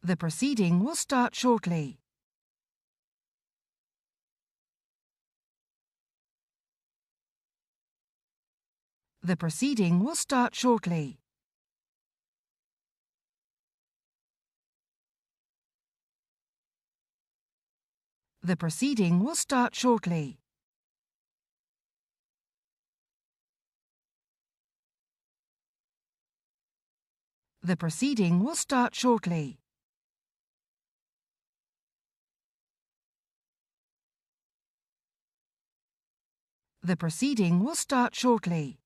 The proceeding will start shortly. The proceeding will start shortly. The proceeding will start shortly. The proceeding will start shortly. The proceeding will start shortly.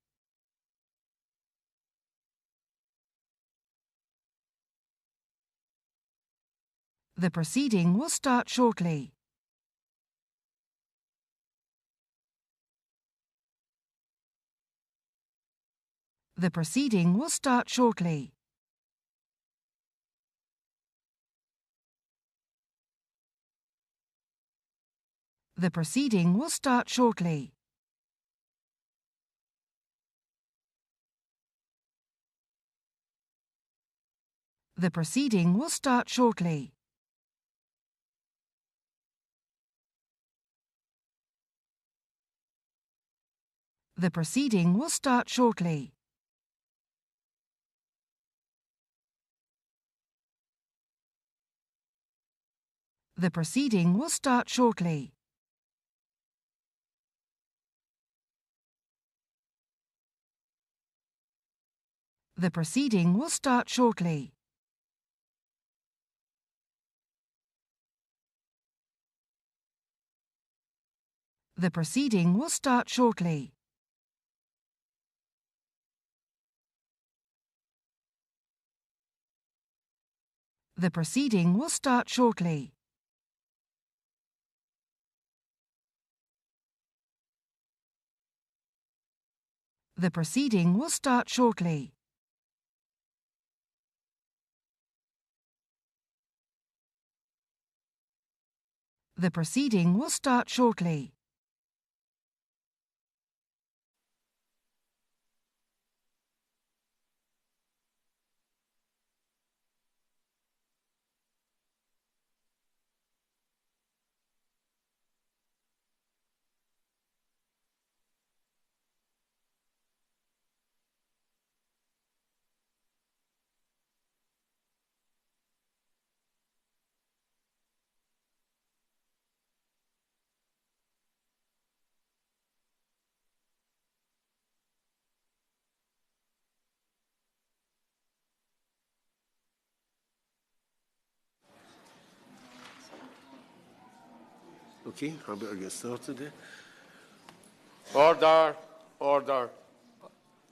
The proceeding will start shortly. The proceeding will start shortly. The proceeding will start shortly. The proceeding will start shortly. The proceeding will start shortly. The proceeding will start shortly. The proceeding will start shortly. The proceeding will start shortly. The proceeding will start shortly. The proceeding will start shortly. The proceeding will start shortly. Okay, I better get started there. Order.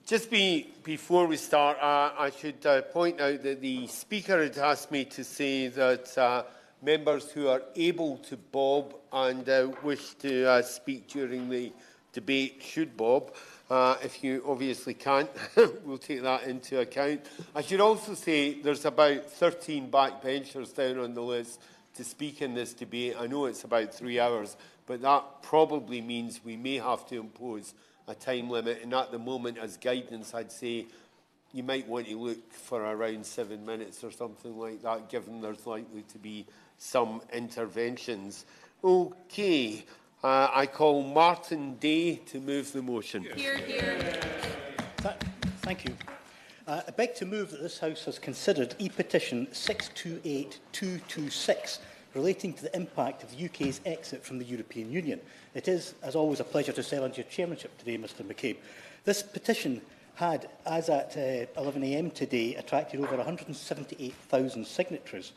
Just before we start, I should point out that the Speaker had asked me to say that members who are able to bob and wish to speak during the debate should bob. If you obviously can't, we'll take that into account. I should also say there's about 13 backbenchers down on the list to speak in this debate. I know it's about 3 hours, but that probably means we may have to impose a time limit, and at the moment, as guidance, I'd say you might want to look for around 7 minutes or something like that, given there's likely to be some interventions. Okay, I call Martin Day to move the motion. Here, here. Thank you. I beg to move that this House has considered E-petition 628226 relating to the impact of the UK's exit from the European Union. It is, as always, a pleasure to serve under your chairmanship today, Mr McCabe. This petition had, as at 11 a.m. today, attracted over 178,000 signatories.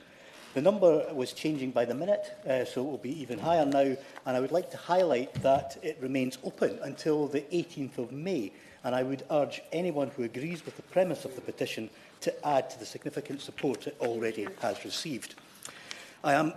The number was changing by the minute, so it will be even higher now, and I would like to highlight that it remains open until the 18th of May, and I would urge anyone who agrees with the premise of the petition to add to the significant support it already has received. I am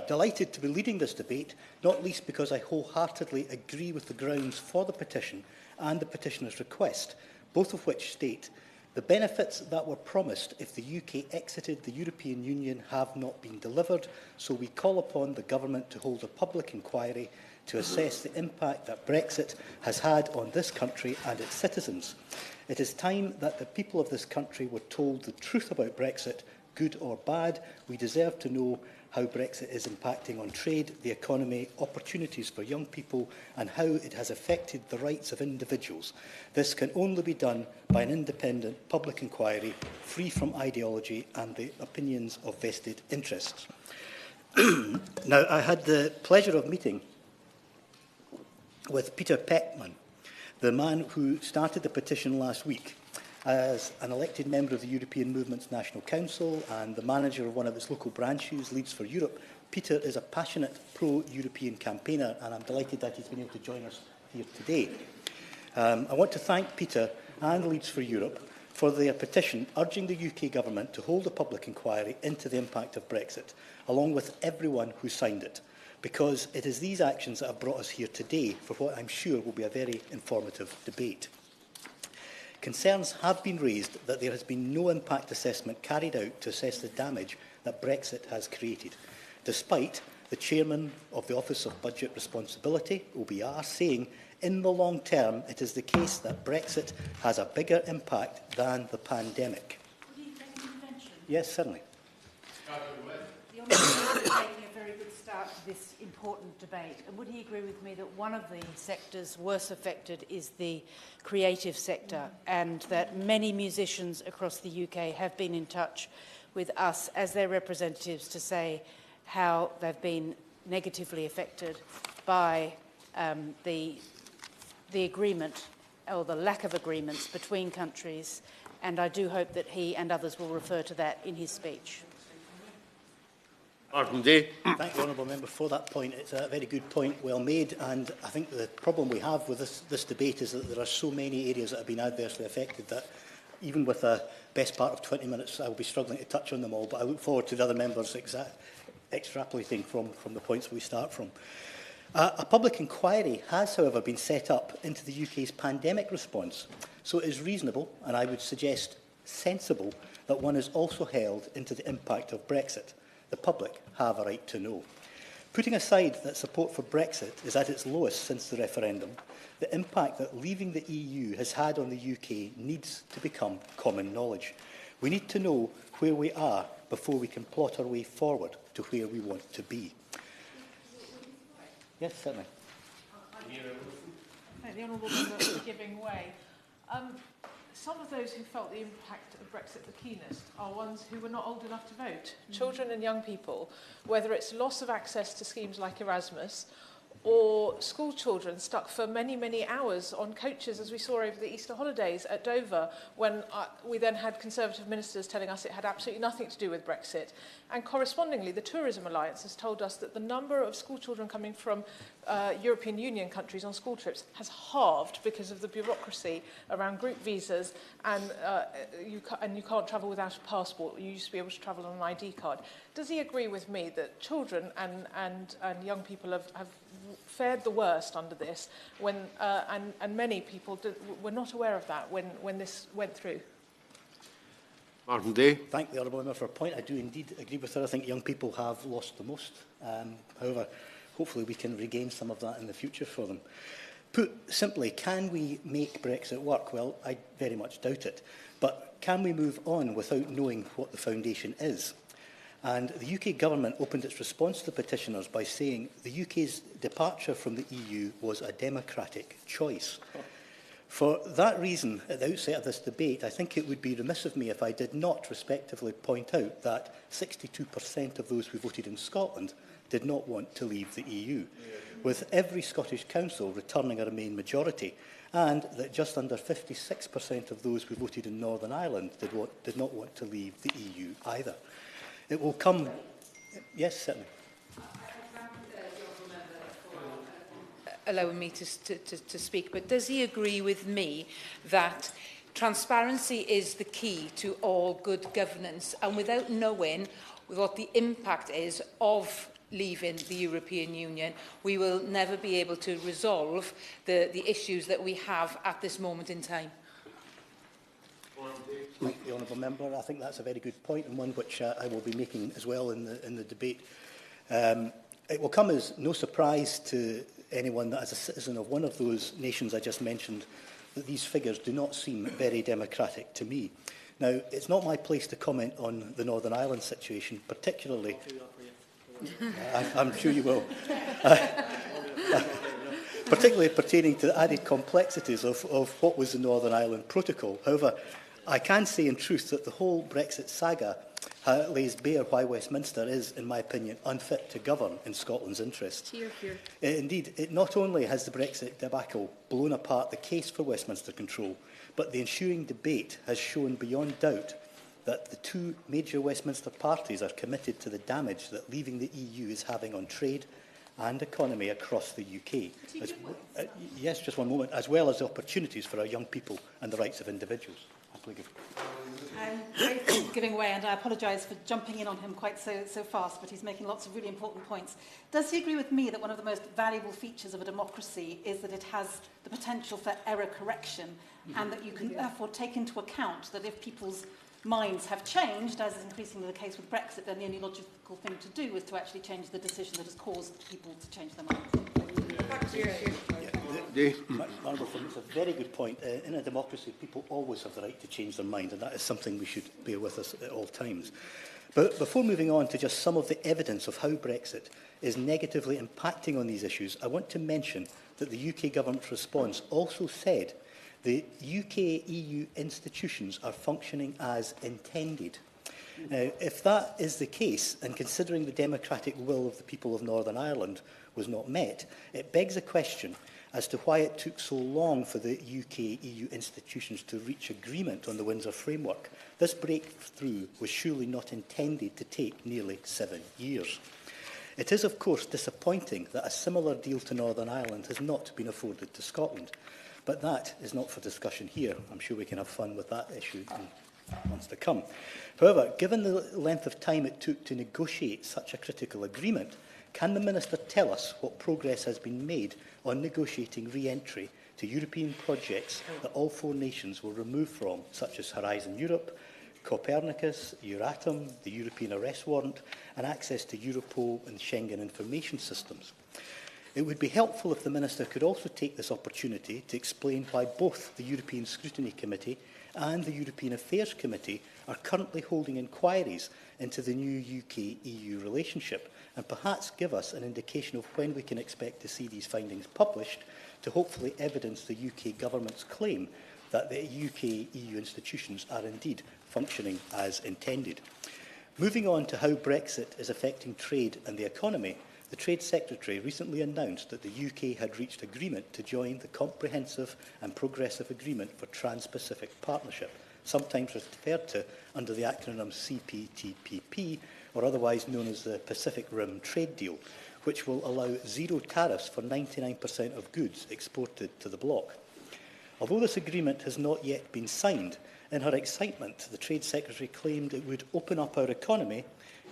delighted to be leading this debate, not least because I wholeheartedly agree with the grounds for the petition and the petitioner's request, both of which state the benefits that were promised if the UK exited the European Union have not been delivered, so we call upon the government to hold a public inquiry to assess the impact that Brexit has had on this country and its citizens. It is time that the people of this country were told the truth about Brexit good or bad, we deserve to know how Brexit is impacting on trade, the economy, opportunities for young people, and how it has affected the rights of individuals. This can only be done by an independent public inquiry, free from ideology and the opinions of vested interests. Now, I had the pleasure of meeting with Peter Peckman, the man who started the petition last week. As an elected member of the European Movement's National Council and the manager of one of its local branches, Leeds for Europe, Peter is a passionate pro-European campaigner, and I'm delighted that he's been able to join us here today. I want to thank Peter and Leeds for Europe for their petition urging the UK Government to hold a public inquiry into the impact of Brexit, along with everyone who signed it, because it is these actions that have brought us here today for what I'm sure will be a very informative debate. Concerns have been raised that there has been no impact assessment carried out to assess the damage that Brexit has created, despite the Chairman of the Office of Budget Responsibility, OBR, saying in the long term it is the case that Brexit has a bigger impact than the pandemic. Would you take an intervention? Yes, certainly. The Honourable is making a very good start to this important debate. And would he agree with me that one of the sectors worst affected is the creative sector, and that many musicians across the UK have been in touch with us as their representatives to say how they've been negatively affected by the agreement or the lack of agreements between countries, and I do hope that he and others will refer to that in his speech. Martin Day. Thank the Honourable Member for that point. It's a very good point, well made, and I think the problem we have with this debate is that there are so many areas that have been adversely affected that even with a best part of 20 minutes I will be struggling to touch on them all, but I look forward to the other members extrapolating from the points we start from. A public inquiry has, however, been set up into the UK's pandemic response, so it is reasonable, and I would suggest sensible, that one is also held into the impact of Brexit. The public have a right to know. Putting aside that support for Brexit is at its lowest since the referendum, the impact that leaving the EU has had on the UK needs to become common knowledge. We need to know where we are before we can plot our way forward to where we want to be. Yes, certainly. Thank the Honourable Member for giving way. Some of those who felt the impact of Brexit the keenest are ones who were not old enough to vote. Children and young people, whether it's loss of access to schemes like Erasmus or school children stuck for many, many hours on coaches, as we saw over the Easter holidays at Dover, when we then had Conservative ministers telling us it had absolutely nothing to do with Brexit. And correspondingly, the Tourism Alliance has told us that the number of school children coming from European Union countries on school trips has halved because of the bureaucracy around group visas, and you can't travel without a passport. You used to be able to travel on an ID card. Does he agree with me that children and young people have fared the worst under this, when and many people were not aware of that when this went through? Martin Day. Thank the Honourable Member for a point. I do indeed agree with her. I think young people have lost the most. However, hopefully we can regain some of that in the future for them. Put simply, can we make Brexit work? Well, I very much doubt it. But can we move on without knowing what the foundation is? And the UK Government opened its response to the petitioners by saying the UK's departure from the EU was a democratic choice. For that reason, at the outset of this debate, I think it would be remiss of me if I did not respectively point out that 62% of those who voted in Scotland did not want to leave the EU, with every Scottish council returning a Remain majority, and that just under 56% of those who voted in Northern Ireland did not want to leave the EU either. It will come... Yes, certainly. Allowing me to speak, but does he agree with me that transparency is the key to all good governance, and without knowing what the impact is of leaving the European Union, we will never be able to resolve the issues that we have at this moment in time? Thank the Honourable Member. I think that's a very good point, and one which I will be making as well in the debate. It will come as no surprise to anyone that as a citizen of one of those nations I just mentioned, that these figures do not seem very democratic to me. Now, it's not my place to comment on the Northern Ireland situation, particularly... I'm sure you will. Particularly pertaining to the added complexities of what was the Northern Ireland Protocol. However, I can say in truth that the whole Brexit saga lays bare why Westminster is, in my opinion, unfit to govern in Scotland's interests. Hear, hear. Indeed, it not only has the Brexit debacle blown apart the case for Westminster control, but the ensuing debate has shown beyond doubt that the two major Westminster parties are committed to the damage that leaving the EU is having on trade and economy across the UK. Yes, just one moment. As well as the opportunities for our young people and the rights of individuals. I'm giving way, and I apologise for jumping in on him quite so fast, but he's making lots of really important points. Does he agree with me that one of the most valuable features of a democracy is that it has the potential for error correction, and that you can therefore take into account that if people's minds have changed, as is increasingly the case with Brexit, then the only logical thing to do is to actually change the decision that has caused people to change their minds? It's a very good point. In a democracy, people always have the right to change their mind, and that is something we should bear with us at all times. But before moving on to just some of the evidence of how Brexit is negatively impacting on these issues, I want to mention that the UK government's response also said the UK-EU institutions are functioning as intended. Now, if that is the case, and considering the democratic will of the people of Northern Ireland was not met, it begs a question as to why it took so long for the UK-EU institutions to reach agreement on the Windsor Framework. This breakthrough was surely not intended to take nearly 7 years. It is, of course, disappointing that a similar deal to Northern Ireland has not been afforded to Scotland. But that is not for discussion here. I'm sure we can have fun with that issue in months to come. However, given the length of time it took to negotiate such a critical agreement, can the Minister tell us what progress has been made on negotiating re-entry to European projects that all 4 nations were removed from, such as Horizon Europe, Copernicus, Euratom, the European Arrest Warrant, and access to Europol and Schengen information systems? It would be helpful if the Minister could also take this opportunity to explain why both the European Scrutiny Committee and the European Affairs Committee are currently holding inquiries into the new UK-EU relationship, and perhaps give us an indication of when we can expect to see these findings published to hopefully evidence the UK government's claim that the UK-EU institutions are indeed functioning as intended. Moving on to how Brexit is affecting trade and the economy, the Trade Secretary recently announced that the UK had reached agreement to join the Comprehensive and Progressive Agreement for Trans-Pacific Partnership, sometimes referred to under the acronym CPTPP, or otherwise known as the Pacific Rim Trade Deal, which will allow zero tariffs for 99% of goods exported to the bloc. Although this agreement has not yet been signed, in her excitement, the Trade Secretary claimed it would open up our economy.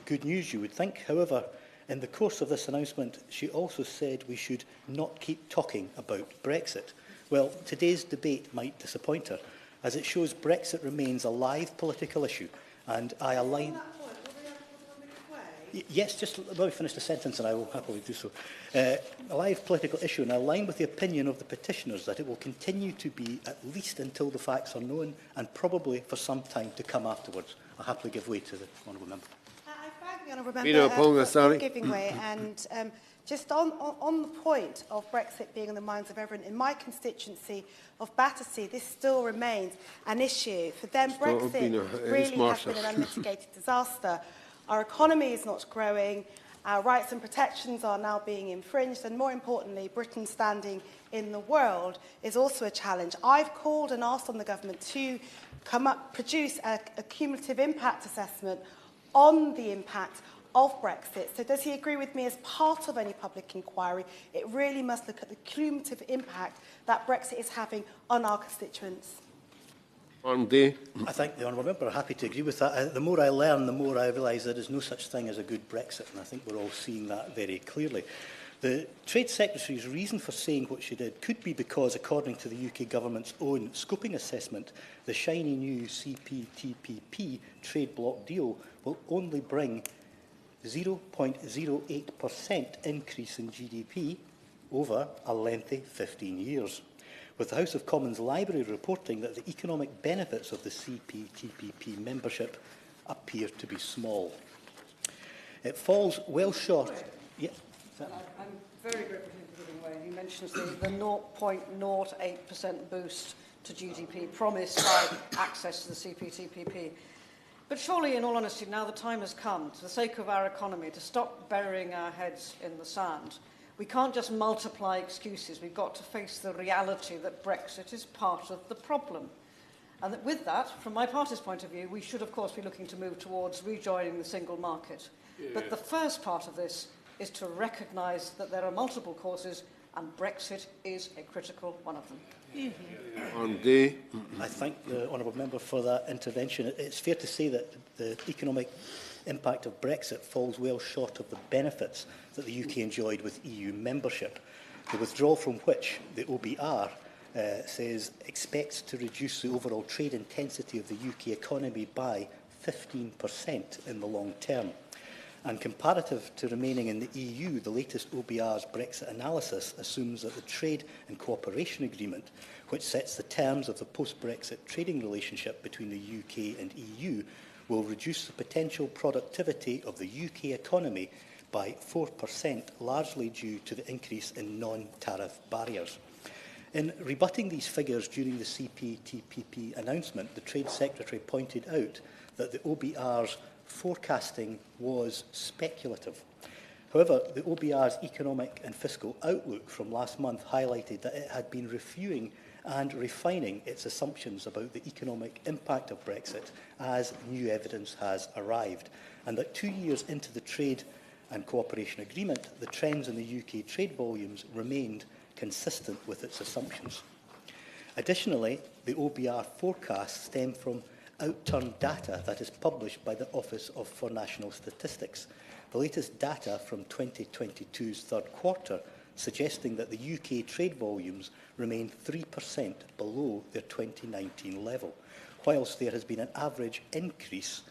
Good news, you would think. However, in the course of this announcement, she also said we should not keep talking about Brexit. Well, today's debate might disappoint her, as it shows Brexit remains a live political issue, and I align... Yes, just let me finish the sentence and I will happily do so. A live political issue, and I align with the opinion of the petitioners that it will continue to be at least until the facts are known, and probably for some time to come afterwards. I'll happily give way to the honourable member. I thank the honourable member for giving way. And just on the point of Brexit being on the minds of everyone, in my constituency of Battersea, this still remains an issue. For them, Brexit really has been an unmitigated disaster. Our economy is not growing, our rights and protections are now being infringed, and more importantly, Britain's standing in the world is also a challenge. I've called and asked on the government to produce a cumulative impact assessment on the impact of Brexit. So does he agree with me, as part of any public inquiry, it really must look at the cumulative impact that Brexit is having on our constituents? I thank the honourable member. I'm happy to agree with that. The more I learn, the more I realise there is no such thing as a good Brexit, and I think we're all seeing that very clearly. The Trade Secretary's reason for saying what she did could be because, according to the UK Government's own scoping assessment, the shiny new CPTPP trade bloc deal will only bring 0.08% increase in GDP over a lengthy 15 years. with the House of Commons Library reporting that the economic benefits of the CPTPP membership appear to be small. It falls well short. Yeah, I'm very grateful for giving way. He mentions the 0.08% boost to GDP promised by access to the CPTPP. But surely, in all honesty, now the time has come, for the sake of our economy, to stop burying our heads in the sand. We can't just multiply excuses. We've got to face the reality that Brexit is part of the problem. And that with that, from my party's point of view, we should, of course, be looking to move towards rejoining the single market. Yeah. But the first part of this is to recognise that there are multiple causes, and Brexit is a critical one of them. I thank the honourable member for that intervention. It's fair to say that the economic impact of Brexit falls well short of the benefits that the UK enjoyed with EU membership, the withdrawal from which the OBR says expects to reduce the overall trade intensity of the UK economy by 15% in the long term. And comparative to remaining in the EU, the latest OBR's Brexit analysis assumes that the Trade and Cooperation Agreement, which sets the terms of the post-Brexit trading relationship between the UK and EU, will reduce the potential productivity of the UK economy by 4%, largely due to the increase in non-tariff barriers. In rebutting these figures during the CPTPP announcement, the Trade Secretary pointed out that the OBR's forecasting was speculative. However, the OBR's economic and fiscal outlook from last month highlighted that it had been reviewing and refining its assumptions about the economic impact of Brexit as new evidence has arrived, and that 2 years into the Trade and Cooperation Agreement, the trends in the UK trade volumes remained consistent with its assumptions. Additionally, the OBR forecasts stem from outturned data that is published by the Office for National Statistics. The latest data from 2022's third quarter suggesting that the UK trade volumes remain 3% below their 2019 level, whilst there has been an average increase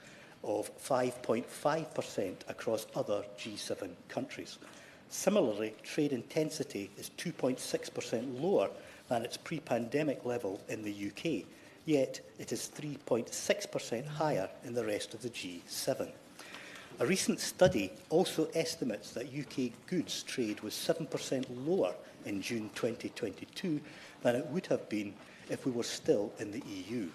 of 5.5% across other G7 countries. Similarly, trade intensity is 2.6% lower than its pre-pandemic level in the UK, yet it is 3.6% higher in the rest of the G7. A recent study also estimates that UK goods trade was 7% lower in June 2022 than it would have been if we were still in the EU.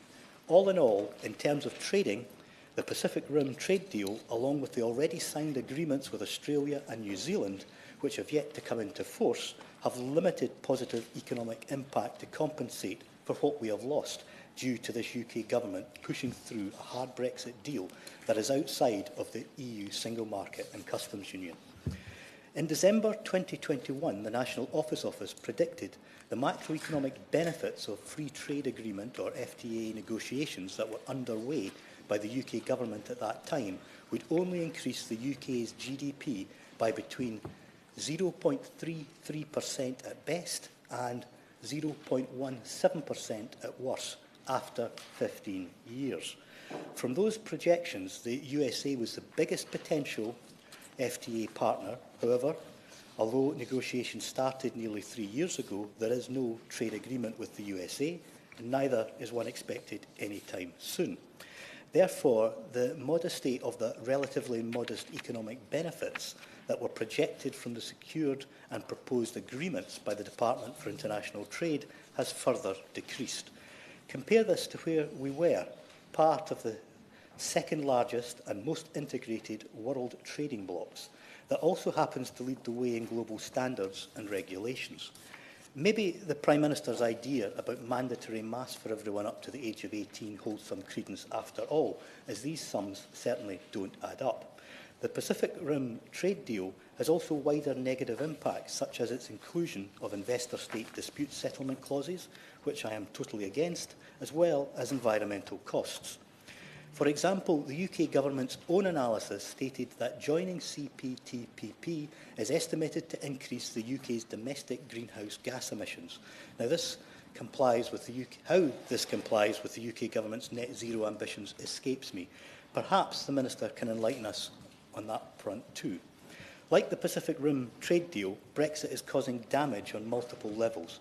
All in all, in terms of trading, the Pacific Rim trade deal, along with the already signed agreements with Australia and New Zealand, which have yet to come into force, have limited positive economic impact to compensate for what we have lost due to this UK government pushing through a hard Brexit deal that is outside of the EU single market and customs union. In December 2021, the National Office predicted the macroeconomic benefits of free trade agreement or FTA negotiations that were underway by the UK government at that time would only increase the UK's GDP by between 0.33% at best and 0.17% at worst after 15 years. From those projections, the USA was the biggest potential FTA partner. However, although negotiations started nearly 3 years ago, there is no trade agreement with the USA, and neither is one expected anytime soon. Therefore, the modesty of the relatively modest economic benefits that were projected from the secured and proposed agreements by the Department for International Trade has further decreased. Compare this to where we were, part of the second largest and most integrated world trading blocs, that also happens to lead the way in global standards and regulations. Maybe the Prime Minister's idea about mandatory masks for everyone up to the age of 18 holds some credence after all, as these sums certainly don't add up. The Pacific Rim trade deal has also wider negative impacts, such as its inclusion of investor-state dispute settlement clauses, which I am totally against, as well as environmental costs. For example, the UK government's own analysis stated that joining CPTPP is estimated to increase the UK's domestic greenhouse gas emissions. Now, how this complies with the UK government's net zero ambitions escapes me. Perhaps the Minister can enlighten us on that front too. Like the Pacific Rim trade deal, Brexit is causing damage on multiple levels.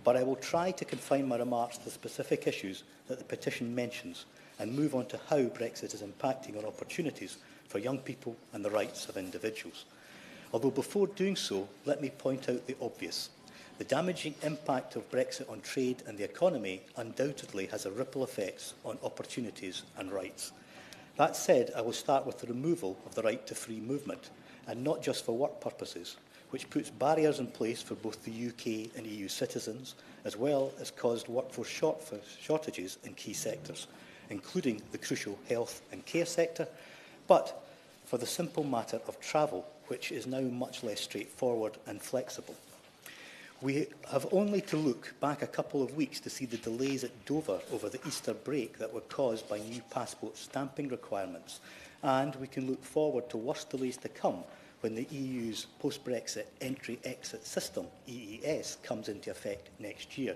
but I will try to confine my remarks to the specific issues that the petition mentions and move on to how Brexit is impacting on opportunities for young people and the rights of individuals. Although before doing so, let me point out the obvious. The damaging impact of Brexit on trade and the economy undoubtedly has a ripple effects on opportunities and rights. That said, I will start with the removal of the right to free movement, and not just for work purposes, which puts barriers in place for both the UK and EU citizens, as well as caused workforce shortages in key sectors, including the crucial health and care sector, but for the simple matter of travel, which is now much less straightforward and flexible. We have only to look back a couple of weeks to see the delays at Dover over the Easter break that were caused by new passport stamping requirements, and we can look forward to worse delays to come when the EU's post-Brexit entry-exit system, EES, comes into effect next year.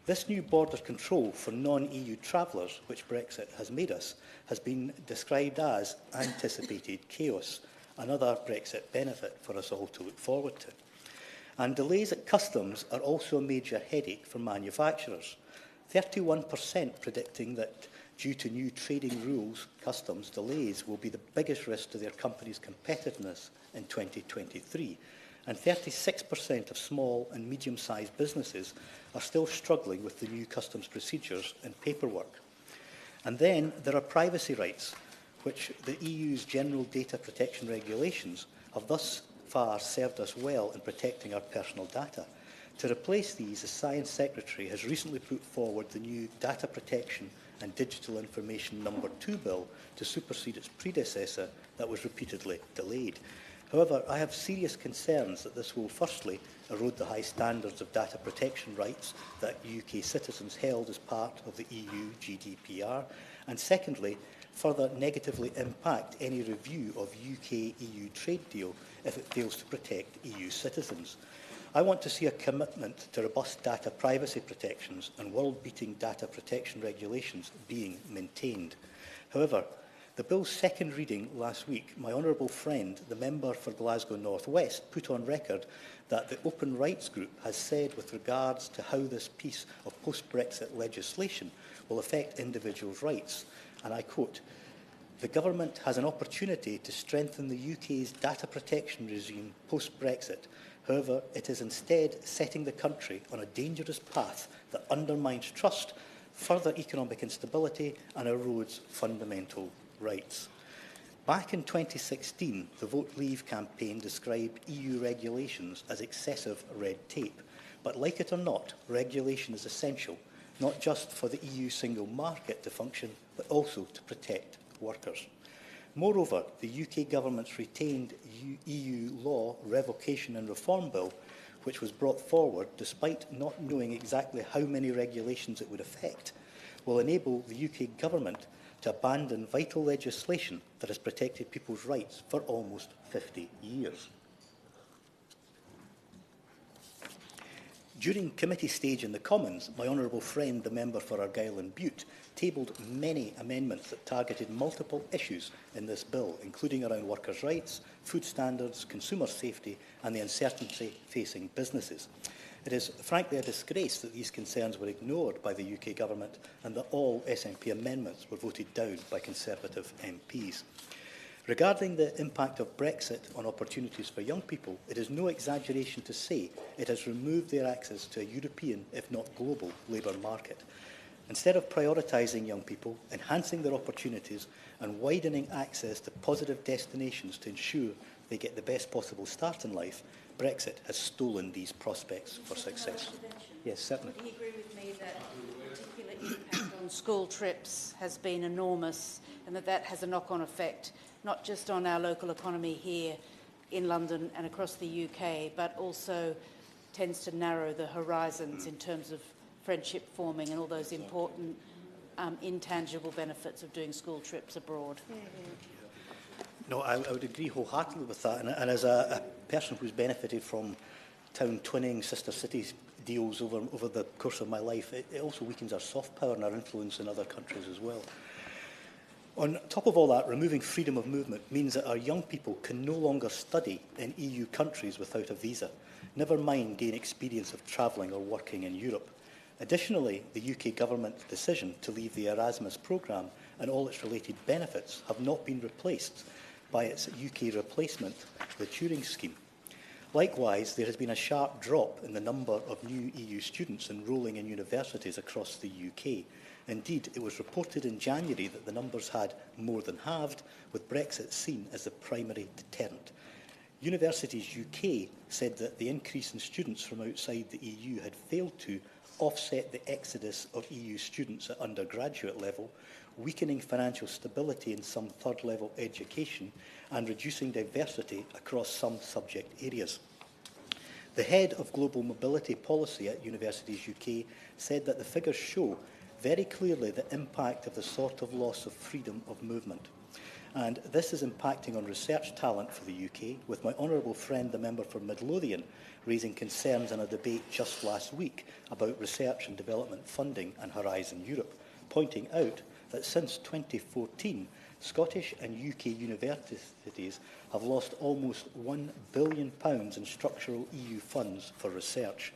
This new border control for non-EU travellers, which Brexit has made us, has been described as anticipated chaos, another Brexit benefit for us all to look forward to. And delays at customs are also a major headache for manufacturers. 31% predicting that due to new trading rules, customs delays will be the biggest risk to their company's competitiveness in 2023. And 36% of small and medium-sized businesses are still struggling with the new customs procedures and paperwork. And then there are privacy rights, which the EU's General Data Protection Regulations have thus far served us well in protecting our personal data. To replace these, the Science Secretary has recently put forward the new Data Protection and Digital Information No. 2 bill to supersede its predecessor that was repeatedly delayed. However, I have serious concerns that this will firstly erode the high standards of data protection rights that UK citizens held as part of the EU GDPR, and secondly, further negatively impact any review of UK-EU trade deal if it fails to protect EU citizens. I want to see a commitment to robust data privacy protections and world-beating data protection regulations being maintained. However, the bill's second reading last week, my honourable friend, the member for Glasgow North West, put on record that the Open Rights Group has said with regards to how this piece of post-Brexit legislation will affect individuals' rights, and I quote, "The government has an opportunity to strengthen the UK's data protection regime post-Brexit. However, it is instead setting the country on a dangerous path that undermines trust, further economic instability and erodes fundamental rights." Back in 2016, the Vote Leave campaign described EU regulations as excessive red tape. But like it or not, regulation is essential, not just for the EU single market to function, but also to protect workers. Moreover, the UK government's retained EU law revocation and reform bill, which was brought forward despite not knowing exactly how many regulations it would affect, will enable the UK government to abandon vital legislation that has protected people's rights for almost 50 years. During committee stage in the Commons, my honourable friend, the member for Argyll and Bute, tabled many amendments that targeted multiple issues in this bill, including around workers' rights, food standards, consumer safety and the uncertainty facing businesses. It is frankly a disgrace that these concerns were ignored by the UK government and that all SNP amendments were voted down by Conservative MPs. Regarding the impact of Brexit on opportunities for young people, it is no exaggeration to say it has removed their access to a European, if not global, labour market. Instead of prioritising young people, enhancing their opportunities and widening access to positive destinations to ensure they get the best possible start in life, Brexit has stolen these prospects for success. Yes, certainly. Would he agree with me that the particular impact on school trips has been enormous and that that has a knock-on effect, not just on our local economy here in London and across the UK, but also tends to narrow the horizons in terms of friendship forming and all those important intangible benefits of doing school trips abroad? No, I would agree wholeheartedly with that. And as a person who's benefited from town twinning, sister cities deals over the course of my life, it also weakens our soft power and our influence in other countries as well. On top of all that, removing freedom of movement means that our young people can no longer study in EU countries without a visa, never mind gain experience of travelling or working in Europe. Additionally, the UK government's decision to leave the Erasmus programme and all its related benefits have not been replaced by its UK replacement, the Turing Scheme. Likewise, there has been a sharp drop in the number of new EU students enrolling in universities across the UK. Indeed, it was reported in January that the numbers had more than halved, with Brexit seen as the primary deterrent. Universities UK said that the increase in students from outside the EU had failed to offset the exodus of EU students at undergraduate level, weakening financial stability in some third-level education and reducing diversity across some subject areas. The head of Global Mobility Policy at Universities UK said that the figures show very clearly the impact of the sort of loss of freedom of movement. And this is impacting on research talent for the UK, with my honourable friend, the member for Midlothian, raising concerns in a debate just last week about research and development funding and Horizon Europe, pointing out that since 2014, Scottish and UK universities have lost almost £1 billion in structural EU funds for research.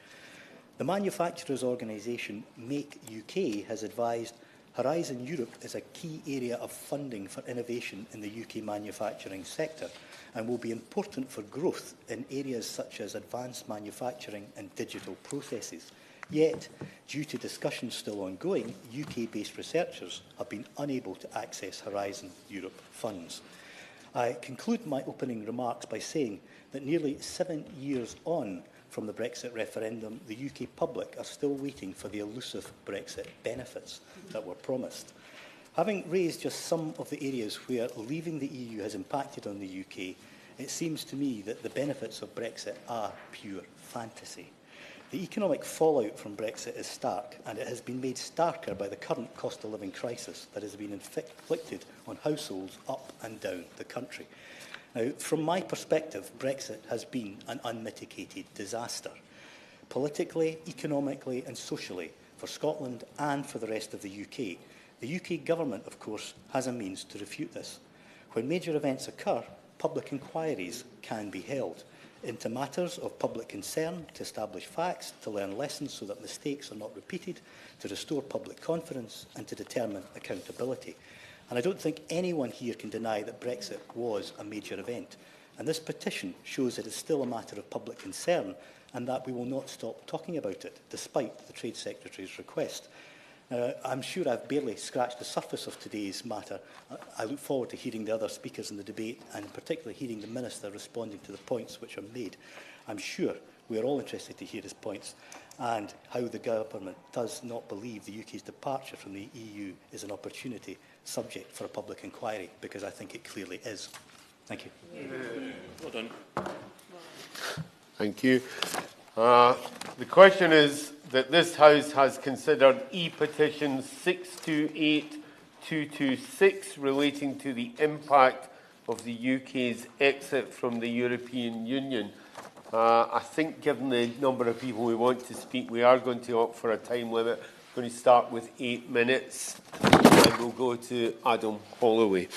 The manufacturers' organisation Make UK has advised Horizon Europe is a key area of funding for innovation in the UK manufacturing sector and will be important for growth in areas such as advanced manufacturing and digital processes. Yet, due to discussions still ongoing, UK-based researchers have been unable to access Horizon Europe funds. I conclude my opening remarks by saying that nearly 7 years on from the Brexit referendum, the UK public are still waiting for the elusive Brexit benefits that were promised. Having raised just some of the areas where leaving the EU has impacted on the UK, it seems to me that the benefits of Brexit are pure fantasy. The economic fallout from Brexit is stark, and it has been made starker by the current cost of living crisis that has been inflicted on households up and down the country. Now, from my perspective, Brexit has been an unmitigated disaster, politically, economically and socially, for Scotland and for the rest of the UK. The UK government, of course, has a means to refute this. When major events occur, public inquiries can be held into matters of public concern, to establish facts, to learn lessons so that mistakes are not repeated, to restore public confidence and to determine accountability. And I don't think anyone here can deny that Brexit was a major event. And this petition shows it is still a matter of public concern and that we will not stop talking about it, despite the Trade Secretary's request. I'm sure I've barely scratched the surface of today's matter. I look forward to hearing the other speakers in the debate and particularly hearing the Minister responding to the points which are made. I'm sure we are all interested to hear his points and how the government does not believe the UK's departure from the EU is an opportunity subject for a public inquiry, because I think it clearly is. Thank you. Well done. Thank you. The question is that this House has considered E-petition 628226 relating to the impact of the UK's exit from the European Union. I think, given the number of people who want to speak, we are going to opt for a time limit. I'm going to start with 8 minutes, and we'll go to Adam Holloway.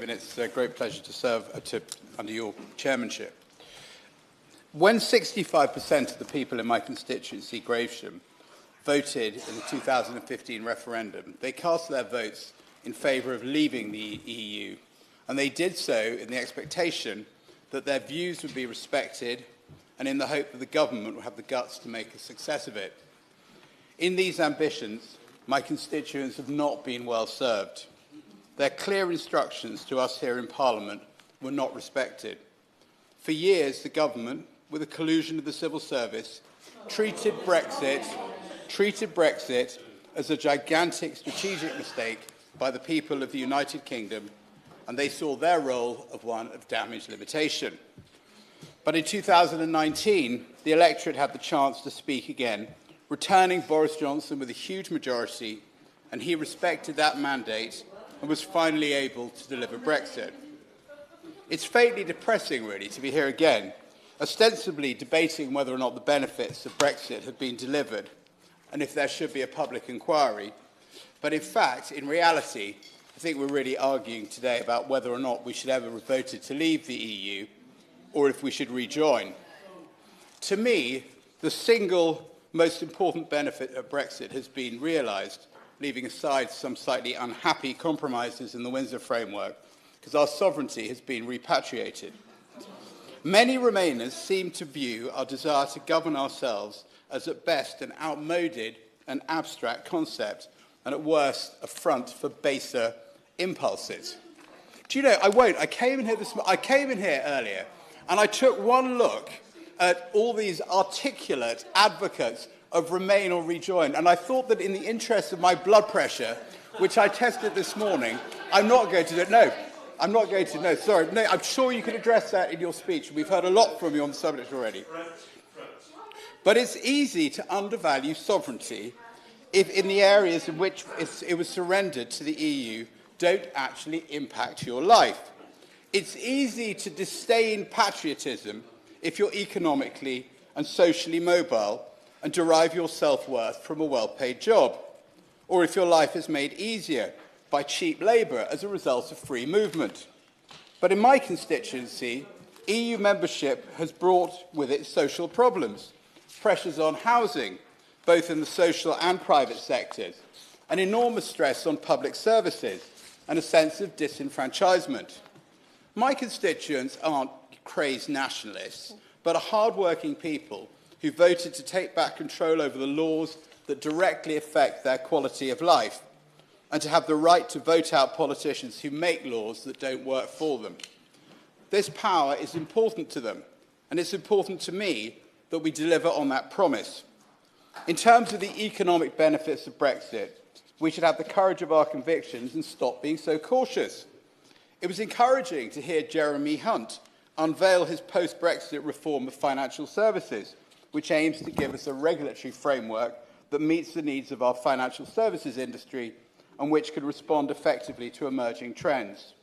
It's a great pleasure to serve under your chairmanship. When 65% of the people in my constituency, Gravesham, voted in the 2015 referendum, they cast their votes in favour of leaving the EU, and they did so in the expectation that their views would be respected and in the hope that the government would have the guts to make a success of it. In these ambitions, my constituents have not been well served. Their clear instructions to us here in Parliament were not respected. For years, the government, with a collusion of the civil service, treated Brexit as a gigantic strategic mistake by the people of the United Kingdom, and they saw their role as one of damage limitation. But in 2019, the electorate had the chance to speak again, returning Boris Johnson with a huge majority, and he respected that mandate and was finally able to deliver Brexit. It's fatally depressing, really, to be here again, ostensibly debating whether or not the benefits of Brexit have been delivered and if there should be a public inquiry. But in fact, in reality, I think we're really arguing today about whether or not we should ever have voted to leave the EU or if we should rejoin. To me, the single most important benefit of Brexit has been realised, leaving aside some slightly unhappy compromises in the Windsor framework, because our sovereignty has been repatriated. Many Remainers seem to view our desire to govern ourselves as at best an outmoded and abstract concept, and at worst a front for baser impulses. Do you know, I came in here earlier, and I took one look at all these articulate advocates of remain or rejoin, and I thought that in the interest of my blood pressure, which I tested this morning, I'm not going to do it. No, I'm not going to. No, sorry. No, I'm sure you can address that in your speech. We've heard a lot from you on the subject already. But it's easy to undervalue sovereignty if in the areas in which it was surrendered to the EU don't actually impact your life. It's easy to disdain patriotism if you're economically and socially mobile and derive your self-worth from a well-paid job, or if your life is made easier by cheap labour as a result of free movement. But in my constituency, EU membership has brought with it social problems, pressures on housing, both in the social and private sectors, an enormous stress on public services, and a sense of disenfranchisement. My constituents aren't crazed nationalists, but are hard-working people who voted to take back control over the laws that directly affect their quality of life, and to have the right to vote out politicians who make laws that don't work for them. This power is important to them, and it's important to me that we deliver on that promise. In terms of the economic benefits of Brexit, we should have the courage of our convictions and stop being so cautious. It was encouraging to hear Jeremy Hunt unveil his post-Brexit reform of financial services, which aims to give us a regulatory framework that meets the needs of our financial services industry and which could respond effectively to emerging trends.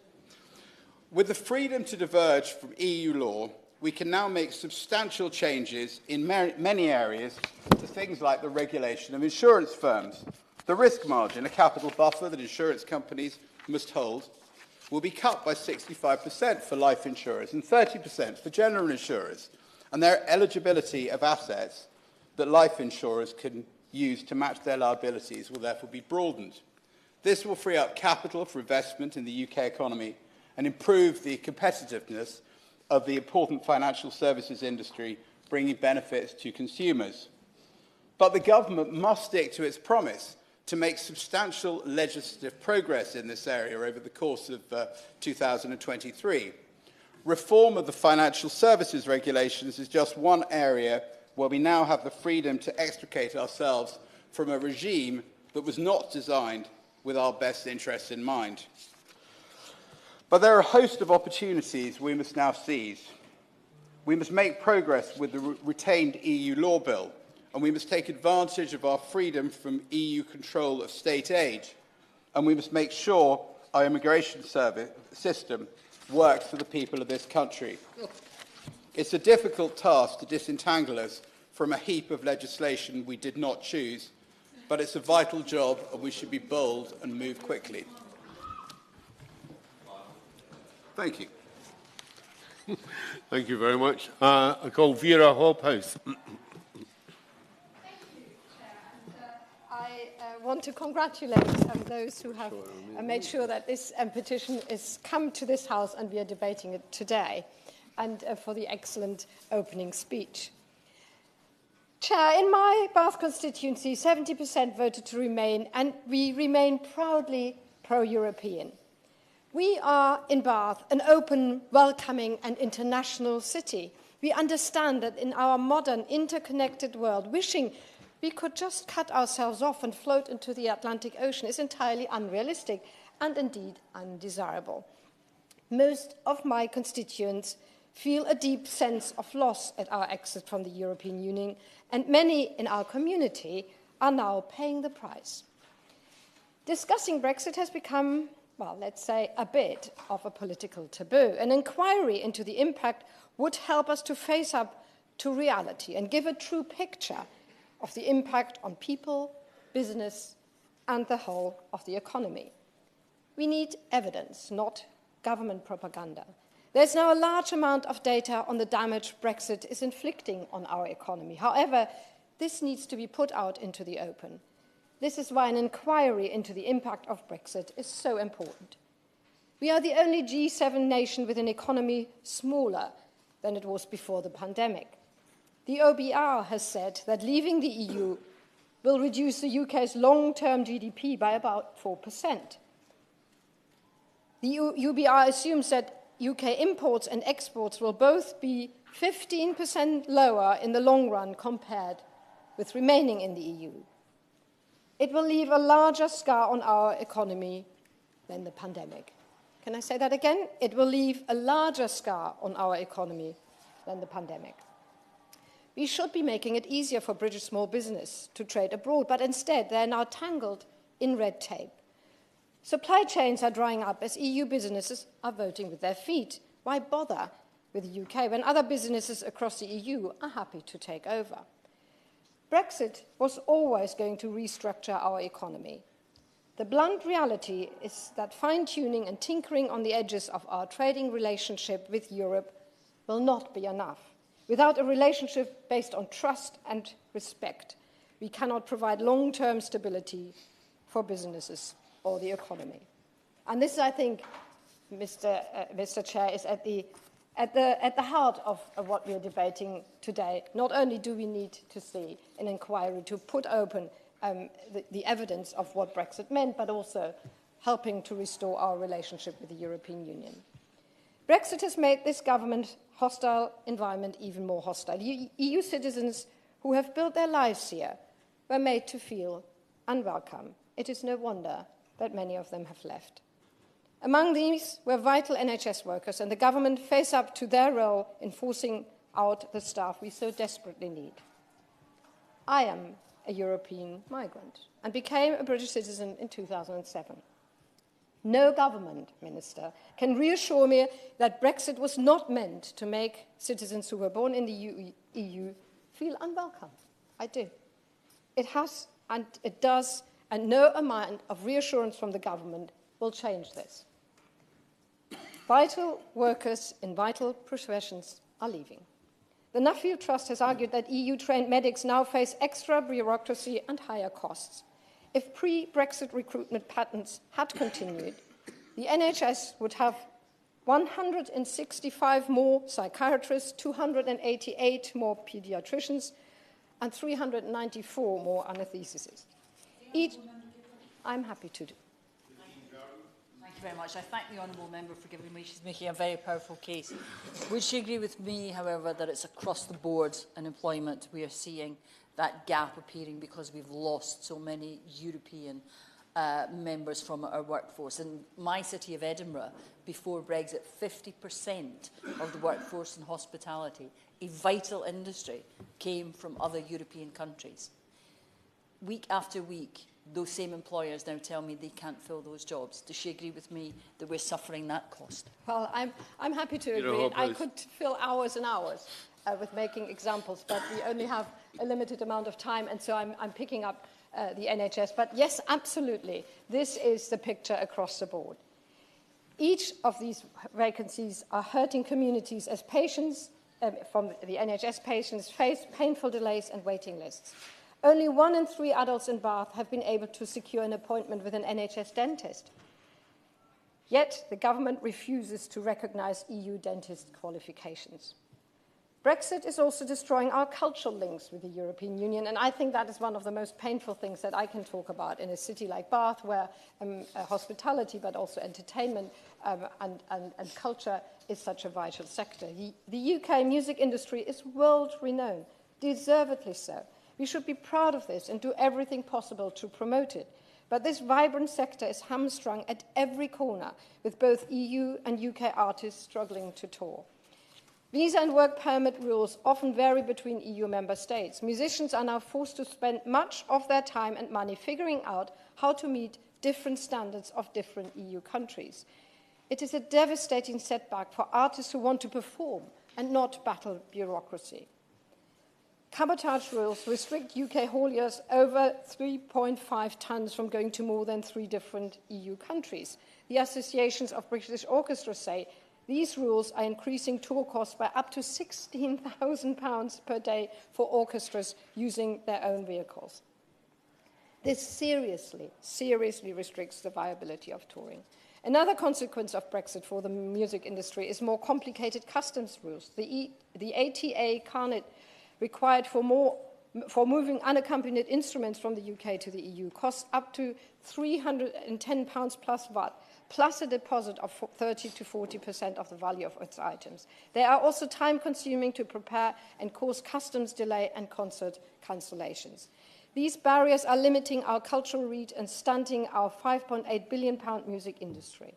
With the freedom to diverge from EU law, we can now make substantial changes in many areas to things like the regulation of insurance firms. The risk margin, a capital buffer that insurance companies must hold, will be cut by 65% for life insurers and 30% for general insurers, and their eligibility of assets that life insurers can use to match their liabilities will therefore be broadened. This will free up capital for investment in the UK economy and improve the competitiveness of the important financial services industry, bringing benefits to consumers. But the government must stick to its promise to make substantial legislative progress in this area over the course of 2023. Reform of the financial services regulations is just one area where we now have the freedom to extricate ourselves from a regime that was not designed with our best interests in mind. But there are a host of opportunities we must now seize. We must make progress with the retained EU law bill, and we must take advantage of our freedom from EU control of state aid, and we must make sure our immigration system works for the people of this country. It's a difficult task to disentangle us from a heap of legislation we did not choose, but it's a vital job, and we should be bold and move quickly. Thank you. Thank you very much. I call Vera Hobhouse. I want to congratulate those who have made sure that this petition is come to this House and we are debating it today, and for the excellent opening speech. Chair, in my Bath constituency, 70% voted to remain, and we remain proudly pro-European. We are, in Bath, an open, welcoming and international city. We understand that in our modern, interconnected world, wishing we could just cut ourselves off and float into the Atlantic Ocean is entirely unrealistic and indeed undesirable. Most of my constituents feel a deep sense of loss at our exit from the European Union, and many in our community are now paying the price. Discussing Brexit has become, well, let's say, a bit of a political taboo. An inquiry into the impact would help us to face up to reality and give a true picture of the impact on people, business, and the whole of the economy. We need evidence, not government propaganda. There's now a large amount of data on the damage Brexit is inflicting on our economy. However, this needs to be put out into the open. This is why an inquiry into the impact of Brexit is so important. We are the only G7 nation with an economy smaller than it was before the pandemic. The OBR has said that leaving the EU will reduce the UK's long-term GDP by about 4%. The UBR assumes that UK imports and exports will both be 15% lower in the long run compared with remaining in the EU. It will leave a larger scar on our economy than the pandemic. Can I say that again? It will leave a larger scar on our economy than the pandemic. We should be making it easier for British small business to trade abroad, but instead they're now tangled in red tape. Supply chains are drying up as EU businesses are voting with their feet. Why bother with the UK when other businesses across the EU are happy to take over? Brexit was always going to restructure our economy. The blunt reality is that fine-tuning and tinkering on the edges of our trading relationship with Europe will not be enough. Without a relationship based on trust and respect, we cannot provide long-term stability for businesses or the economy. And this, I think, Mr. Chair, is at the heart of what we are debating today. Not only do we need to see an inquiry to put open the evidence of what Brexit meant, but also helping to restore our relationship with the European Union. Brexit has made this government hostile environment even more hostile. EU citizens who have built their lives here were made to feel unwelcome. It is no wonder that many of them have left. Among these were vital NHS workers, and the government face up to their role in forcing out the staff we so desperately need. I am a European migrant and became a British citizen in 2007. No government minister can reassure me that Brexit was not meant to make citizens who were born in the EU feel unwelcome. I do. It has and it does, and no amount of reassurance from the government will change this. Vital workers in vital professions are leaving. The Nuffield Trust has argued that EU-trained medics now face extra bureaucracy and higher costs. If pre-Brexit recruitment patterns had continued, the NHS would have 165 more psychiatrists, 288 more paediatricians, and 394 more anaesthetists. I'm happy to do. Thank you very much. I thank the honourable member for giving me. She's making a very powerful case. Would she agree with me, however, that it's across the board in employment we are seeing that gap appearing because we've lost so many European members from our workforce? In my city of Edinburgh, before Brexit, 50% of the workforce in hospitality, a vital industry, came from other European countries. Week after week, those same employers now tell me they can't fill those jobs. Does she agree with me that we're suffering that cost? Well, I'm happy to agree. And I could fill hours and hours with making examples, but we only have a limited amount of time, and so I'm picking up the NHS. But yes, absolutely, this is the picture across the board. Each of these vacancies are hurting communities as patients from the NHS patients face painful delays and waiting lists. Only 1 in 3 adults in Bath have been able to secure an appointment with an NHS dentist. Yet the government refuses to recognise EU dentist qualifications. Brexit is also destroying our cultural links with the European Union, and I think that is one of the most painful things that I can talk about in a city like Bath, where hospitality, but also entertainment and culture is such a vital sector. The UK music industry is world-renowned, deservedly so. We should be proud of this and do everything possible to promote it. But this vibrant sector is hamstrung at every corner, with both EU and UK artists struggling to tour. Visa and work permit rules often vary between EU member states. Musicians are now forced to spend much of their time and money figuring out how to meet different standards of different EU countries. It is a devastating setback for artists who want to perform and not battle bureaucracy. Cabotage rules restrict UK hauliers over 3.5 tonnes from going to more than 3 different EU countries. The associations of British orchestras say these rules are increasing tour costs by up to £16,000 per day for orchestras using their own vehicles. This seriously restricts the viability of touring. Another consequence of Brexit for the music industry is more complicated customs rules. The ATA carnet required for moving unaccompanied instruments from the UK to the EU costs up to £310 plus VAT, plus a deposit of 30 to 40% of the value of its items. They are also time-consuming to prepare and cause customs delay and concert cancellations. These barriers are limiting our cultural reach and stunting our £5.8 billion music industry.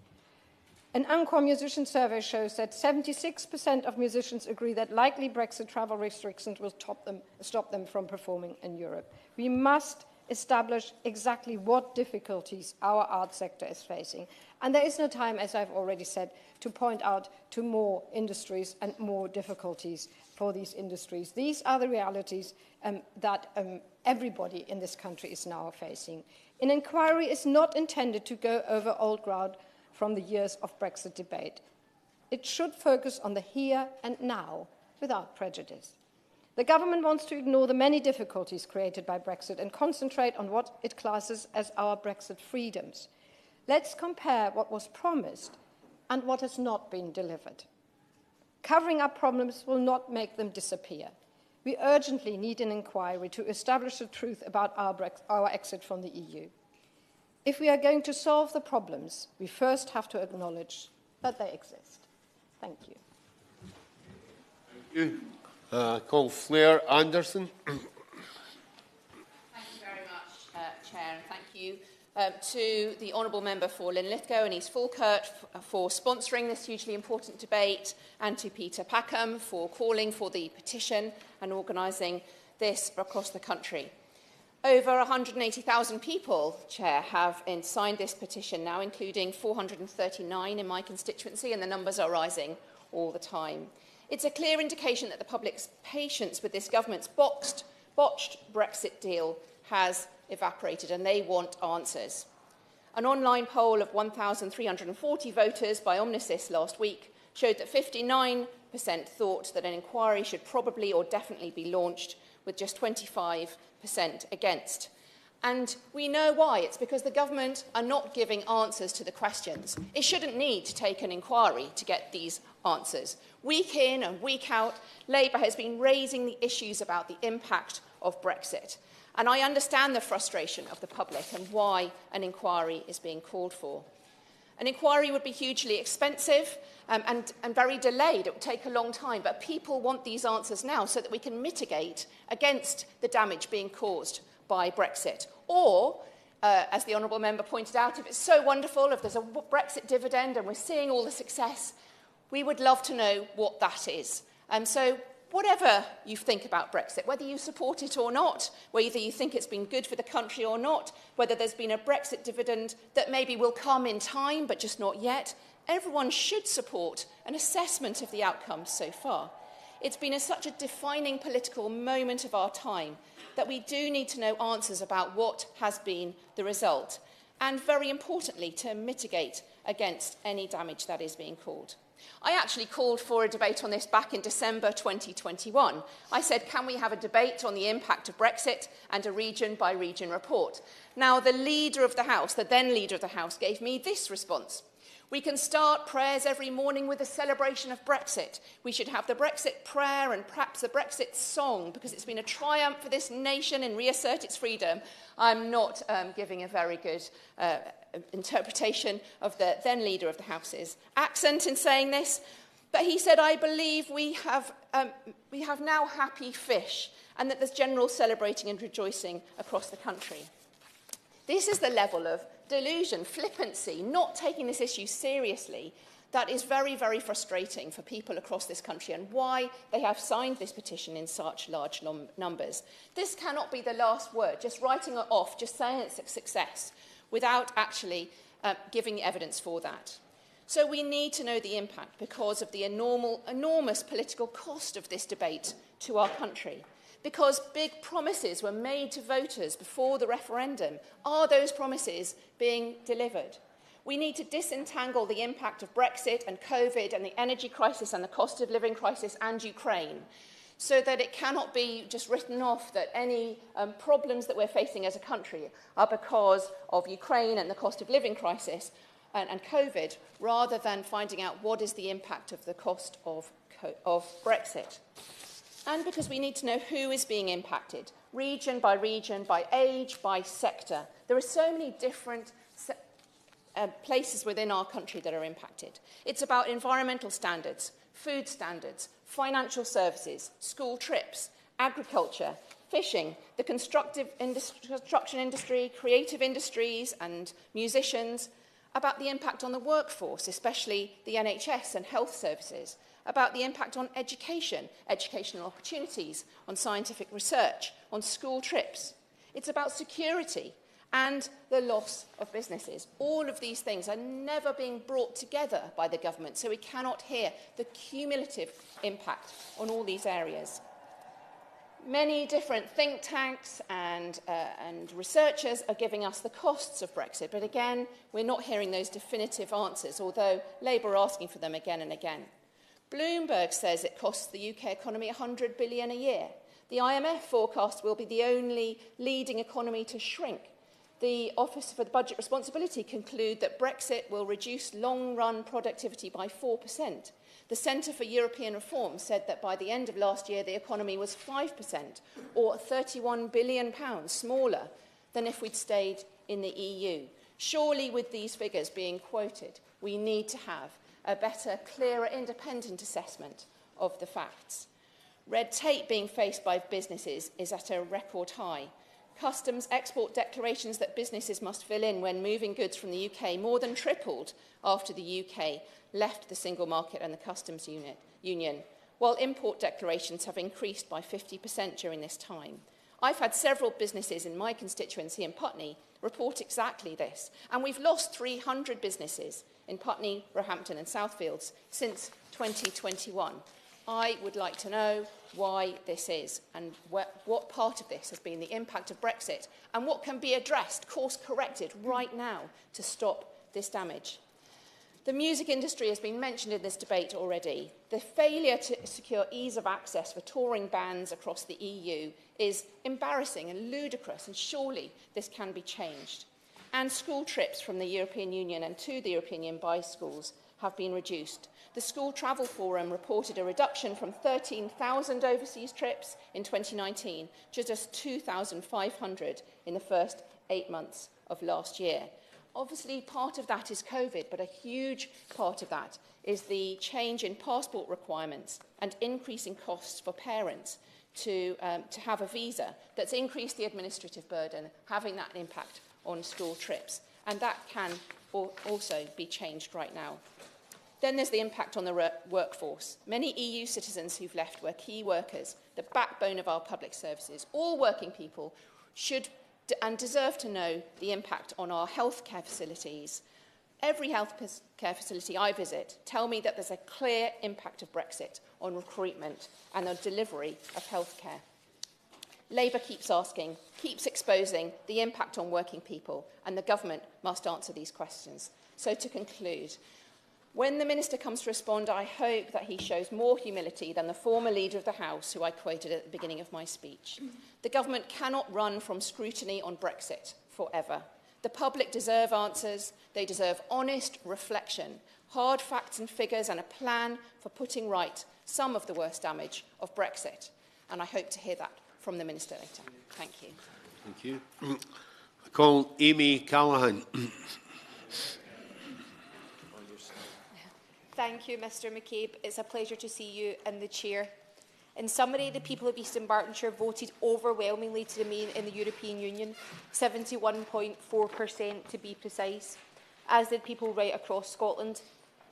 An Encore musician survey shows that 76% of musicians agree that likely Brexit travel restrictions will stop them from performing in Europe. We must establish exactly what difficulties our art sector is facing. And there is no time, as I've already said, to point out to more industries and more difficulties for these industries. These are the realities that everybody in this country is now facing. An inquiry is not intended to go over old ground from the years of Brexit debate. It should focus on the here and now without prejudice. The government wants to ignore the many difficulties created by Brexit and concentrate on what it classes as our Brexit freedoms. Let's compare what was promised and what has not been delivered. Covering up problems will not make them disappear. We urgently need an inquiry to establish the truth about our exit from the EU. If we are going to solve the problems, we first have to acknowledge that they exist. Thank you. Thank you. Call Flair Anderson. Thank you very much, Chair, and thank you to the Honourable Member for Linlithgow and East Falkirk for sponsoring this hugely important debate, and to Peter Packham for calling for the petition and organising this across the country. Over 180,000 people, Chair, have signed this petition now, including 439 in my constituency, and the numbers are rising all the time. It's a clear indication that the public's patience with this government's botched Brexit deal has evaporated, and they want answers. An online poll of 1,340 voters by Omnisys last week showed that 59% thought that an inquiry should probably or definitely be launched, with just 25% against. And we know why. It's because the government are not giving answers to the questions. It shouldn't need to take an inquiry to get these answers. Week in and week out, Labour has been raising the issues about the impact of Brexit. And I understand the frustration of the public and why an inquiry is being called for. An inquiry would be hugely expensive and very delayed. It would take a long time, but people want these answers now so that we can mitigate against the damage being caused by Brexit. Or, as the Honourable Member pointed out, if it's so wonderful, if there's a Brexit dividend and we're seeing all the success, we would love to know what that is. So whatever you think about Brexit, whether you support it or not, whether you think it's been good for the country or not, whether there's been a Brexit dividend that maybe will come in time but just not yet, everyone should support an assessment of the outcomes so far. It's been such a defining political moment of our time that we do need to know answers about what has been the result, and very importantly, to mitigate against any damage that is being caused. I actually called for a debate on this back in December 2021. I said, can we have a debate on the impact of Brexit and a region-by-region report? Now, the leader of the House, the then leader of the House, gave me this response. We can start prayers every morning with a celebration of Brexit. We should have the Brexit prayer and perhaps the Brexit song, because it's been a triumph for this nation and reassert its freedom. I'm not giving a very good interpretation of the then leader of the House's accent in saying this, but he said, I believe we have now happy fish, and that there's general celebrating and rejoicing across the country. This is the level of delusion, flippancy, not taking this issue seriously, that is very, very frustrating for people across this country, and why they have signed this petition in such large numbers. This cannot be the last word, just writing it off, just saying it's a success, without actually giving the evidence for that. So we need to know the impact because of the enormous political cost of this debate to our country. because big promises were made to voters before the referendum. Are those promises being delivered? We need to disentangle the impact of Brexit and COVID and the energy crisis and the cost of living crisis and Ukraine, so that it cannot be just written off that any problems that we're facing as a country are because of Ukraine and the cost of living crisis and COVID, rather than finding out what is the impact of the cost of Brexit. And because we need to know who is being impacted, region, by age, by sector. There are so many different places within our country that are impacted. It's about environmental standards, food standards, financial services, school trips, agriculture, fishing, the construction industry, creative industries and musicians, about the impact on the workforce, especially the NHS and health services, about the impact on education, educational opportunities, on scientific research, on school trips. It's about security and the loss of businesses. All of these things are never being brought together by the government, so we cannot hear the cumulative impact on all these areas. Many different think tanks and researchers are giving us the costs of Brexit, but again, we're not hearing those definitive answers, although Labour are asking for them again and again. Bloomberg says it costs the UK economy $100 billion a year. The IMF forecast will be the only leading economy to shrink. The Office for the Budget Responsibility conclude that Brexit will reduce long-run productivity by 4%. The Centre for European Reform said that by the end of last year, the economy was 5%, or £31 billion smaller than if we'd stayed in the EU. Surely, with these figures being quoted, we need to have a better, clearer, independent assessment of the facts. Red tape being faced by businesses is at a record high. Customs export declarations that businesses must fill in when moving goods from the UK more than tripled after the UK left the single market and the customs union, while import declarations have increased by 50% during this time. I've had several businesses in my constituency in Putney report exactly this, and we've lost 300 businesses in Putney, Roehampton and Southfields since 2021. I would like to know why this is and what part of this has been the impact of Brexit and what can be addressed, course-corrected right now to stop this damage. The music industry has been mentioned in this debate already. The failure to secure ease of access for touring bands across the EU is embarrassing and ludicrous, and surely this can be changed. And school trips from the European Union and to the European Union by schools have been reduced. The School Travel Forum reported a reduction from 13,000 overseas trips in 2019 to just 2,500 in the first 8 months of last year. Obviously, part of that is COVID, but a huge part of that is the change in passport requirements and increasing costs for parents to have a visa that's increased the administrative burden, having that impact on school trips. And that can also be changed right now. Then there's the impact on the workforce. Many EU citizens who've left were key workers, the backbone of our public services. All working people should and deserve to know the impact on our healthcare facilities. Every healthcare facility I visit tell me that there's a clear impact of Brexit on recruitment and the delivery of healthcare. Labour keeps asking, keeps exposing the impact on working people, and the government must answer these questions. So to conclude, when the Minister comes to respond, I hope that he shows more humility than the former Leader of the House, who I quoted at the beginning of my speech. The government cannot run from scrutiny on Brexit forever. The public deserve answers. They deserve honest reflection, hard facts and figures, and a plan for putting right some of the worst damage of Brexit. And I hope to hear that from the Minister later. Thank you. Thank you. I call Amy Callaghan. Thank you, Mr McCabe. It's a pleasure to see you and the Chair. In summary, the people of East Bartonshire voted overwhelmingly to remain in the European Union, 71.4% to be precise, as did people right across Scotland.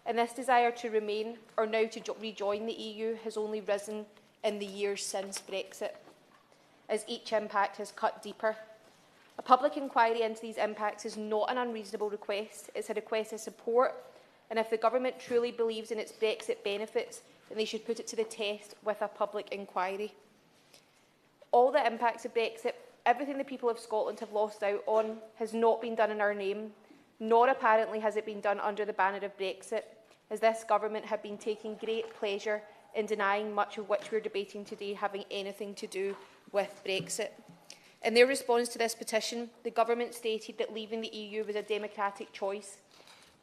And this desire to remain, or now to rejoin the EU, has only risen in the years since Brexit, as each impact has cut deeper. A public inquiry into these impacts is not an unreasonable request. It's a request of support, and if the government truly believes in its Brexit benefits, then they should put it to the test with a public inquiry. All the impacts of Brexit, everything the people of Scotland have lost out on, has not been done in our name, nor apparently has it been done under the banner of Brexit, as this government have been taking great pleasure in denying much of which we are debating today having anything to do with Brexit. In their response to this petition, the government stated that leaving the EU was a democratic choice.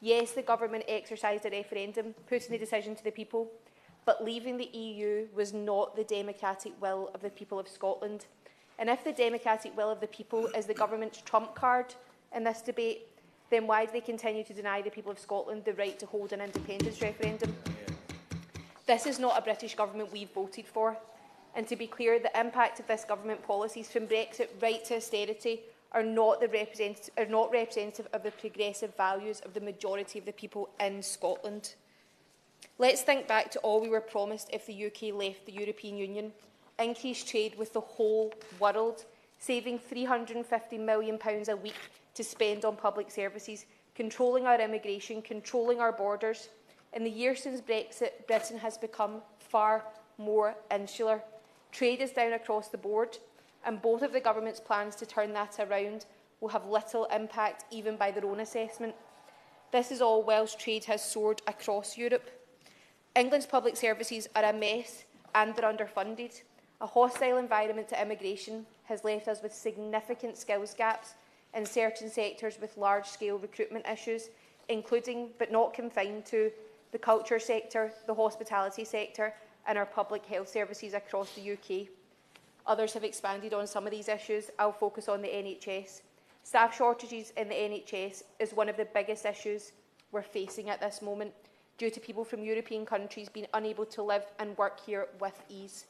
Yes, the government exercised a referendum, putting the decision to the people, but leaving the EU was not the democratic will of the people of Scotland. And if the democratic will of the people is the government's trump card in this debate, then why do they continue to deny the people of Scotland the right to hold an independence referendum? This is not a British government we've voted for. And to be clear, the impact of this government policies, from Brexit right to austerity, are not representative of the progressive values of the majority of the people in Scotland. Let's think back to all we were promised if the UK left the European Union. Increased trade with the whole world, saving £350 million a week to spend on public services, controlling our immigration, controlling our borders. In the years since Brexit, Britain has become far more insular. Trade is down across the board, and both of the government's plans to turn that around will have little impact even by their own assessment. This is all whilst trade has soared across Europe. England's public services are a mess and they're underfunded. A hostile environment to immigration has left us with significant skills gaps in certain sectors with large-scale recruitment issues, including, but not confined to, the culture sector, the hospitality sector and our public health services across the UK. Others have expanded on some of these issues. I'll focus on the NHS. Staff shortages in the NHS is one of the biggest issues we're facing at this moment, due to people from European countries being unable to live and work here with ease.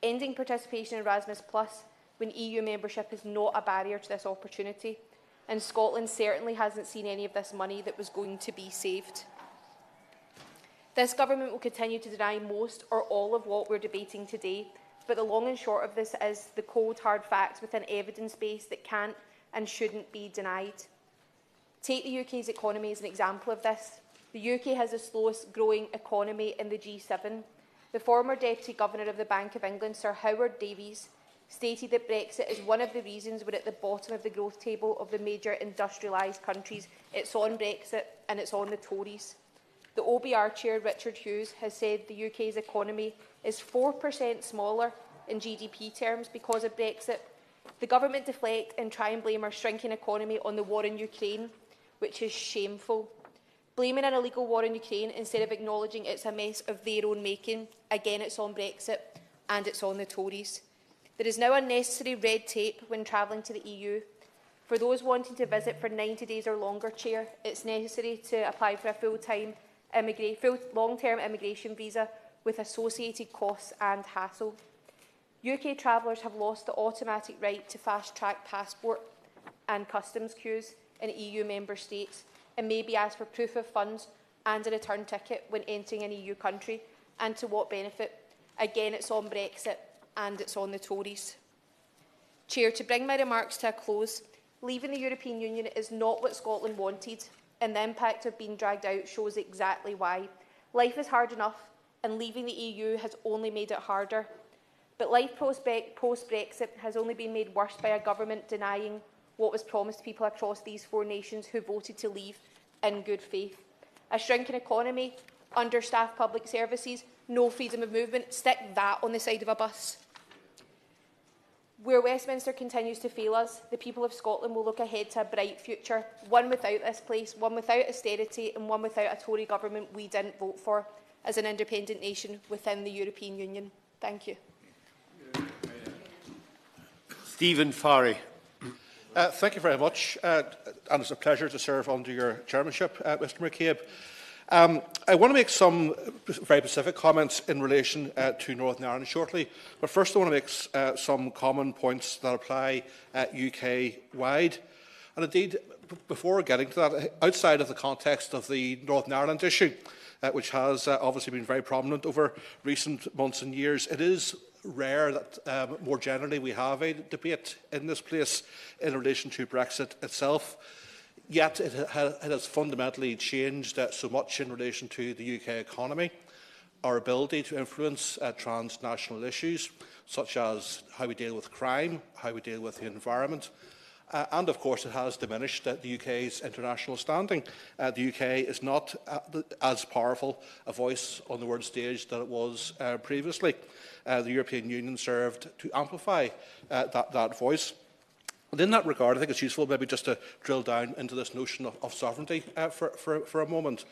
Ending participation in Erasmus Plus when EU membership is not a barrier to this opportunity, and Scotland certainly hasn't seen any of this money that was going to be saved. This government will continue to deny most or all of what we're debating today, but the long and short of this is the cold hard facts with an evidence base that can't and shouldn't be denied. Take the UK's economy as an example of this. The UK has the slowest growing economy in the G7. The former Deputy Governor of the Bank of England, Sir Howard Davies, stated that Brexit is one of the reasons we're at the bottom of the growth table of the major industrialised countries. It's on Brexit and it's on the Tories. The OBR Chair, Richard Hughes, has said the UK's economy is 4% smaller in GDP terms because of Brexit. The government deflect and try and blame our shrinking economy on the war in Ukraine, which is shameful. Blaming an illegal war in Ukraine instead of acknowledging it's a mess of their own making, again it's on Brexit and it's on the Tories. There is now unnecessary red tape when travelling to the EU. For those wanting to visit for 90 days or longer, Chair, it's necessary to apply for a full-term long-term immigration visa with associated costs and hassle. UK travellers have lost the automatic right to fast-track passport and customs queues in EU member states and may be asked for proof of funds and a return ticket when entering an EU country. And to what benefit? Again, it's on Brexit and it's on the Tories. Chair, to bring my remarks to a close, leaving the European Union is not what Scotland wanted, and the impact of being dragged out shows exactly why. Life is hard enough, and leaving the EU has only made it harder. But life post-Brexit has only been made worse by a government denying what was promised to people across these four nations who voted to leave in good faith. A shrinking economy, understaffed public services, no freedom of movement. Stick that on the side of a bus. Where Westminster continues to fail us, the people of Scotland will look ahead to a bright future, one without this place, one without austerity and one without a Tory government we didn't vote for as an independent nation within the European Union. Thank you. Stephen Farry. Thank you very much, and it's a pleasure to serve under your chairmanship, Mr McCabe. I want to make some very specific comments in relation to Northern Ireland shortly, but first I want to make some common points that apply UK-wide. And indeed, before getting to that, outside of the context of the Northern Ireland issue, which has obviously been very prominent over recent months and years, it is rare that more generally we have a debate in this place in relation to Brexit itself. Yet it has fundamentally changed so much in relation to the UK economy. our ability to influence transnational issues, such as how we deal with crime, how we deal with the environment, and of course it has diminished the UK's international standing. The UK is not as powerful a voice on the world stage that it was previously. The European Union served to amplify that voice. And in that regard, I think it's useful maybe just to drill down into this notion of sovereignty for a moment.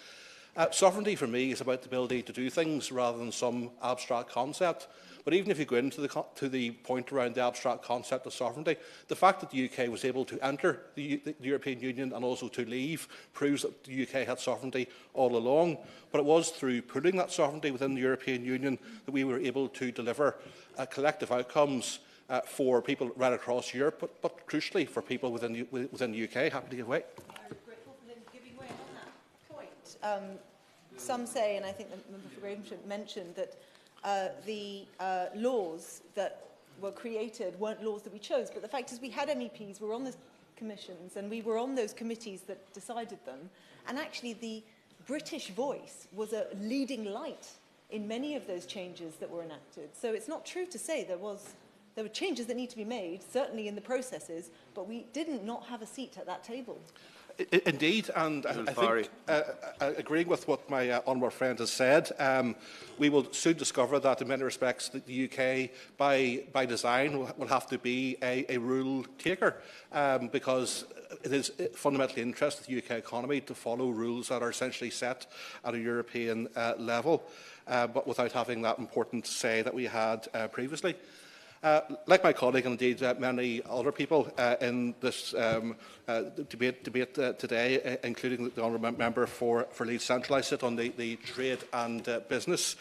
Sovereignty for me is about the ability to do things rather than some abstract concept. But even if you go into the point around the abstract concept of sovereignty, the fact that the UK was able to enter the European Union and also to leave proves that the UK had sovereignty all along. But it was through pooling that sovereignty within the European Union that we were able to deliver collective outcomes for people right across Europe, but crucially for people within the UK. Happy to give way. I'm grateful for him giving way on that point. Some say, and I think the member for Gravesham mentioned, that the laws that were created weren't laws that we chose. But the fact is we had MEPs, we were on the commissions, and we were on those committees that decided them. And actually the British voice was a leading light in many of those changes that were enacted. So it's not true to say there were changes that need to be made, certainly in the processes, but we didn't not have a seat at that table. Indeed, and I think, agreeing with what my honourable friend has said, we will soon discover that in many respects the UK, by design, will have to be a rule taker, because it is fundamentally interesting to the UK economy to follow rules that are essentially set at a European level, but without having that important say that we had previously. Like my colleague and indeed many other people in this debate today, including the honourable member for Leeds Central, I sit on the Trade and Business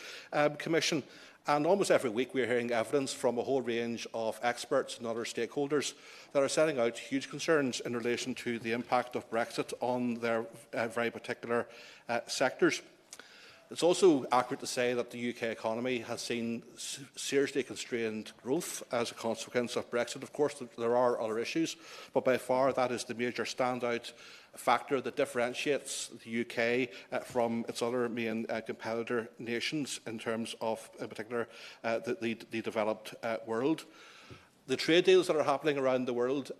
Commission, and almost every week we are hearing evidence from a whole range of experts and other stakeholders that are setting out huge concerns in relation to the impact of Brexit on their very particular sectors. It's also accurate to say that the UK economy has seen seriously constrained growth as a consequence of Brexit. Of course, there are other issues, but by far that is the major standout factor that differentiates the UK from its other main competitor nations in terms of, in particular, the developed world. The trade deals that are happening around the world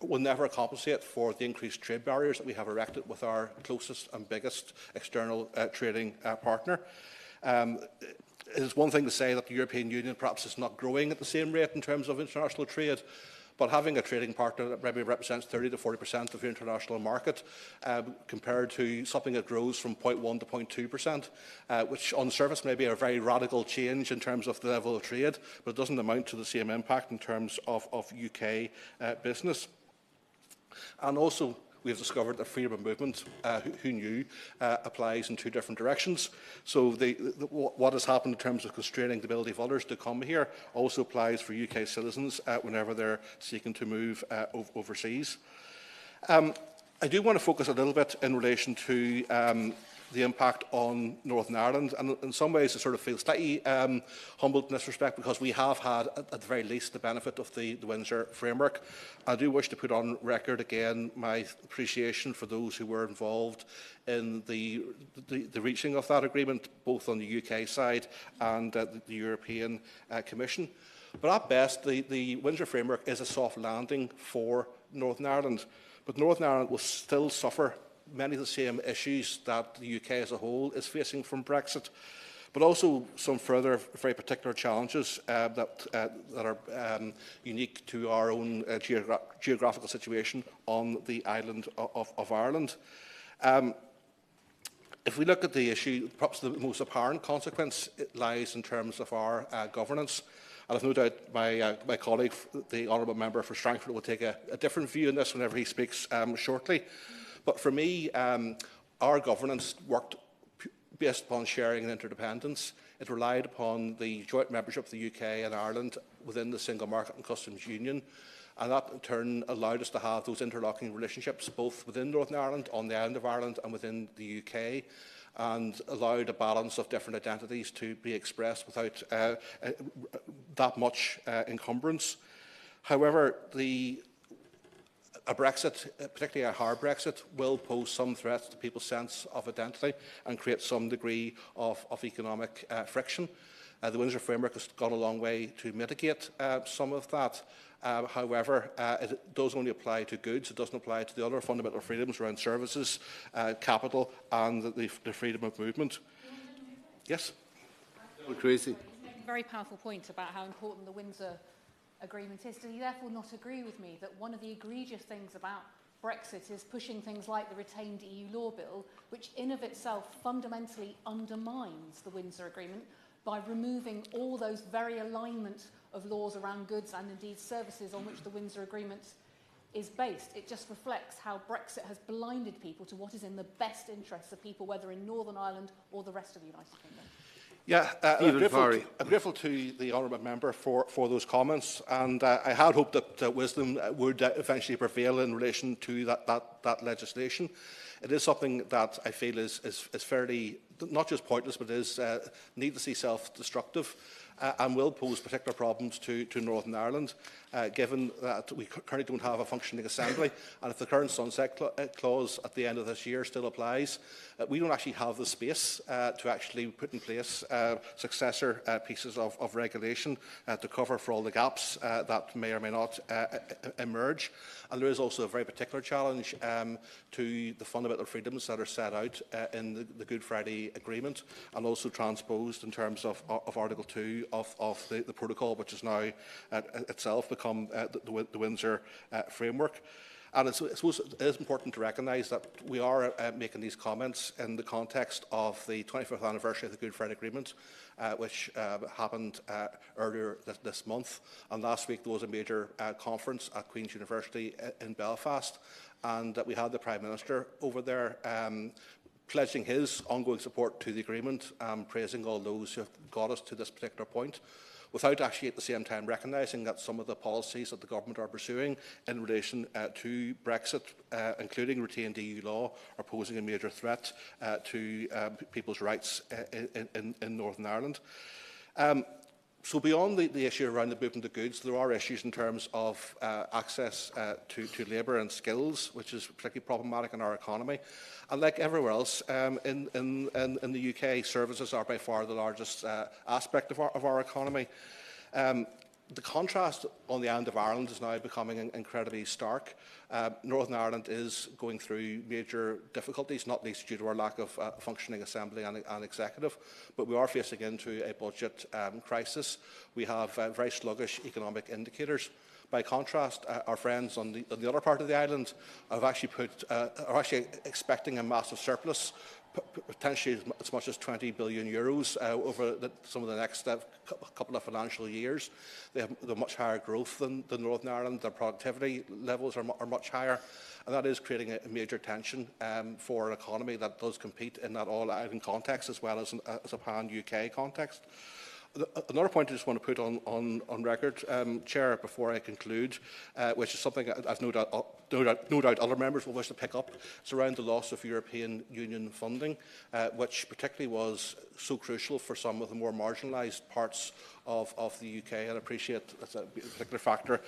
will never compensate for the increased trade barriers that we have erected with our closest and biggest external trading partner. It is one thing to say that the European Union perhaps is not growing at the same rate in terms of international trade, but having a trading partner that maybe represents 30 to 40% of your international market, compared to something that grows from 0.1 to 0.2%, which on the surface may be a very radical change in terms of the level of trade, but it doesn't amount to the same impact in terms of UK business. And also, we have discovered that freedom of movement, who knew, applies in two different directions. So what has happened in terms of constraining the ability of others to come here also applies for UK citizens whenever they're seeking to move overseas. I do want to focus a little bit in relation to the impact on Northern Ireland, and in some ways I sort of feel slightly humbled in this respect because we have had, at the very least, the benefit of the Windsor framework. I do wish to put on record again my appreciation for those who were involved in the reaching of that agreement, both on the UK side and the European Commission. But at best, the Windsor framework is a soft landing for Northern Ireland, but Northern Ireland will still suffer many of the same issues that the UK as a whole is facing from Brexit, but also some further very particular challenges that are unique to our own geographical situation on the island of Ireland. If we look at the issue, perhaps the most apparent consequence lies in terms of our governance. And I've no doubt my colleague, the honourable member for Strangford, will take a different view on this whenever he speaks shortly. But for me, our governance worked based upon sharing and interdependence. It relied upon the joint membership of the UK and Ireland within the Single Market and Customs Union, and that in turn allowed us to have those interlocking relationships both within Northern Ireland, on the island of Ireland and within the UK, and allowed a balance of different identities to be expressed without that much encumbrance. However, a Brexit, particularly a hard Brexit, will pose some threats to people's sense of identity and create some degree of economic friction. The Windsor Framework has gone a long way to mitigate some of that. However, it does only apply to goods. It doesn't apply to the other fundamental freedoms around services, capital and the freedom of movement. Yes? Crazy. A very powerful point about how important the Windsor Agreement is. Do you therefore not agree with me that one of the egregious things about Brexit is pushing things like the retained EU law bill, which in of itself fundamentally undermines the Windsor Agreement by removing all those very alignment of laws around goods and indeed services on which the Windsor Agreement is based? It just reflects how Brexit has blinded people to what is in the best interests of people, whether in Northern Ireland or the rest of the United Kingdom. Yeah, I'm grateful to the honourable member for those comments, and I had hoped that wisdom would eventually prevail in relation to that legislation. It is something that I feel is fairly, not just pointless, but is needlessly self-destructive and will pose particular problems to Northern Ireland, given that we currently don't have a functioning assembly, and if the current sunset clause at the end of this year still applies, we don't actually have the space to actually put in place successor pieces of regulation to cover for all the gaps that may or may not emerge. And there is also a very particular challenge to the fundamental freedoms that are set out in the Good Friday Agreement and also transposed in terms of Article 2 of the protocol, which has now itself become the Windsor Framework. And I suppose it is important to recognise that we are making these comments in the context of the 25th anniversary of the Good Friday Agreement, which happened earlier this month. And last week there was a major conference at Queen's University in Belfast, and we had the Prime Minister over there pledging his ongoing support to the agreement, praising all those who have got us to this particular point, without actually at the same time recognising that some of the policies that the government are pursuing in relation to Brexit, including retained EU law, are posing a major threat to people's rights in Northern Ireland. So beyond the issue around the movement of goods, there are issues in terms of access to labour and skills, which is particularly problematic in our economy. And like everywhere else in the UK, services are by far the largest aspect of our economy. The contrast on the island of Ireland is now becoming incredibly stark. Northern Ireland is going through major difficulties, not least due to our lack of functioning assembly and executive, but we are facing into a budget crisis. We have very sluggish economic indicators. By contrast, our friends on the other part of the island have actually are actually expecting a massive surplus, potentially as much as €20 billion over some of the next couple of financial years. They have much higher growth than Northern Ireland. Their productivity levels are much higher, and that is creating a major tension for an economy that does compete in that all-island context as well as a pan-UK context. Another point I just want to put on record, Chair, before I conclude, which is something I've no doubt other members will wish to pick up, is around the loss of European Union funding, which particularly was so crucial for some of the more marginalised parts of the UK, and I appreciate that's a particular factor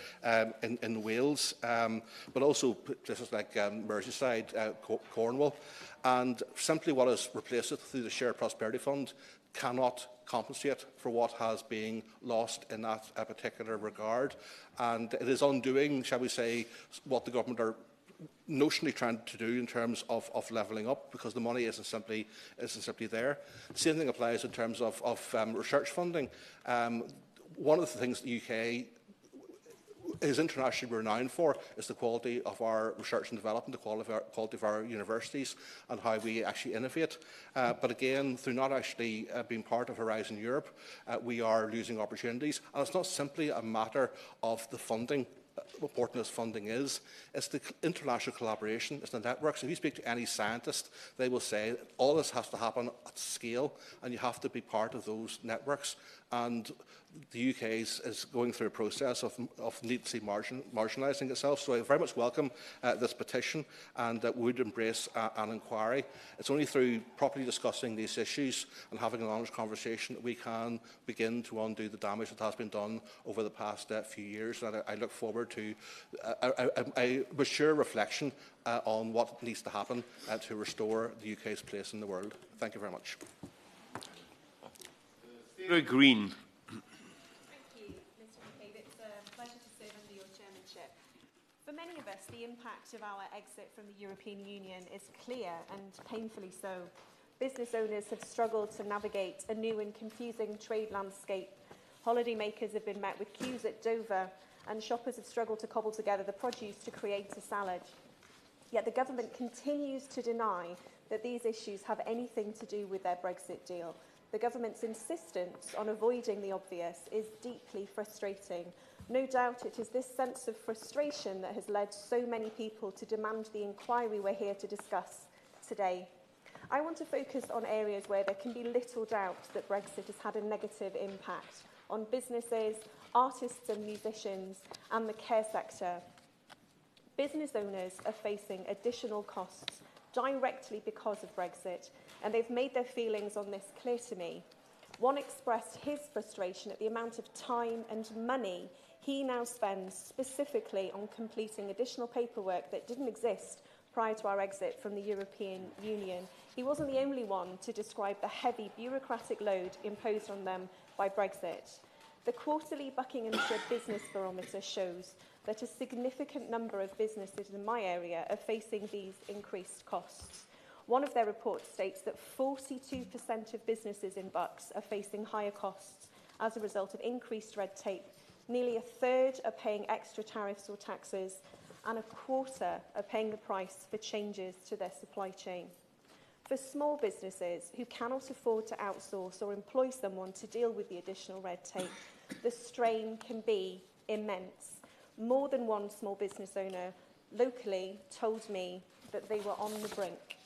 in Wales, but also places like Merseyside, Cornwall, and simply what has replaced it through the Shared Prosperity Fund cannot compensate for what has been lost in that particular regard. And it is undoing, shall we say, what the government are notionally trying to do in terms of levelling up, because the money isn't simply there. The same thing applies in terms of research funding. One of the things the UK is internationally renowned for is the quality of our research and development, the quality of our universities and how we actually innovate. But again, through not actually being part of Horizon Europe, we are losing opportunities. And it's not simply a matter of the funding, important as funding is, it's the international collaboration, it's the networks. If you speak to any scientist, they will say that all this has to happen at scale and you have to be part of those networks. And the UK is going through a process of needlessly marginalising itself. So I very much welcome this petition and would embrace an inquiry. It's only through properly discussing these issues and having an honest conversation that we can begin to undo the damage that has been done over the past few years. And I look forward forward to a mature reflection on what needs to happen to restore the UK's place in the world. Thank you very much. Sarah Green. Thank you, Mr. McCabe. It's a pleasure to serve under your chairmanship. For many of us, the impact of our exit from the European Union is clear, and painfully so. Business owners have struggled to navigate a new and confusing trade landscape. Holidaymakers have been met with queues at Dover, and shoppers have struggled to cobble together the produce to create a salad. Yet the government continues to deny that these issues have anything to do with their Brexit deal. The government's insistence on avoiding the obvious is deeply frustrating. No doubt it is this sense of frustration that has led so many people to demand the inquiry we're here to discuss today. I want to focus on areas where there can be little doubt that Brexit has had a negative impact on businesses, artists and musicians, and the care sector. Business owners are facing additional costs directly because of Brexit, and they've made their feelings on this clear to me. One expressed his frustration at the amount of time and money he now spends specifically on completing additional paperwork that didn't exist prior to our exit from the European Union. He wasn't the only one to describe the heavy bureaucratic load imposed on them by Brexit. The quarterly Buckinghamshire Business Barometer shows that a significant number of businesses in my area are facing these increased costs. One of their reports states that 42% of businesses in Bucks are facing higher costs as a result of increased red tape. Nearly a third are paying extra tariffs or taxes, and a quarter are paying the price for changes to their supply chain. For small businesses who cannot afford to outsource or employ someone to deal with the additional red tape, the strain can be immense. More than one small business owner locally told me that they were on the brink.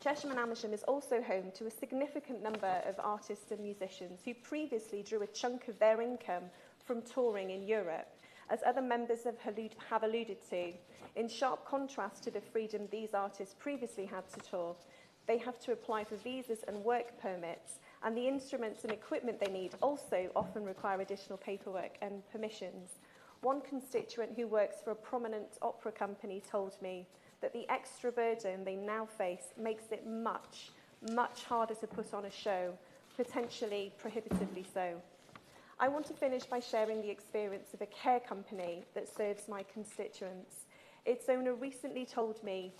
Chesham and Amersham is also home to a significant number of artists and musicians who previously drew a chunk of their income from touring in Europe. As other members have alluded to, in sharp contrast to the freedom these artists previously had to tour, they have to apply for visas and work permits, and the instruments and equipment they need also often require additional paperwork and permissions. One constituent who works for a prominent opera company told me that the extra burden they now face makes it much, much harder to put on a show, potentially prohibitively so. I want to finish by sharing the experience of a care company that serves my constituents. Its owner recently told me,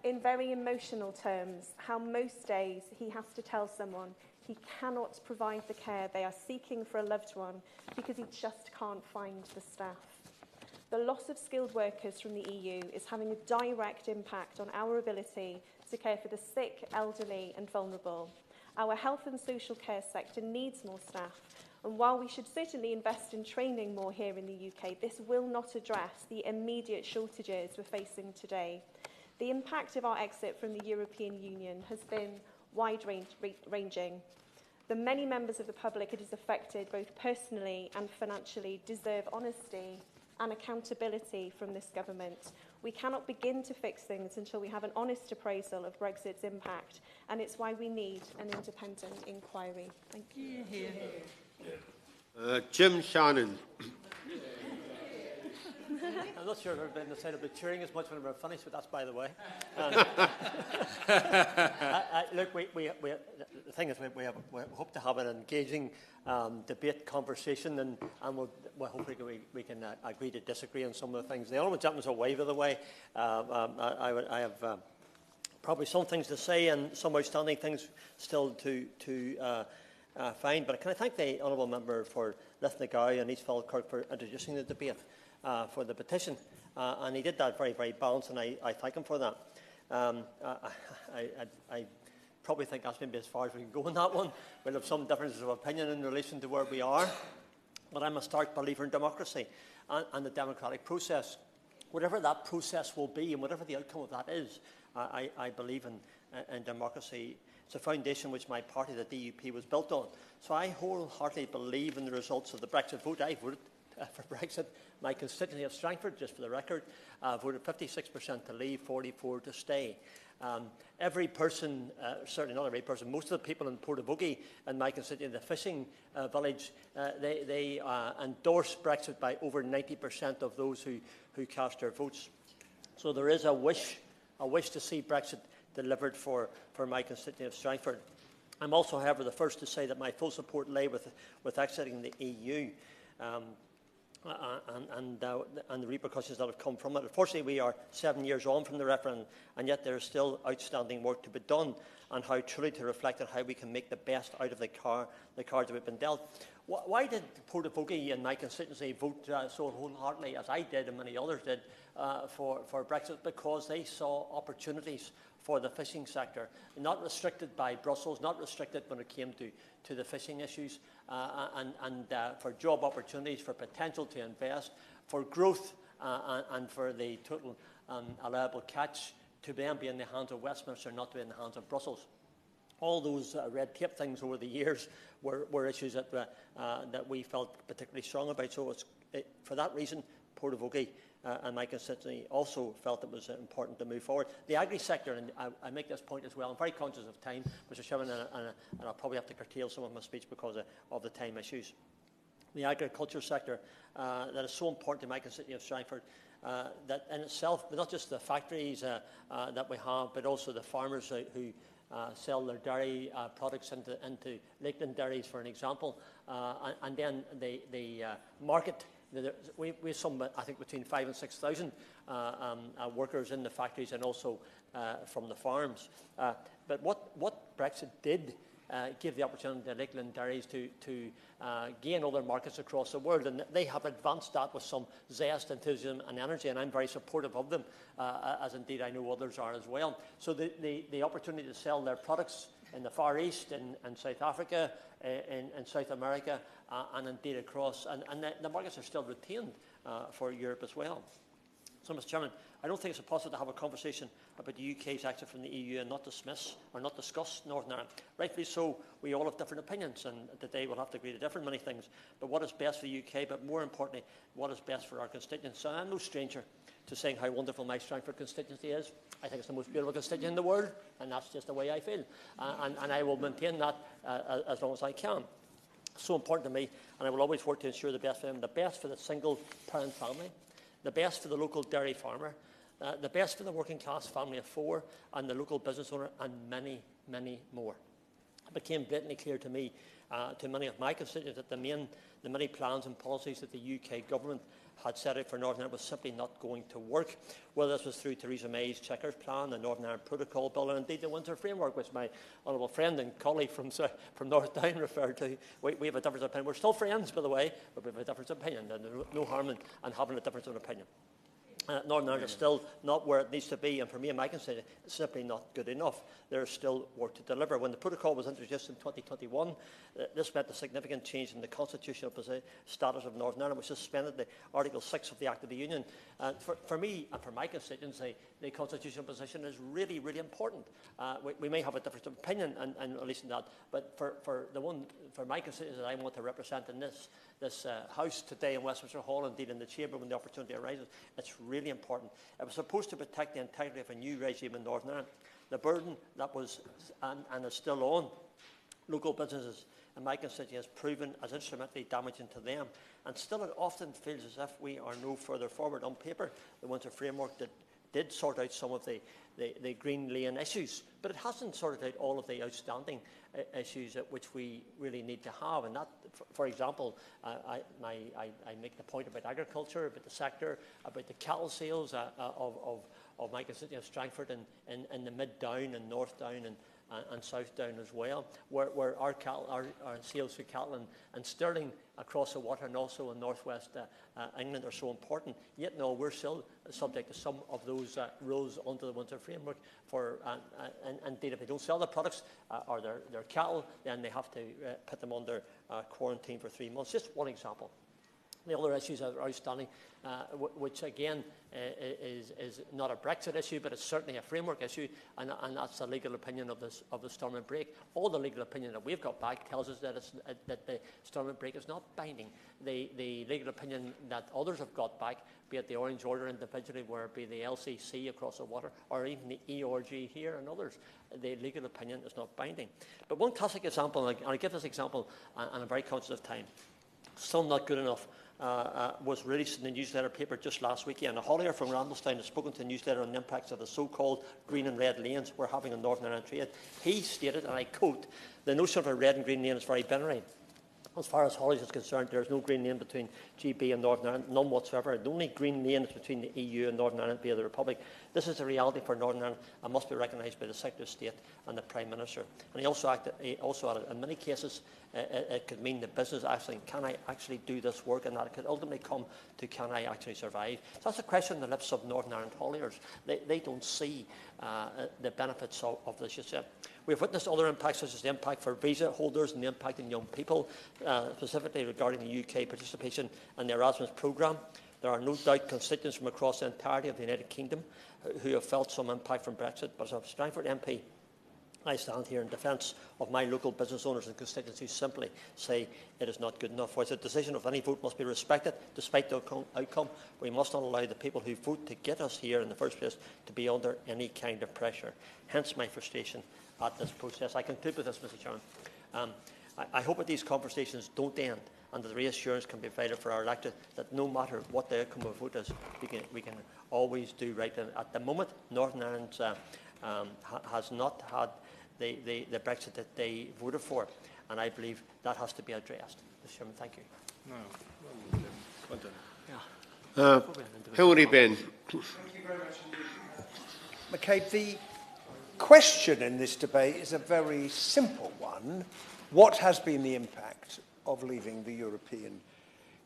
in very emotional terms, how most days he has to tell someone he cannot provide the care they are seeking for a loved one because he just can't find the staff. The loss of skilled workers from the EU is having a direct impact on our ability to care for the sick, elderly and vulnerable. Our health and social care sector needs more staff, and while we should certainly invest in training more here in the UK, this will not address the immediate shortages we're facing today. The impact of our exit from the European Union has been wide-ranging. The many members of the public it has affected, both personally and financially, deserve honesty and accountability from this government. We cannot begin to fix things until we have an honest appraisal of Brexit's impact, and it's why we need an independent inquiry. Thank you. Jim Shannon. I'm not sure if I've been decided about cheering as much when we're finished, but that's by the way. Look, the thing is, we hope to have an engaging debate, conversation, and we'll hopefully we can agree to disagree on some of the things. The honourable gentleman's away, by the way. I have probably some things to say and some outstanding things still to find. But can I thank the honourable member for Lithnagow and East Falkirk for introducing the debate for the petition, and he did that very, very balanced, and I thank him for that. I probably think that's maybe as far as we can go on that one. We'll have some differences of opinion in relation to where we are, but I'm a stark believer in democracy and the democratic process. Whatever that process will be and whatever the outcome of that is, I believe in democracy. It's a foundation which my party, the DUP, was built on. So I wholeheartedly believe in the results of the Brexit vote. I voted for Brexit. My constituency of Strangford, just for the record, voted 56% to leave, 44% to stay. Every person, certainly not every person, most of the people in Portavogie in my constituency, the fishing village, they endorsed Brexit by over 90% of those who cast their votes. So there is a wish to see Brexit delivered for my constituency of Strangford. I'm also, however, the first to say that my full support lay with exiting the EU. And the repercussions that have come from it. Unfortunately, we are 7 years on from the referendum, and yet there is still outstanding work to be done on how truly to reflect on how we can make the best out of the cards that we've been dealt. Why did Portavogie in my constituency vote so wholeheartedly, as I did and many others did, for Brexit? Because they saw opportunities for the fishing sector, not restricted by Brussels, not restricted when it came to the fishing issues, and for job opportunities, for potential to invest, for growth, and for the total allowable catch to then be in the hands of Westminster, not to be in the hands of Brussels. All those red tape things over the years were issues that we felt particularly strong about. So for that reason, Portavogie and my constituency also felt it was important to move forward. The agri-sector, and I make this point as well, I'm very conscious of time, Mr Chairman, and I'll probably have to curtail some of my speech because of the time issues. The agriculture sector that is so important to my constituency of Strangford, that in itself, but not just the factories that we have, but also the farmers who sell their dairy products into Lakeland dairies, for an example, and then the market. We have some, I think, between 5,000 and 6,000 workers in the factories and also from the farms. But what Brexit did give the opportunity to Lakeland dairies to gain other markets across the world, and they have advanced that with some zest, enthusiasm and energy, and I'm very supportive of them, as indeed I know others are as well. So the opportunity to sell their products in the Far East, in South Africa, in South America, and indeed across, and the markets are still retained for Europe as well. So, Mr Chairman, I don't think it's possible to have a conversation about the UK's exit from the EU and not dismiss or not discuss Northern Ireland. Rightfully so, we all have different opinions, and today we'll have to agree to different many things. But what is best for the UK, but more importantly, what is best for our constituents? So I'm no stranger to saying how wonderful my Strangford constituency is. I think it's the most beautiful constituency in the world, and that's just the way I feel. And I will maintain that as long as I can. So important to me, and I will always work to ensure the best for them, the best for the single-parent family, the best for the local dairy farmer, the best for the working-class family of four, and the local business owner, and many, many more. It became blatantly clear to me, to many of my constituents, that the many plans and policies that the UK government had set out for Northern Ireland was simply not going to work, whether this was through Theresa May's Chequers Plan, the Northern Ireland Protocol Bill, and indeed the Windsor Framework, which my honourable friend and colleague from North Down referred to. We have a difference of opinion. We're still friends, by the way, but we have a difference of opinion, and there's no harm in having a difference of opinion. Northern Ireland is still not where it needs to be, and for me and my constituency, it's simply not good enough. There is still work to deliver. When the protocol was introduced in 2021, this meant a significant change in the constitutional status of Northern Ireland, which suspended the Article 6 of the Act of the Union. For me and for my constituency, the constitutional position is really, really important. We may have a difference of opinion in relation to that, but for my constituency that I want to represent in this House today in Westminster Hall, indeed in the Chamber when the opportunity arises, it's really important. It was supposed to protect the integrity of a new regime in Northern Ireland. The burden that was and is still on local businesses in my constituency has proven as instrumentally damaging to them, and still it often feels as if we are no further forward. On paper, the Windsor Framework did sort out some of the green lane issues, but it hasn't sorted out all of the outstanding issues which we really need to have. And that, for example, I make the point about agriculture, about the sector, about the cattle sales of my constituency of Strangford in the Mid-Down and North Down and South Down as well, where our sales for cattle and sterling across the water and also in northwest England are so important. Yet no, we're still subject to some of those rules under the Windsor Framework. And indeed, if they don't sell their products or their cattle, then they have to put them under quarantine for 3 months. Just one example. the other issues that are outstanding, which again is not a Brexit issue, but it's certainly a framework issue, and that's the legal opinion of the storm and break. All the legal opinion that we've got back tells us that the storm and break is not binding. The legal opinion that others have got back, be it the Orange Order individually, where it be the LCC across the water, or even the ERG here and others, the legal opinion is not binding. But one classic example, and I give this example, and I'm very conscious of time, still not good enough, was released in the newsletter paper just last weekend. A haulier from Randallstown has spoken to the newsletter on the impacts of the so-called green and red lanes we're having in Northern Ireland trade. He stated, and I quote, "The notion of a red and green lane is very binary. As far as haulage is concerned, there is no green lane between GB and Northern Ireland, none whatsoever. The only green lane is between the EU and Northern Ireland via the Republic. This is a reality for Northern Ireland and must be recognised by the Secretary of State and the Prime Minister." And he also added, in many cases, it could mean the business asking, can I actually do this work? And that it could ultimately come to, can I actually survive? So that's a question on the lips of Northern Ireland hauliers. They don't see the benefits of this just yet. We've witnessed other impacts, such as the impact for visa holders and the impact on young people, specifically regarding the UK participation in the Erasmus programme. There are no doubt constituents from across the entirety of the United Kingdom who have felt some impact from Brexit, but as a Strangford MP, I stand here in defence of my local business owners and constituents who simply say it is not good enough. Whilst the decision of any vote must be respected, despite the outcome, we must not allow the people who vote to get us here in the first place to be under any kind of pressure. Hence my frustration at this process. I conclude with this, Mr. Chairman. I hope that these conversations don't end, and that the reassurance can be provided for our electorate that no matter what the outcome of the vote is, we can always do right. And at the moment, Northern Ireland has not had the Brexit that they voted for, and I believe that has to be addressed. Mr. Chairman, thank you. Hilary Benn. Thank you very much indeed. McCabe, the question in this debate is a very simple one. What has been the impact of leaving the European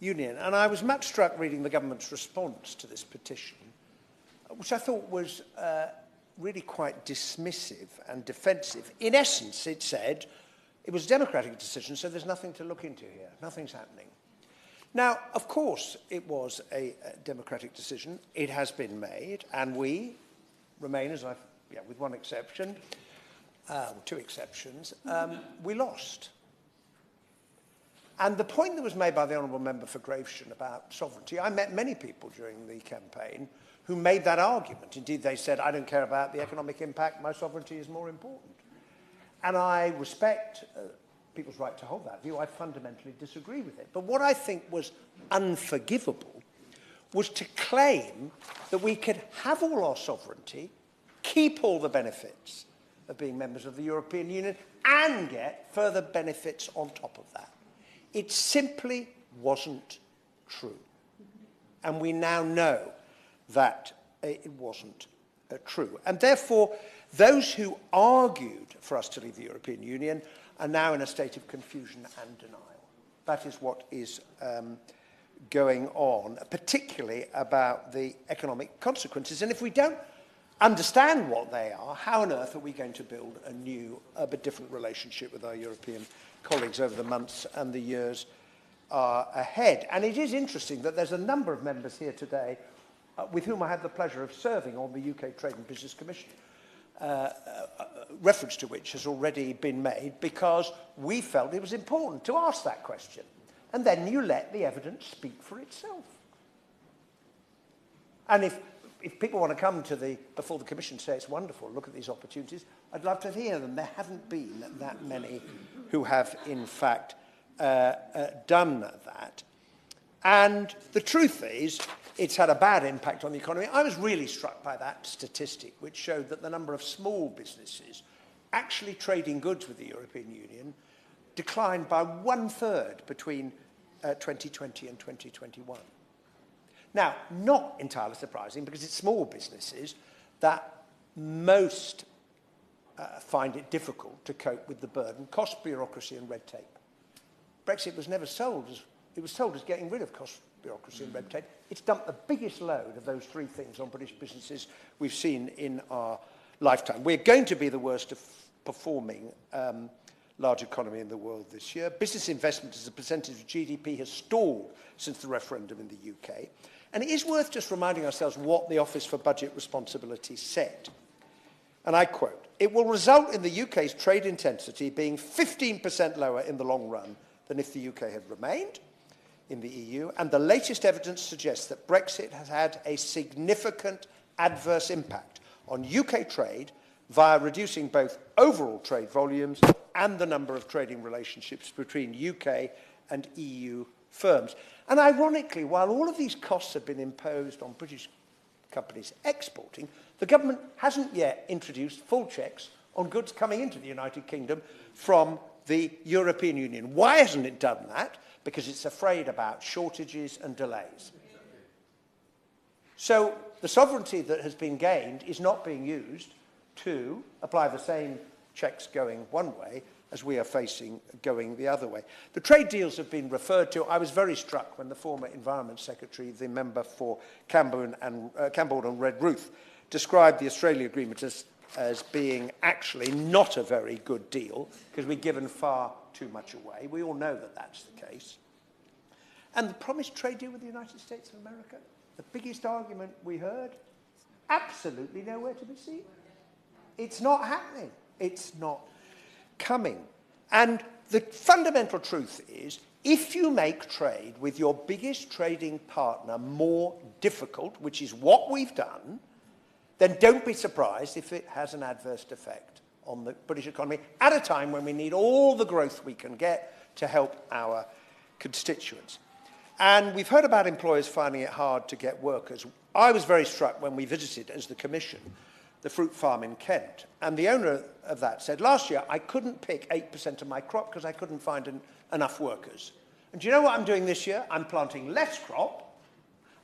Union? And I was much struck reading the government's response to this petition, which I thought was really quite dismissive and defensive. In essence, it said it was a democratic decision, so there's nothing to look into here. Nothing's happening. Now, of course, it was a democratic decision. It has been made, and we, Remainers, with one exception, two exceptions, we lost. And the point that was made by the Honourable Member for Gravesham about sovereignty, I met many people during the campaign who made that argument. Indeed, they said, I don't care about the economic impact, my sovereignty is more important. And I respect people's right to hold that view. I fundamentally disagree with it. But what I think was unforgivable was to claim that we could have all our sovereignty, keep all the benefits of being members of the European Union, and get further benefits on top of that. It simply wasn't true. And we now know that it wasn't true. And therefore, those who argued for us to leave the European Union are now in a state of confusion and denial. That is what is going on, particularly about the economic consequences. And if we don't understand what they are, how on earth are we going to build a new, but different relationship with our European colleagues over the months and the years ahead? And it is interesting that there's a number of members here today with whom I had the pleasure of serving on the UK Trade and Business Commission, reference to which has already been made, because we felt it was important to ask that question. And then you let the evidence speak for itself. And if people want to come to before the Commission, say it's wonderful, look at these opportunities, I'd love to hear them. There haven't been that many who have, in fact, done that. And the truth is, it's had a bad impact on the economy. I was really struck by that statistic, which showed that the number of small businesses actually trading goods with the European Union declined by 1/3 between 2020 and 2021. Now, not entirely surprising, because it's small businesses that most find it difficult to cope with the burden, cost, bureaucracy and red tape. Brexit was never sold as, it was sold as getting rid of cost, bureaucracy and red tape. It's dumped the biggest load of those three things on British businesses we've seen in our lifetime. We're going to be the worst performing large economy in the world this year. Business investment as a percentage of GDP has stalled since the referendum in the UK. And it is worth just reminding ourselves what the Office for Budget Responsibility said. And I quote, "It will result in the UK's trade intensity being 15% lower in the long run than if the UK had remained in the EU, and the latest evidence suggests that Brexit has had a significant adverse impact on UK trade via reducing both overall trade volumes and the number of trading relationships between UK and EU firms." And ironically, while all of these costs have been imposed on British companies exporting, the government hasn't yet introduced full checks on goods coming into the United Kingdom from the European Union. Why hasn't it done that? Because it's afraid about shortages and delays. So the sovereignty that has been gained is not being used to apply the same checks going one way as we are facing going the other way. The trade deals have been referred to. I was very struck when the former Environment Secretary, the member for Camborne and Redruth, described the Australia agreement as being actually not a very good deal because we've given far too much away. We all know that that's the case. And the promised trade deal with the United States of America, the biggest argument we heard, absolutely nowhere to be seen. It's not happening. It's not coming. And the fundamental truth is, if you make trade with your biggest trading partner more difficult, which is what we've done, then don't be surprised if it has an adverse effect on the British economy at a time when we need all the growth we can get to help our constituents. And we've heard about employers finding it hard to get workers. I was very struck when we visited, as the Commission, the fruit farm in Kent. And the owner of that said, "Last year I couldn't pick 8% of my crop because I couldn't find enough workers. And do you know what I'm doing this year? I'm planting less crop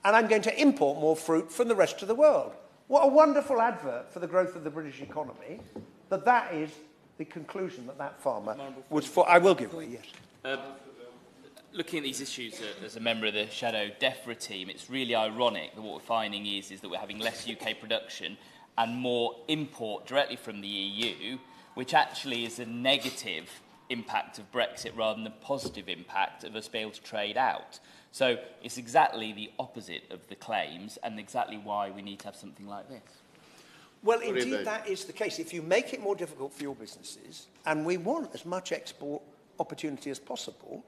and I'm going to import more fruit from the rest of the world." What a wonderful advert for the growth of the British economy, that is the conclusion that farmer was for. I will give way, yes. Looking at these issues as a member of the Shadow DEFRA team, it's really ironic that what we're finding is that we're having less UK production and more import directly from the EU, which actually is a negative impact of Brexit rather than a positive impact of us being able to trade out. So it's exactly the opposite of the claims and exactly why we need to have something like this. Well, indeed, that is the case. If you make it more difficult for your businesses, and we want as much export opportunity as possible,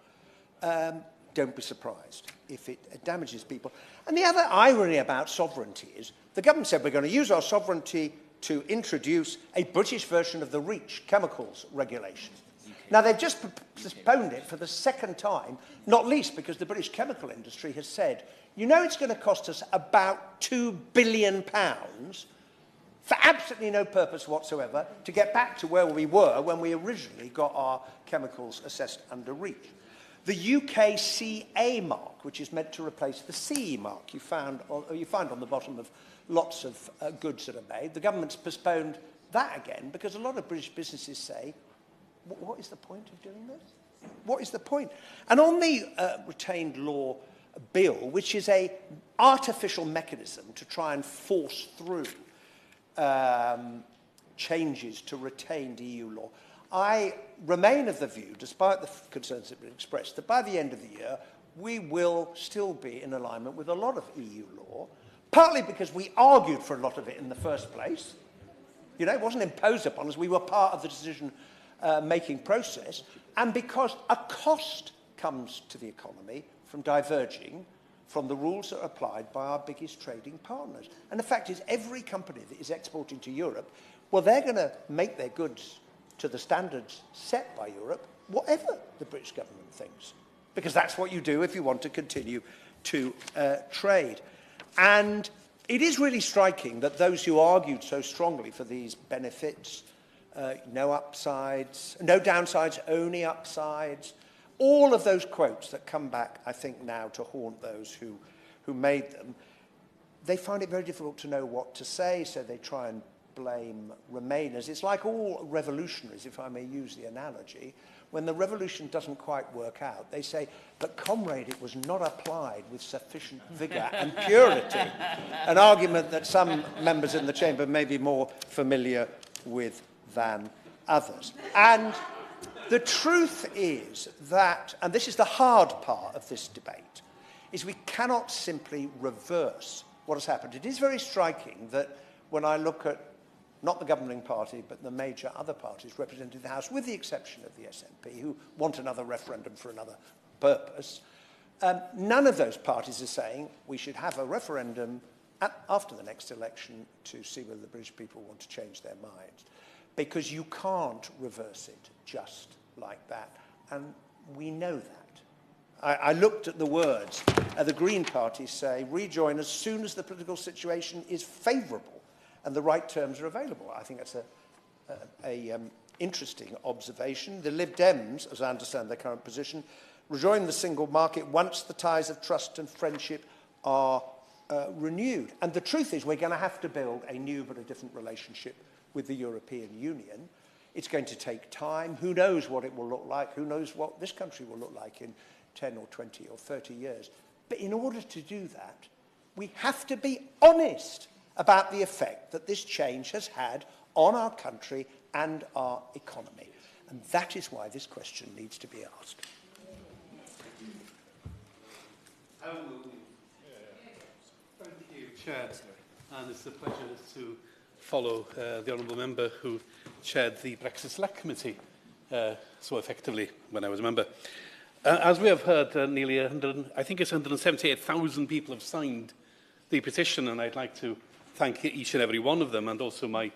don't be surprised if it damages people. And the other irony about sovereignty is the government said we're going to use our sovereignty to introduce a British version of the REACH chemicals regulation. Now, they've just postponed it for the second time, not least because the British chemical industry has said, you know, it's going to cost us about £2 billion for absolutely no purpose whatsoever to get back to where we were when we originally got our chemicals assessed under REACH. The UK CA mark, which is meant to replace the CE mark you find on the bottom of lots of goods that are made, the government's postponed that again because a lot of British businesses say, what is the point of doing this? What is the point? And on the retained law bill, which is an artificial mechanism to try and force through changes to retained EU law, I remain of the view, despite the concerns that have been expressed, that by the end of the year, we will still be in alignment with a lot of EU law, partly because we argued for a lot of it in the first place. You know, it wasn't imposed upon us. We were part of the decision-making process, and because a cost comes to the economy from diverging from the rules that are applied by our biggest trading partners. And the fact is, every company that is exporting to Europe, well, they're going to make their goods to the standards set by Europe, whatever the British government thinks. Because that's what you do if you want to continue to trade. And it is really striking that those who argued so strongly for these benefits, no upsides, no downsides, only upsides, all of those quotes that come back, I think, now to haunt those who made them, they find it very difficult to know what to say, so they try and blame Remainers. It's like all revolutionaries, if I may use the analogy. When the revolution doesn't quite work out, they say, but comrade, it was not applied with sufficient vigour and purity. An argument that some members in the chamber may be more familiar with than others. And The truth is that, and this is the hard part of this debate, is we cannot simply reverse what has happened. It is very striking that when I look at not the governing party, but the major other parties represented in the House, with the exception of the SNP, who want another referendum for another purpose, none of those parties are saying we should have a referendum after the next election to see whether the British people want to change their minds. Because you can't reverse it just like that. And we know that. I looked at the words. The Green Party say, rejoin as soon as the political situation is favourable and the right terms are available. I think that's an interesting observation. The Lib Dems, as I understand their current position, rejoin the single market once the ties of trust and friendship are renewed. And the truth is we're going to have to build a new but a different relationship with the European Union. It's going to take time. Who knows what it will look like? Who knows what this country will look like in 10 or 20 or 30 years? But in order to do that, we have to be honest about the effect that this change has had on our country and our economy. And that is why this question needs to be asked. Thank you, Chair. And it's a pleasure to follow the Honourable Member who chaired the Brexit Select Committee so effectively when I was a member. As we have heard, nearly 178,000 people have signed the petition, and I'd like to thank each and every one of them, and also my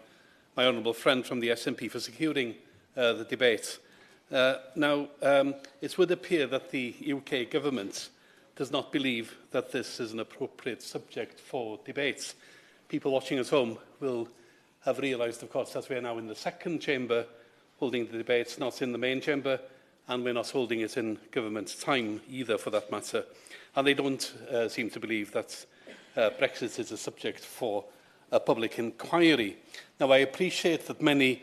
honourable friend from the SNP for securing the debate. Now, it would appear that the UK government does not believe that this is an appropriate subject for debate. People watching at home will have realised, of course, that we are now in the second chamber holding the debate, not in the main chamber, and we're not holding it in government time either, for that matter. And they don't seem to believe that Brexit is a subject for a public inquiry. Now, I appreciate that many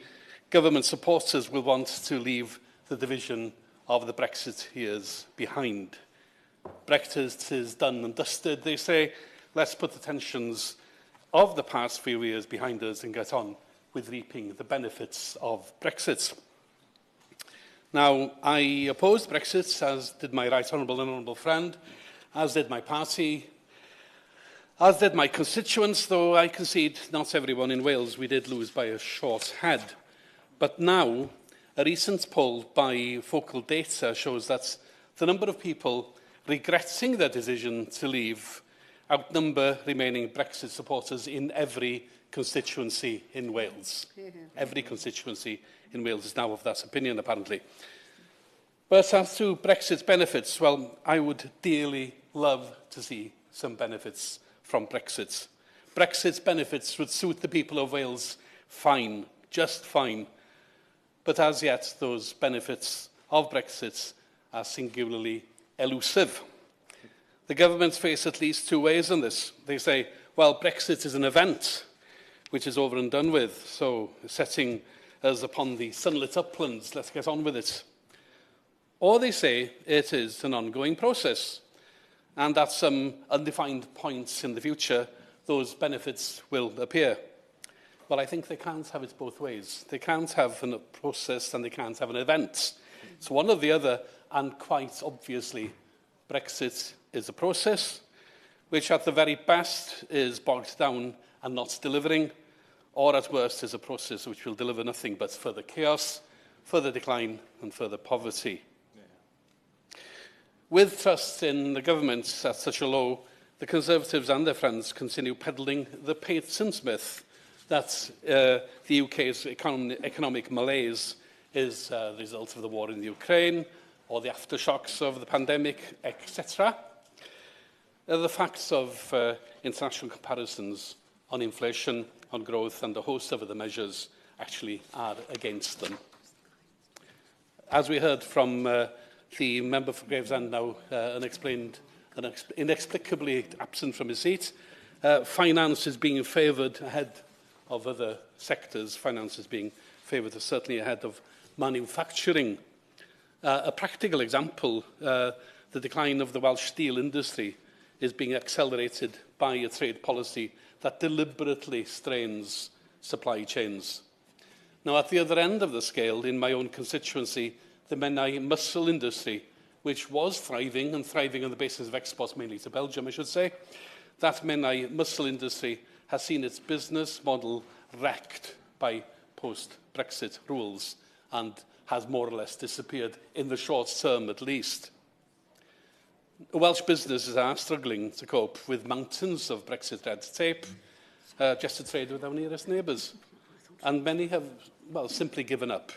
government supporters will want to leave the division of the Brexit years behind. Brexit is done and dusted, they say. Let's put the tensions of the past few years behind us and get on with reaping the benefits of Brexit. Now, I opposed Brexit, as did my right honourable and honourable friend, as did my party, as did my constituents, though I concede not everyone in Wales. We did lose by a short head. But now, a recent poll by Focal Data shows that the number of people regretting their decision to leave outnumber remaining Brexit supporters in every constituency in Wales. Every constituency in Wales is now of that opinion, apparently. But as to Brexit's benefits, well, I would dearly love to see some benefits from Brexit. Brexit's benefits would suit the people of Wales fine, just fine. But as yet, those benefits of Brexit are singularly elusive. The government face at least two ways on this. They say, well, Brexit is an event which is over and done with, so setting us upon the sunlit uplands, let's get on with it. Or they say it is an ongoing process, and at some undefined points in the future, those benefits will appear. Well, I think they can't have it both ways. They can't have a process and they can't have an event. It's one or the other, and quite obviously, Brexit is a process which at the very best is bogged down and not delivering, or at worst is a process which will deliver nothing but further chaos, further decline and further poverty. With trust in the government at such a low, the Conservatives and their friends continue peddling the Petitions myth that the UK's economic malaise is the result of the war in Ukraine or the aftershocks of the pandemic, etc. The facts of international comparisons on inflation, on growth and a host of other measures actually are against them. As we heard from the member for Gravesend, now inexplicably absent from his seat, finance is being favoured ahead of other sectors. Finance is being favoured certainly ahead of manufacturing. A practical example, the decline of the Welsh steel industry is being accelerated by a trade policy that deliberately strains supply chains. Now, at the other end of the scale, in my own constituency, the Menai mussel industry, which was thriving and thriving on the basis of exports mainly to Belgium, I should say. That Menai mussel industry has seen its business model wrecked by post-Brexit rules and has more or less disappeared in the short term at least. Welsh businesses are struggling to cope with mountains of Brexit red tape just to trade with our nearest neighbours. And many have, well, simply given up.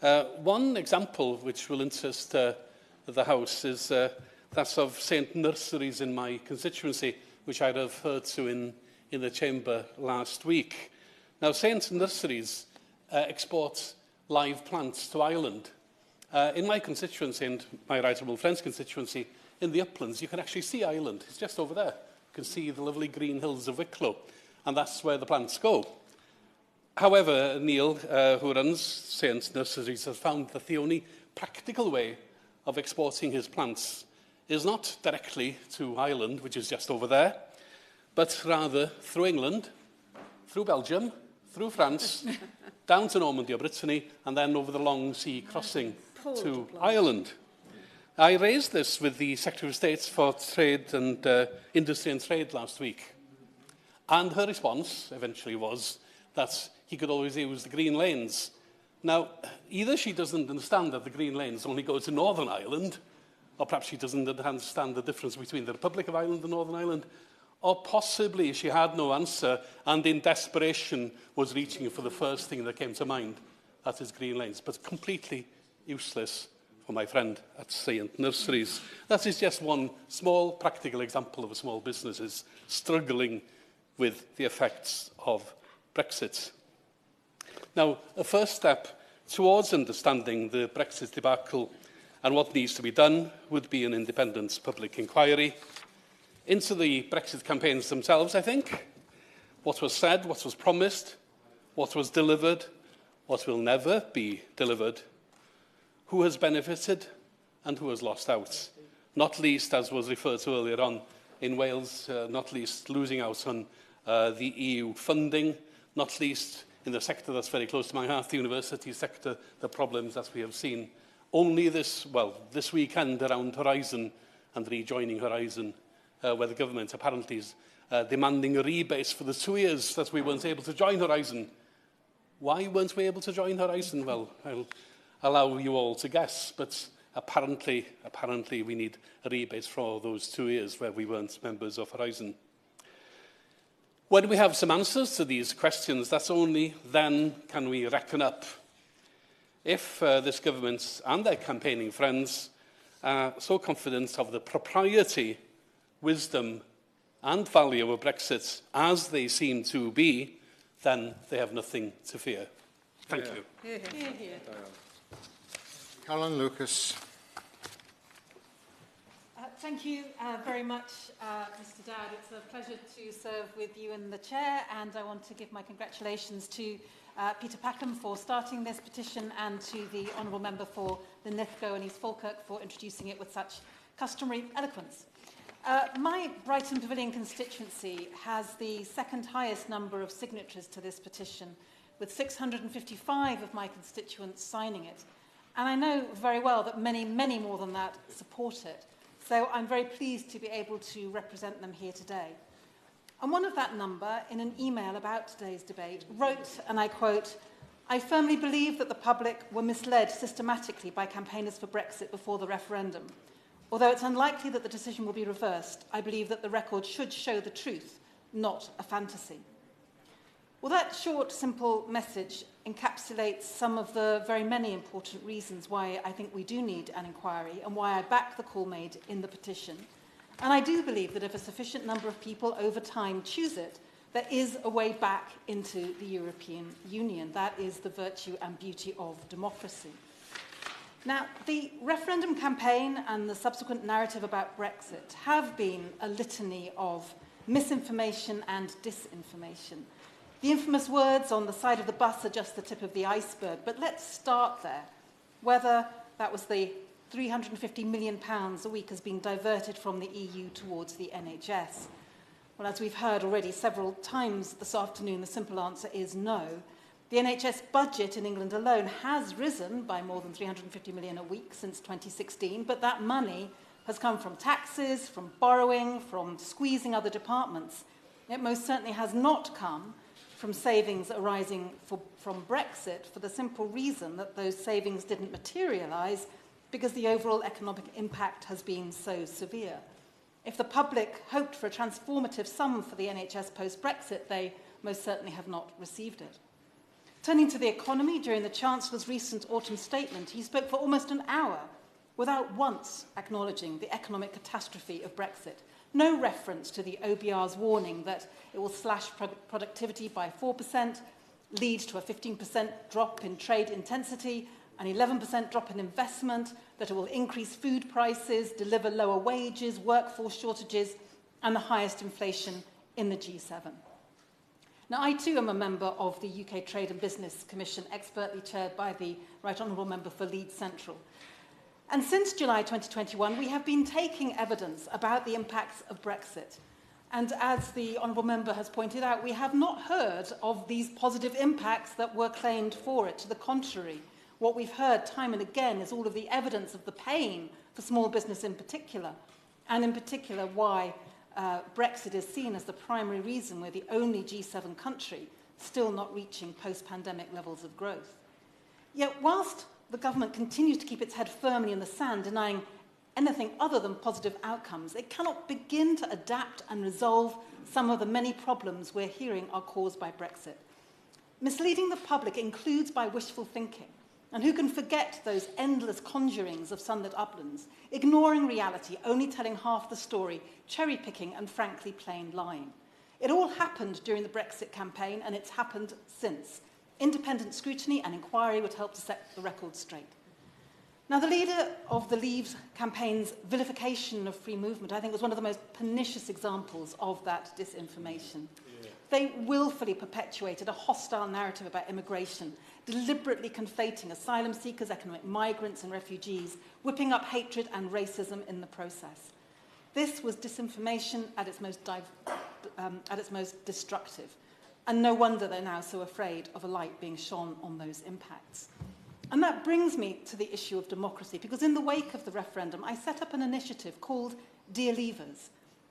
One example which will interest the House is that of St Nurseries in my constituency, which I referred to in the Chamber last week. Now, St Nurseries exports live plants to Ireland. In my constituency and my right honourable friend's constituency, in the uplands, you can actually see Ireland. It's just over there. You can see the lovely green hills of Wicklow, and that's where the plants go. However, Neil, who runs St Nurseries, has found that the only practical way of exporting his plants is not directly to Ireland, which is just over there, but rather through England, through Belgium, through France, down to Normandy or Brittany, and then over the long sea crossing to Ireland. I raised this with the Secretary of State for Trade and Industry and Trade last week. And her response eventually was that he could always use the green lanes. Now, either she doesn't understand that the green lanes only go to Northern Ireland, or perhaps she doesn't understand the difference between the Republic of Ireland and Northern Ireland, or possibly she had no answer and in desperation was reaching for the first thing that came to mind, that is green lanes, but completely useless for my friend at St Nurseries. That is just one small practical example of a small businesses struggling with the effects of Brexit. Now, a first step towards understanding the Brexit debacle and what needs to be done would be an independent public inquiry into the Brexit campaigns themselves, I think. What was said, what was promised, what was delivered, what will never be delivered, who has benefited and who has lost out. Not least, as was referred to earlier on, in Wales, not least losing out on the EU funding, not least in the sector that's very close to my heart, the university sector, the problems that we have seen only this weekend around Horizon and rejoining Horizon, where the government apparently is demanding a rebate for the 2 years that we weren't able to join Horizon. Why weren't we able to join Horizon? Well, I'll allow you all to guess, but apparently we need a rebate for those 2 years where we weren't members of Horizon. When we have some answers to these questions, that's only then can we reckon up. If this government and their campaigning friends are so confident of the propriety, wisdom and value of Brexit as they seem to be, then they have nothing to fear. Thank you. Hear, hear. Hear. Callan Lucas. Thank you very much, Mr Dowd. It's a pleasure to serve with you in the chair, and I want to give my congratulations to Peter Packham for starting this petition and to the Honourable Member for Linlithgow and East Falkirk for introducing it with such customary eloquence. My Brighton Pavilion constituency has the second highest number of signatories to this petition, with 655 of my constituents signing it. And I know very well that many, many more than that support it. So I'm very pleased to be able to represent them here today. And one of that number, in an email about today's debate, wrote, and I quote, "I firmly believe that the public were misled systematically by campaigners for Brexit before the referendum. Although it's unlikely that the decision will be reversed, I believe that the record should show the truth, not a fantasy." Well, that short, simple message encapsulates some of the very many important reasons why I think we do need an inquiry and why I back the call made in the petition. And I do believe that if a sufficient number of people over time choose it, there is a way back into the European Union. That is the virtue and beauty of democracy. Now, the referendum campaign and the subsequent narrative about Brexit have been a litany of misinformation and disinformation. The infamous words on the side of the bus are just the tip of the iceberg, but let's start there. Whether that was the £350 million a week has been diverted from the EU towards the NHS. Well, as we've heard already several times this afternoon, the simple answer is no. The NHS budget in England alone has risen by more than 350 million a week since 2016, but that money has come from taxes, from borrowing, from squeezing other departments. It most certainly has not come from savings arising from Brexit, for the simple reason that those savings didn't materialise because the overall economic impact has been so severe. If the public hoped for a transformative sum for the NHS post-Brexit, they most certainly have not received it. Turning to the economy, during the Chancellor's recent autumn statement, he spoke for almost an hour without once acknowledging the economic catastrophe of Brexit. No reference to the OBR's warning that it will slash productivity by 4%, lead to a 15% drop in trade intensity, an 11% drop in investment, that it will increase food prices, deliver lower wages, workforce shortages, and the highest inflation in the G7. Now, I too am a member of the UK Trade and Business Commission, expertly chaired by the Right Honourable Member for Leeds Central. And since July 2021, we have been taking evidence about the impacts of Brexit. And as the Honourable Member has pointed out, we have not heard of these positive impacts that were claimed for it. To the contrary, what we've heard time and again is all of the evidence of the pain for small business in particular, and in particular why Brexit is seen as the primary reason we're the only G7 country still not reaching post-pandemic levels of growth. Yet whilst the government continues to keep its head firmly in the sand, denying anything other than positive outcomes, it cannot begin to adapt and resolve some of the many problems we're hearing are caused by Brexit. Misleading the public includes by wishful thinking. And who can forget those endless conjurings of sunlit uplands, ignoring reality, only telling half the story, cherry-picking and frankly plain lying. It all happened during the Brexit campaign, and it's happened since. Independent scrutiny and inquiry would help to set the record straight. Now, the leader of the Leave campaign's vilification of free movement, I think, was one of the most pernicious examples of that disinformation. Yeah. They willfully perpetuated a hostile narrative about immigration, deliberately conflating asylum seekers, economic migrants and refugees, whipping up hatred and racism in the process. This was disinformation at its most destructive, and no wonder they're now so afraid of a light being shone on those impacts. And that brings me to the issue of democracy, because in the wake of the referendum, I set up an initiative called Dear Leavers,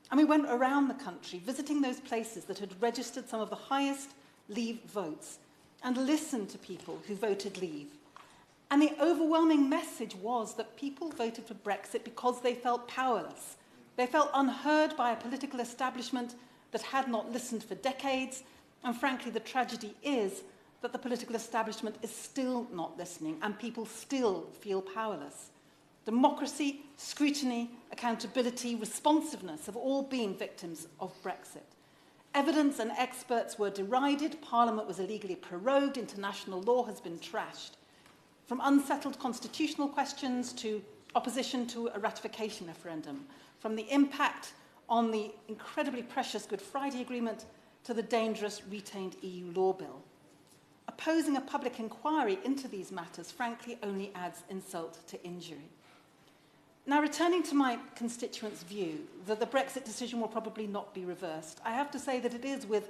and we went around the country visiting those places that had registered some of the highest Leave votes, and listen to people who voted Leave. And the overwhelming message was that people voted for Brexit because they felt powerless. They felt unheard by a political establishment that had not listened for decades. And frankly, the tragedy is that the political establishment is still not listening and people still feel powerless. Democracy, scrutiny, accountability, responsiveness have all been victims of Brexit. Evidence and experts were derided, Parliament was illegally prorogued, international law has been trashed. From unsettled constitutional questions to opposition to a ratification referendum, from the impact on the incredibly precious Good Friday Agreement to the dangerous retained EU law bill. Opposing a public inquiry into these matters, frankly, only adds insult to injury. Now, returning to my constituents' view that the Brexit decision will probably not be reversed, I have to say that it is with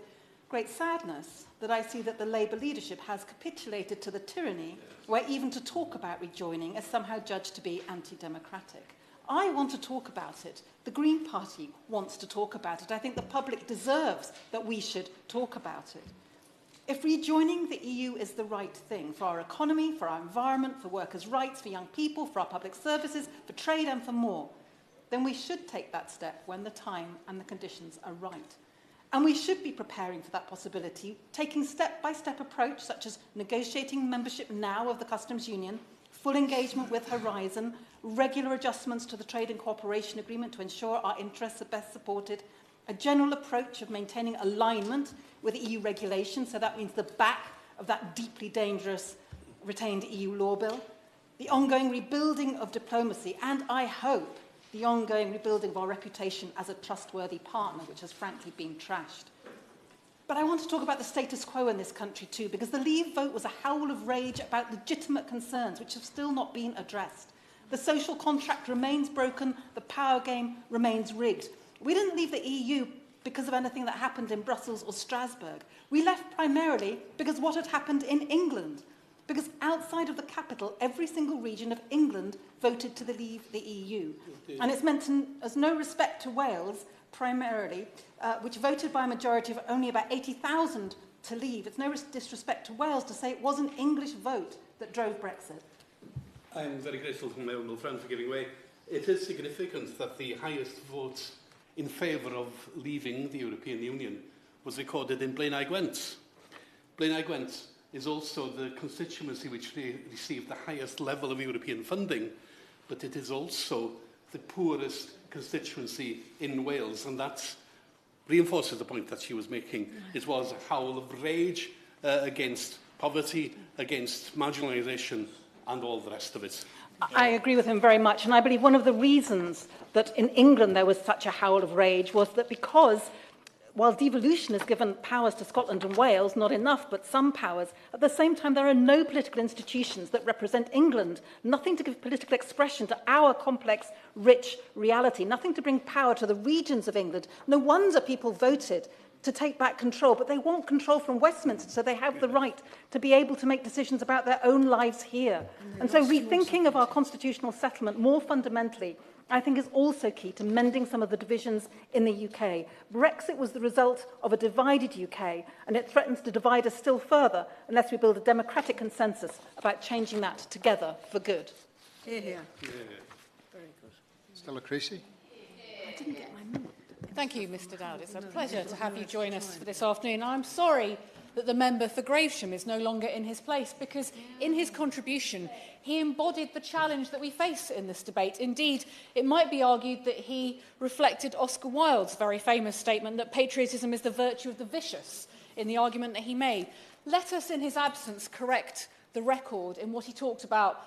great sadness that I see that the Labour leadership has capitulated to the tyranny where even to talk about rejoining is somehow judged to be anti-democratic. I want to talk about it. The Green Party wants to talk about it. I think the public deserves that we should talk about it. If rejoining the EU is the right thing for our economy, for our environment, for workers' rights, for young people, for our public services, for trade and for more, then we should take that step when the time and the conditions are right. And we should be preparing for that possibility, taking step-by-step approach, such as negotiating membership now of the Customs Union, full engagement with Horizon, regular adjustments to the Trade and Cooperation Agreement to ensure our interests are best supported, a general approach of maintaining alignment with EU regulations, so that means the back of that deeply dangerous retained EU law bill, the ongoing rebuilding of diplomacy, and I hope the ongoing rebuilding of our reputation as a trustworthy partner, which has frankly been trashed. But I want to talk about the status quo in this country too, because the Leave vote was a howl of rage about legitimate concerns which have still not been addressed. The social contract remains broken, the power game remains rigged. We didn't leave the EU because of anything that happened in Brussels or Strasbourg. We left primarily because what had happened in England. Because outside of the capital, every single region of England voted to leave the EU. And it's meant as no respect to Wales, primarily, which voted by a majority of only about 80,000 to leave. It's no disrespect to Wales to say it was an English vote that drove Brexit. I'm very grateful to my honourable friend for giving way. It is significant that the highest vote in favour of leaving the European Union was recorded in Blaenau Gwent. Blaenau Gwent is also the constituency which received the highest level of European funding, but it is also the poorest constituency in Wales, and that reinforces the point that she was making. It was a howl of rage against poverty, against marginalisation, and all the rest of it. I agree with him very much, and I believe one of the reasons that in England there was such a howl of rage was that because, while devolution has given powers to Scotland and Wales, not enough, but some powers, at the same time there are no political institutions that represent England, nothing to give political expression to our complex, rich reality, nothing to bring power to the regions of England. No wonder people voted to take back control, but they want control from Westminster, so they have the right to be able to make decisions about their own lives here. And so rethinking of our constitutional settlement more fundamentally, I think, is also key to mending some of the divisions in the UK. Brexit was the result of a divided UK, and it threatens to divide us still further unless we build a democratic consensus about changing that together for good. Hear, hear. Very good. Stella Creasy. I didn't get my minute. Thank you, Mr Dowd. It's a pleasure to have you join us for this afternoon. I'm sorry that the member for Gravesham is no longer in his place, because in his contribution he embodied the challenge that we face in this debate. Indeed, it might be argued that he reflected Oscar Wilde's very famous statement that patriotism is the virtue of the vicious in the argument that he made. Let us, in his absence, correct the record in what he talked about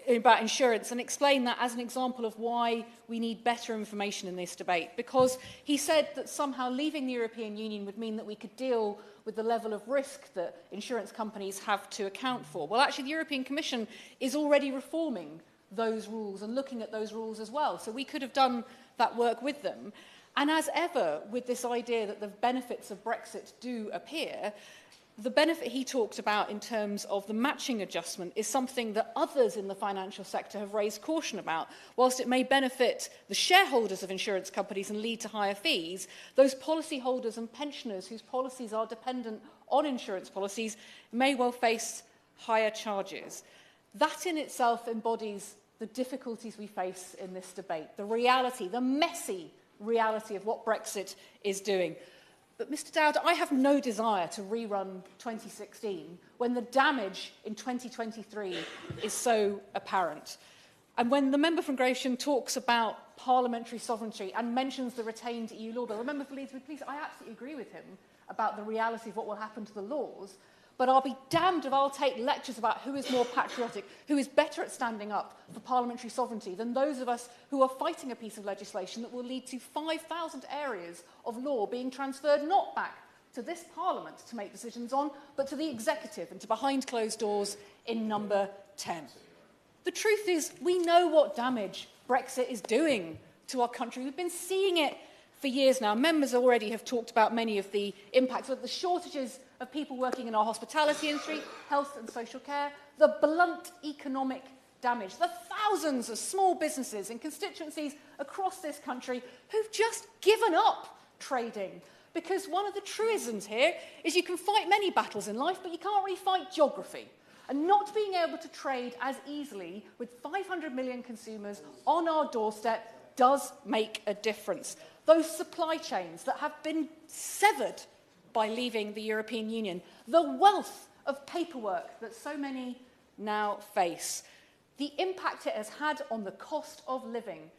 insurance and explain that as an example of why we need better information in this debate. Because he said that somehow leaving the European Union would mean that we could deal with the level of risk that insurance companies have to account for. Well, actually, the European Commission is already reforming those rules and looking at those rules as well. So we could have done that work with them. And as ever, with this idea that the benefits of Brexit do appear, the benefit he talked about in terms of the matching adjustment is something that others in the financial sector have raised caution about. Whilst it may benefit the shareholders of insurance companies and lead to higher fees, those policyholders and pensioners whose policies are dependent on insurance policies may well face higher charges. That in itself embodies the difficulties we face in this debate, the reality, the messy reality of what Brexit is doing. But, Mr Dowd, I have no desire to rerun 2016 when the damage in 2023 is so apparent. And when the member from Gravesham talks about parliamentary sovereignty and mentions the retained EU law bill, the member for Leeds, please, I absolutely agree with him about the reality of what will happen to the laws. But I'll be damned if I'll take lectures about who is more patriotic, who is better at standing up for parliamentary sovereignty than those of us who are fighting a piece of legislation that will lead to 5,000 areas of law being transferred not back to this Parliament to make decisions on, but to the executive and to behind closed doors in number 10. The truth is, we know what damage Brexit is doing to our country. We've been seeing it for years now. Members already have talked about many of the impacts of the shortages of people working in our hospitality industry, health and social care, the blunt economic damage, the thousands of small businesses in constituencies across this country who've just given up trading. Because one of the truisms here is you can fight many battles in life, but you can't really fight geography. And not being able to trade as easily with 500 million consumers on our doorstep does make a difference. Those supply chains that have been severed by leaving the European Union, the wealth of paperwork that so many now face, the impact it has had on the cost of living.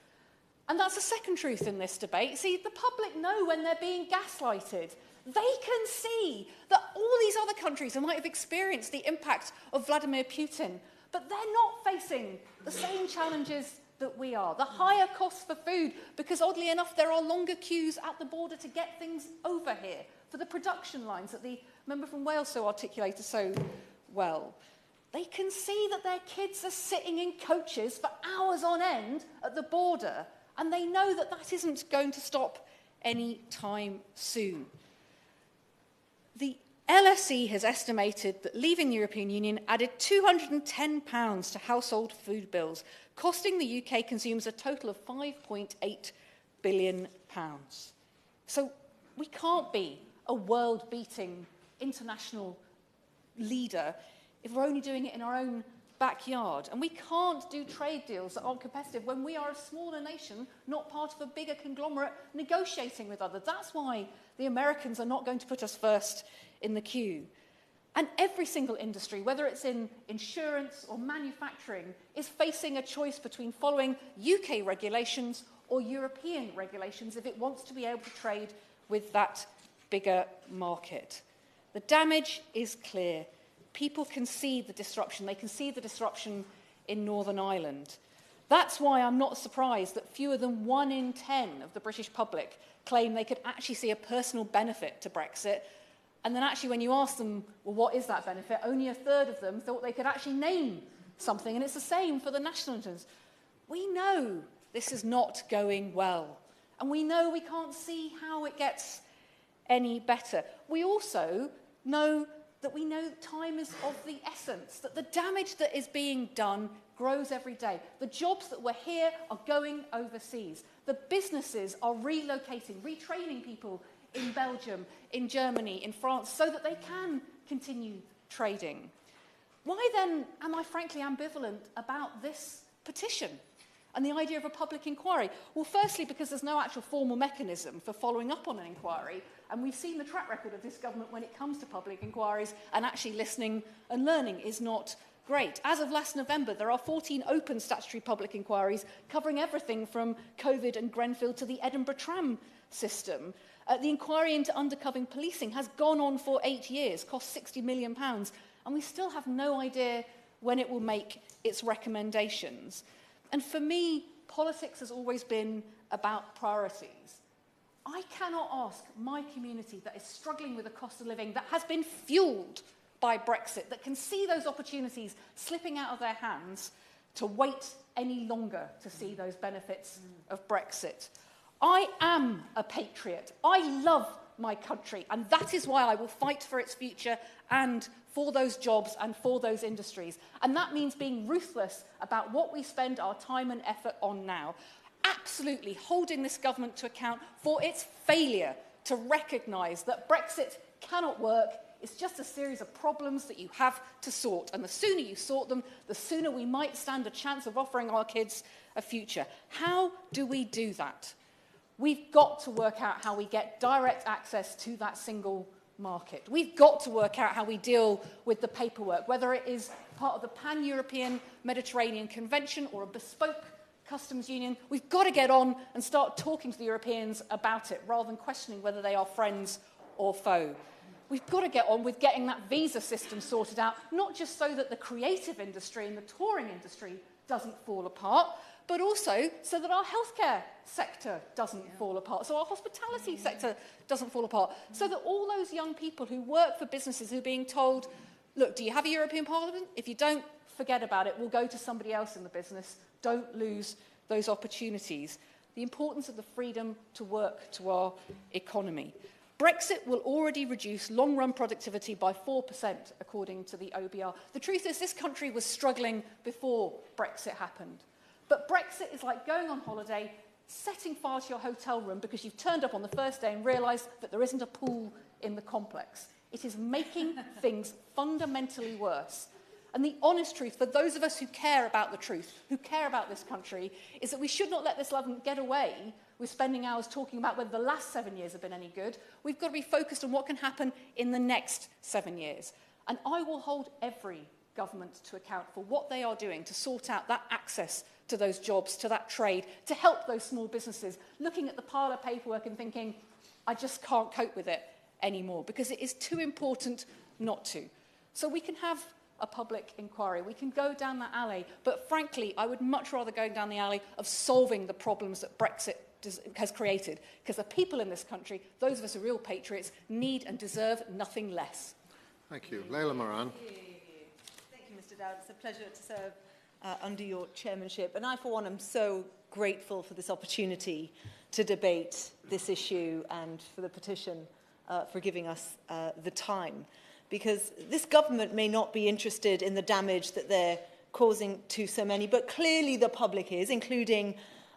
And that's a second truth in this debate. See, the public know when they're being gaslighted. They can see that all these other countries who might have experienced the impact of Vladimir Putin, but they're not facing the same challenges that we are. The higher costs for food, because oddly enough, there are longer queues at the border to get things over here, for the production lines that the member from Wales so articulated so well. They can see that their kids are sitting in coaches for hours on end at the border, and they know that that isn't going to stop any time soon. The LSE has estimated that leaving the European Union added £210 to household food bills, costing the UK consumers a total of £5.8 billion. So we can't be a world-beating international leader if we're only doing it in our own backyard. And we can't do trade deals that aren't competitive when we are a smaller nation, not part of a bigger conglomerate negotiating with others. That's why the Americans are not going to put us first in the queue. And every single industry, whether it's in insurance or manufacturing, is facing a choice between following UK regulations or European regulations if it wants to be able to trade with that bigger market. The damage is clear. People can see the disruption. They can see the disruption in Northern Ireland. That's why I'm not surprised that fewer than 1 in 10 of the British public claim they could actually see a personal benefit to Brexit. And then actually when you ask them, well, what is that benefit? Only a third of them thought they could actually name something. And it's the same for the nationalists. We know this is not going well. And we know we can't see how it gets any better. We also know that time is of the essence, that the damage that is being done grows every day. The jobs that were here are going overseas. The businesses are relocating, retraining people in Belgium, in Germany, in France, so that they can continue trading. Why then am I frankly ambivalent about this petition and the idea of a public inquiry? Well, firstly, because there's no actual formal mechanism for following up on an inquiry, and we've seen the track record of this government when it comes to public inquiries, and actually listening and learning is not great. As of last November, there are 14 open statutory public inquiries covering everything from COVID and Grenfell to the Edinburgh tram system. The inquiry into undercover policing has gone on for 8 years, cost £60 million, and we still have no idea when it will make its recommendations. And for me, politics has always been about priorities. I cannot ask my community that is struggling with a cost of living that has been fuelled by Brexit, that can see those opportunities slipping out of their hands, to wait any longer to see those benefits of Brexit. I am a patriot. I love my country, and that is why I will fight for its future and for those jobs and for those industries. And that means being ruthless about what we spend our time and effort on now. Absolutely holding this government to account for its failure to recognise that Brexit cannot work. It's just a series of problems that you have to sort. And the sooner you sort them, the sooner we might stand a chance of offering our kids a future. How do we do that? We've got to work out how we get direct access to that single market. We've got to work out how we deal with the paperwork, whether it is part of the Pan-European Mediterranean Convention or a bespoke customs union. We've got to get on and start talking to the Europeans about it, rather than questioning whether they are friends or foe. We've got to get on with getting that visa system sorted out, not just so that the creative industry and the touring industry doesn't fall apart, but also so that our healthcare sector doesn't fall apart, so our hospitality sector doesn't fall apart, so that all those young people who work for businesses who are being told, look, do you have a European Parliament? If you don't, forget about it. We'll go to somebody else in the business. Don't lose those opportunities. The importance of the freedom to work to our economy. Brexit will already reduce long-run productivity by 4%, according to the OBR. The truth is, this country was struggling before Brexit happened. But Brexit is like going on holiday, setting fire to your hotel room because you've turned up on the first day and realised that there isn't a pool in the complex. It is making things fundamentally worse. And the honest truth, for those of us who care about the truth, who care about this country, is that we should not let this government get away with spending hours talking about whether the last 7 years have been any good. We've got to be focused on what can happen in the next 7 years. And I will hold every government to account for what they are doing to sort out that access to those jobs, to that trade, to help those small businesses, looking at the pile of paperwork and thinking, I just can't cope with it anymore, because it is too important not to. So we can have a public inquiry. We can go down that alley, but frankly, I would much rather go down the alley of solving the problems that Brexit has created, because the people in this country, those of us who are real patriots, need and deserve nothing less. Thank you. Leila Moran. Thank you, Mr. Dowd. It's a pleasure to serve under your chairmanship. And I, for one, am so grateful for this opportunity to debate this issue and for the petition for giving us the time. Because this government may not be interested in the damage that they're causing to so many, but clearly the public is, including,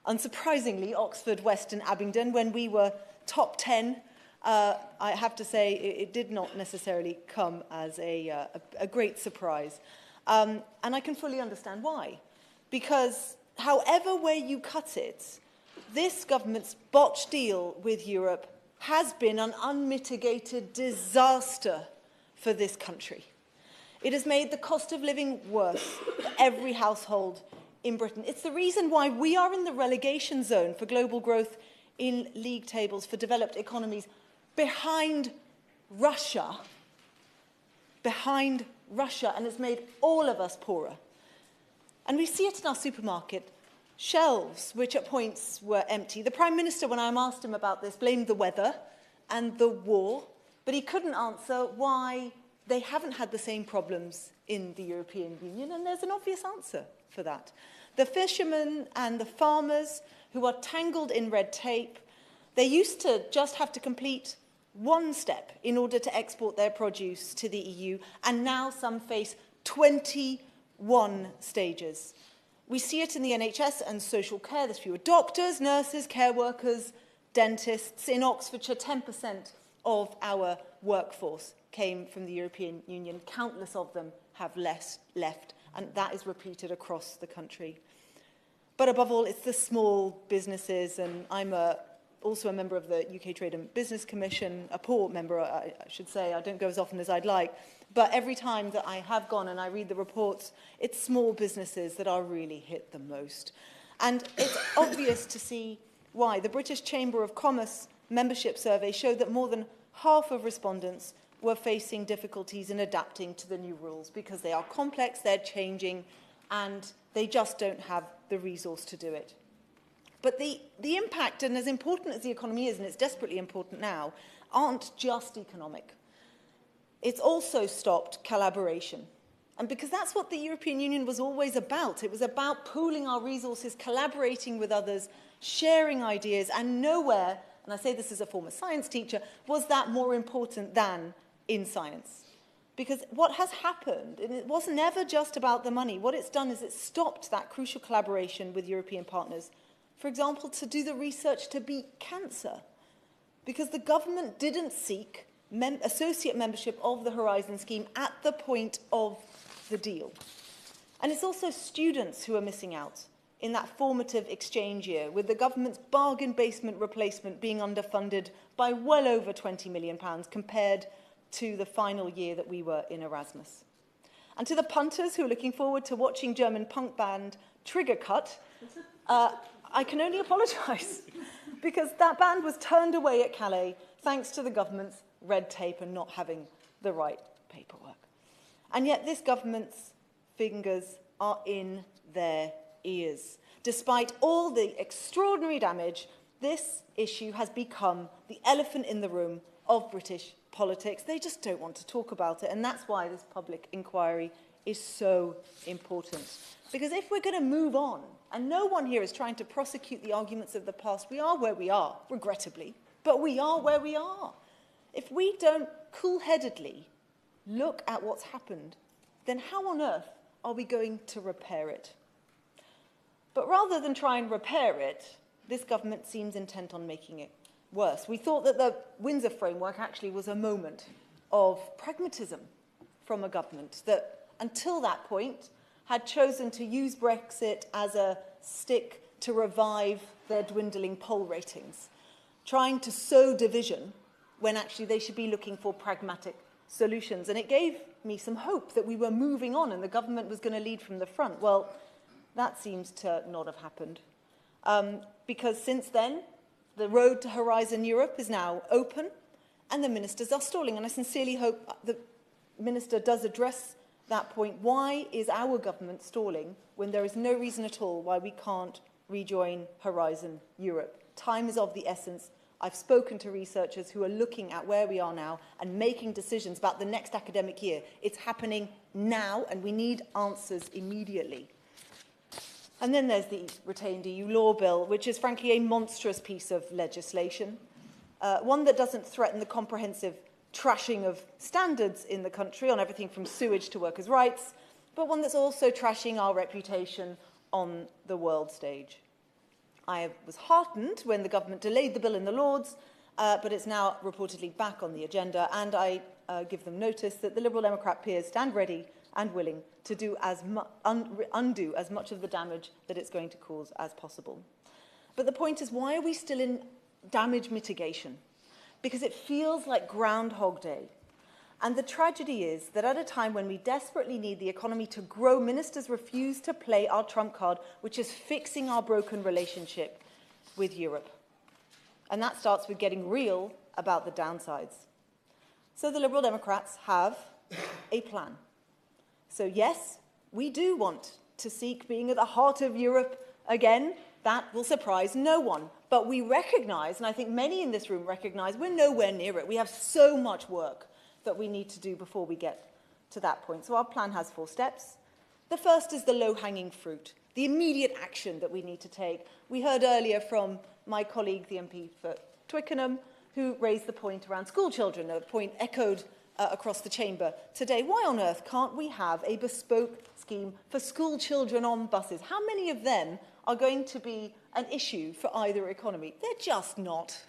unsurprisingly, Oxford, West and Abingdon. When we were top 10, I have to say it did not necessarily come as a great surprise. And I can fully understand why. Because however way you cut it, this government's botched deal with Europe has been an unmitigated disaster for this country. It has made the cost of living worse for every household in Britain. It's the reason why we are in the relegation zone for global growth in league tables for developed economies, behind Russia, and has made all of us poorer. And we see it in our supermarket shelves, which at points were empty. The Prime Minister, when I asked him about this, blamed the weather and the war, but he couldn't answer why they haven't had the same problems in the European Union, and there's an obvious answer for that. The fishermen and the farmers who are tangled in red tape, they used to just have to complete one step in order to export their produce to the EU, and now some face 21 stages. We see it in the NHS and social care. There's fewer doctors, nurses, care workers, dentists. In Oxfordshire, 10% of our workforce came from the European Union. Countless of them have left, and that is repeated across the country. But above all, it's the small businesses, and I'm also a member of the UK Trade and Business Commission, a poor member, I should say. I don't go as often as I'd like. But every time that I have gone and I read the reports, it's small businesses that are really hit the most. And it's obvious to see why. The British Chamber of Commerce membership survey showed that more than half of respondents were facing difficulties in adapting to the new rules because they are complex, they're changing, and they just don't have the resource to do it. But the impact, and as important as the economy is, and it's desperately important now, aren't just economic. It's also stopped collaboration. And because that's what the European Union was always about. It was about pooling our resources, collaborating with others, sharing ideas, and nowhere, and I say this as a former science teacher, was that more important than in science. Because what has happened, and it was never just about the money, what it's done is it's stopped that crucial collaboration with European partners. For example, to do the research to beat cancer, because the government didn't seek associate membership of the Horizon scheme at the point of the deal. And it's also students who are missing out in that formative exchange year, with the government's bargain basement replacement being underfunded by well over £20 million compared to the final year that we were in Erasmus. And to the punters who are looking forward to watching German punk band Trigger Cut, I can only apologise, because that band was turned away at Calais thanks to the government's red tape and not having the right paperwork. And yet this government's fingers are in their ears. Despite all the extraordinary damage, this issue has become the elephant in the room of British politics. They just don't want to talk about it, and that's why this public inquiry is so important. Because if we're going to move on, and no one here is trying to prosecute the arguments of the past, we are where we are, regrettably, but we are where we are. If we don't cool-headedly look at what's happened, then how on earth are we going to repair it? But rather than try and repair it, this government seems intent on making it worse. We thought that the Windsor framework actually was a moment of pragmatism from a government that, until that point, had chosen to use Brexit as a stick to revive their dwindling poll ratings, trying to sow division when actually they should be looking for pragmatic solutions. And it gave me some hope that we were moving on and the government was going to lead from the front. Well, that seems to not have happened. Because since then, the road to Horizon Europe is now open and the ministers are stalling. And I sincerely hope the minister does address that point. Why is our government stalling when there is no reason at all why we can't rejoin Horizon Europe? Time is of the essence. I've spoken to researchers who are looking at where we are now and making decisions about the next academic year. It's happening now, and we need answers immediately. And then there's the retained EU law bill, which is frankly a monstrous piece of legislation, one that doesn't threaten the comprehensive trashing of standards in the country on everything from sewage to workers' rights, but one that's also trashing our reputation on the world stage. I was heartened when the government delayed the bill in the Lords, but it's now reportedly back on the agenda, and I give them notice that the Liberal Democrat peers stand ready and willing to do undo as much of the damage that it's going to cause as possible. But the point is, why are we still in damage mitigation? Because it feels like Groundhog Day. And the tragedy is that at a time when we desperately need the economy to grow, ministers refuse to play our trump card, which is fixing our broken relationship with Europe. And that starts with getting real about the downsides. So the Liberal Democrats have a plan. So yes, we do want to seek being at the heart of Europe again. That will surprise no one. But we recognise, and I think many in this room recognise, we're nowhere near it. We have so much work that we need to do before we get to that point. So our plan has 4 steps. The first is the low-hanging fruit, the immediate action that we need to take. We heard earlier from my colleague, the MP for Twickenham, who raised the point around school children, a point echoed across the chamber today. Why on earth can't we have a bespoke scheme for school children on buses? How many of them are going to be an issue for either economy? They're just not.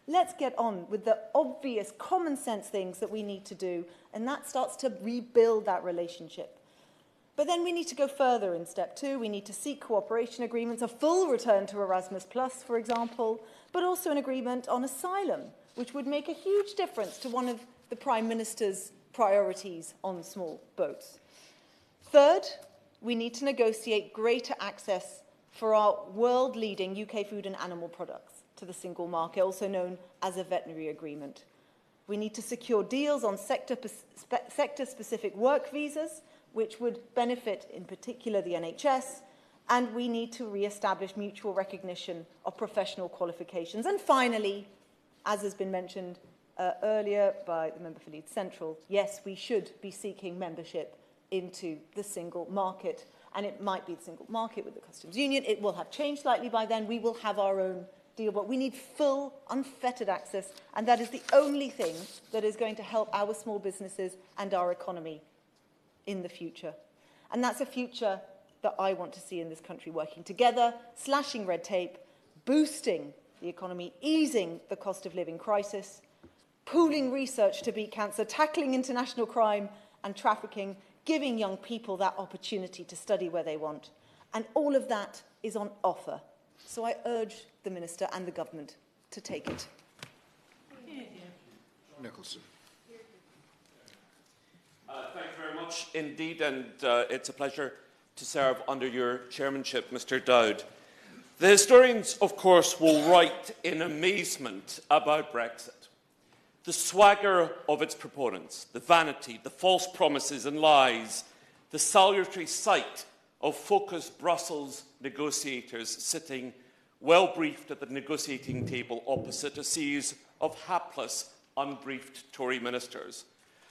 Let's get on with the obvious common sense things that we need to do, and that starts to rebuild that relationship. But then we need to go further in step 2. We need to seek cooperation agreements, a full return to Erasmus+, for example, but also an agreement on asylum, which would make a huge difference to one of the Prime Minister's priorities on small boats. Third, we need to negotiate greater access for our world-leading UK food and animal products to the single market, also known as a veterinary agreement. We need to secure deals on sector-specific work visas, which would benefit, in particular, the NHS, and we need to re-establish mutual recognition of professional qualifications. And finally, as has been mentioned earlier by the member for Leeds Central, yes, we should be seeking membership into the single market. And it might be the single market with the customs union. It will have changed slightly by then. We will have our own deal, but we need full, unfettered access, and that is the only thing that is going to help our small businesses and our economy in the future. And that's a future that I want to see in this country working together, slashing red tape, boosting the economy, easing the cost of living crisis, pooling research to beat cancer, tackling international crime and trafficking, giving young people that opportunity to study where they want. And all of that is on offer. So I urge the Minister and the Government to take it. Nicholson. Thank you very much indeed, and it's a pleasure to serve under your chairmanship, Mr Dowd. The historians, of course, will write in amazement about Brexit. The swagger of its proponents, the vanity, the false promises and lies, the salutary sight of focused Brussels negotiators sitting well-briefed at the negotiating table opposite a series of hapless, unbriefed Tory ministers.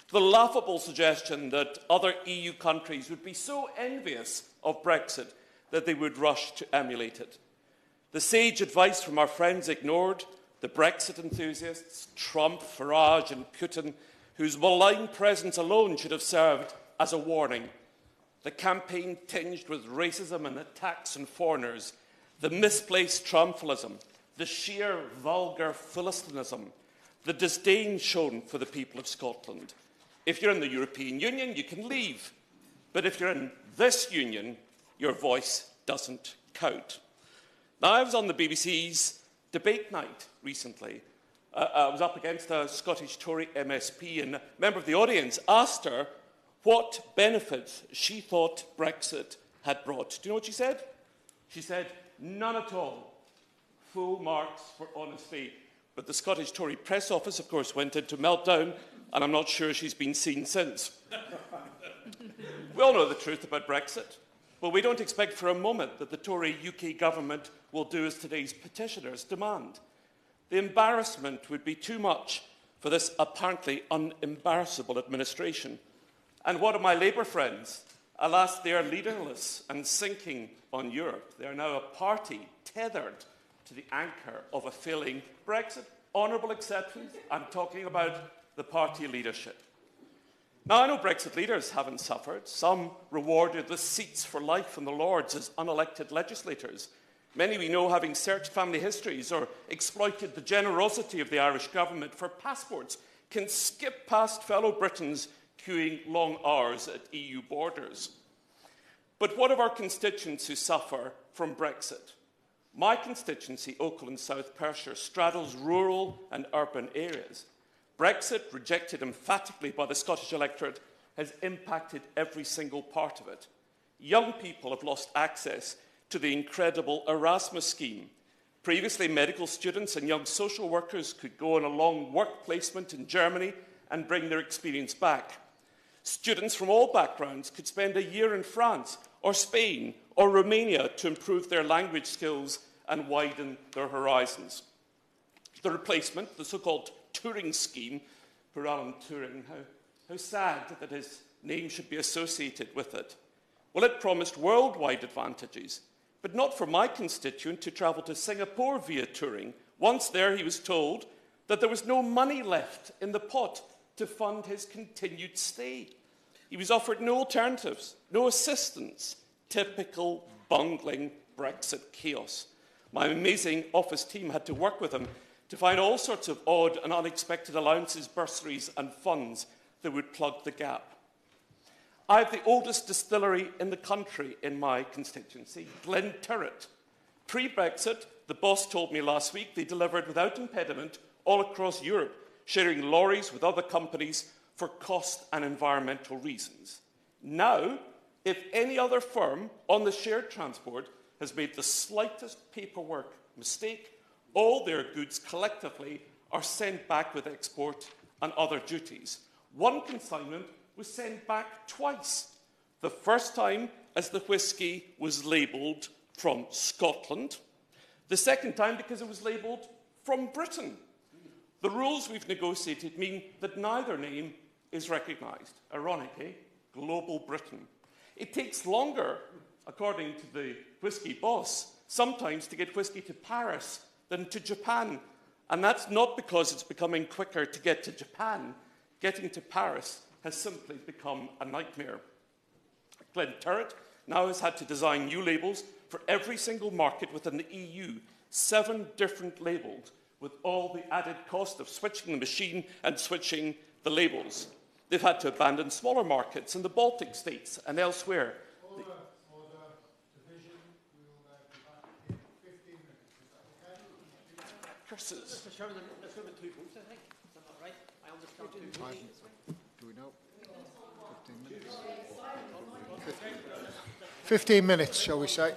To the laughable suggestion that other EU countries would be so envious of Brexit that they would rush to emulate it. The sage advice from our friends ignored, the Brexit enthusiasts, Trump, Farage and Putin, whose malign presence alone should have served as a warning. The campaign tinged with racism and attacks on foreigners, the misplaced triumphalism, the sheer vulgar philistinism, the disdain shown for the people of Scotland. If you're in the European Union, you can leave. But if you're in this union, your voice doesn't count. Now, I was on the BBC's debate night recently. I was up against a Scottish Tory MSP, and a member of the audience asked her what benefits she thought Brexit had brought. Do you know what she said? She said, none at all. Full marks for honesty. But the Scottish Tory press office, of course, went into meltdown, and I'm not sure she's been seen since. We all know the truth about Brexit, but we don't expect for a moment that the Tory UK government will do as today's petitioners demand. The embarrassment would be too much for this apparently unembarrassable administration. And what of my Labour friends Alas, they are leaderless and sinking on Europe. They are now a party tethered to the anchor of a failing Brexit. Honourable exceptions, I'm talking about the party leadership. Now, I know Brexit leaders haven't suffered. Some rewarded with seats for life in the Lords as unelected legislators. Many we know having searched family histories or exploited the generosity of the Irish government for passports can skip past fellow Britons queuing long hours at EU borders. But what of our constituents who suffer from Brexit? My constituency, Oakland and South Perthshire, straddles rural and urban areas. Brexit, rejected emphatically by the Scottish electorate, has impacted every single part of it. Young people have lost access to the incredible Erasmus scheme. Previously, medical students and young social workers could go on a long work placement in Germany and bring their experience back. Students from all backgrounds could spend a year in France or Spain or Romania to improve their language skills and widen their horizons. The replacement, the so-called Turing scheme, for Alan Turing, how sad that his name should be associated with it. Well, it promised worldwide advantages, but not for my constituent to travel to Singapore via Turing. Once there, he was told that there was no money left in the pot to fund his continued stay. He was offered no alternatives, no assistance. Typical bungling Brexit chaos. My amazing office team had to work with him to find all sorts of odd and unexpected allowances, bursaries and funds that would plug the gap. I have the oldest distillery in the country in my constituency, Glenturret. Pre-Brexit, the boss told me last week they delivered without impediment all across Europe, sharing lorries with other companies for cost and environmental reasons. Now, if any other firm on the shared transport has made the slightest paperwork mistake, all their goods collectively are sent back with export and other duties. One consignment was sent back twice. The first time as the whisky was labelled from Scotland. The second time because it was labelled from Britain. The rules we've negotiated mean that neither name is recognised. Ironic, eh? Global Britain. It takes longer, according to the whisky boss, sometimes to get whisky to Paris than to Japan. And that's not because it's becoming quicker to get to Japan. Getting to Paris has simply become a nightmare. Glenturret now has had to design new labels for every single market within the EU, 7 different labels, with all the added cost of switching the machine and switching the labels. They've had to abandon smaller markets in the Baltic states and elsewhere. Curses. Mr. Chairman, there's going to be 2 votes, I think. Is that not right? I understand 2 votes. Do we know? 15 minutes, shall we say?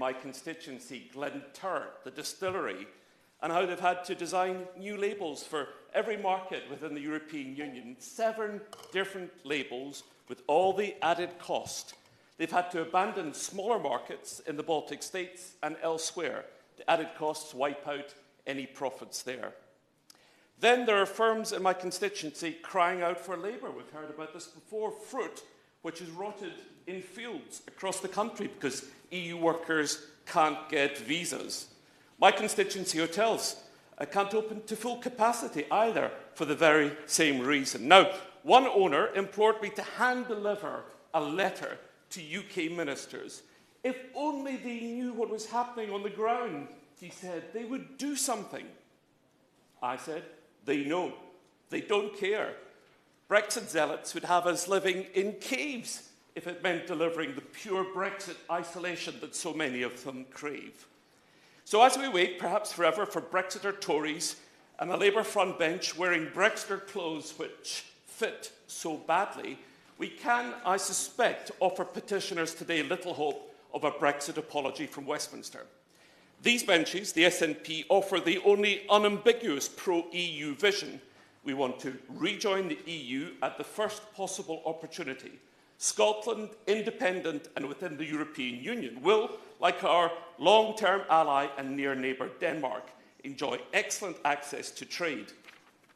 my constituency, Glentower, the distillery, and how they've had to design new labels for every market within the European Union. 7 different labels with all the added cost. They've had to abandon smaller markets in the Baltic states and elsewhere. The added costs wipe out any profits there. Then there are firms in my constituency crying out for labour. We've heard about this before. Fruit, which is rotted in fields across the country because EU workers can't get visas. My constituency hotels can't open to full capacity either for the very same reason. Now, one owner implored me to hand-deliver a letter to UK ministers. If only they knew what was happening on the ground, he said, they would do something. I said, they know. They don't care. Brexit zealots would have us living in caves if it meant delivering the pure Brexit isolation that so many of them crave. So as we wait, perhaps forever, for Brexiter Tories and a Labour front bench wearing Brexiter clothes which fit so badly, we can, I suspect, offer petitioners today little hope of a Brexit apology from Westminster. These benches, the SNP, offer the only unambiguous pro-EU vision. We want to rejoin the EU at the first possible opportunity. Scotland, independent and within the European Union, will, like our long-term ally and near neighbour Denmark, enjoy excellent access to trade.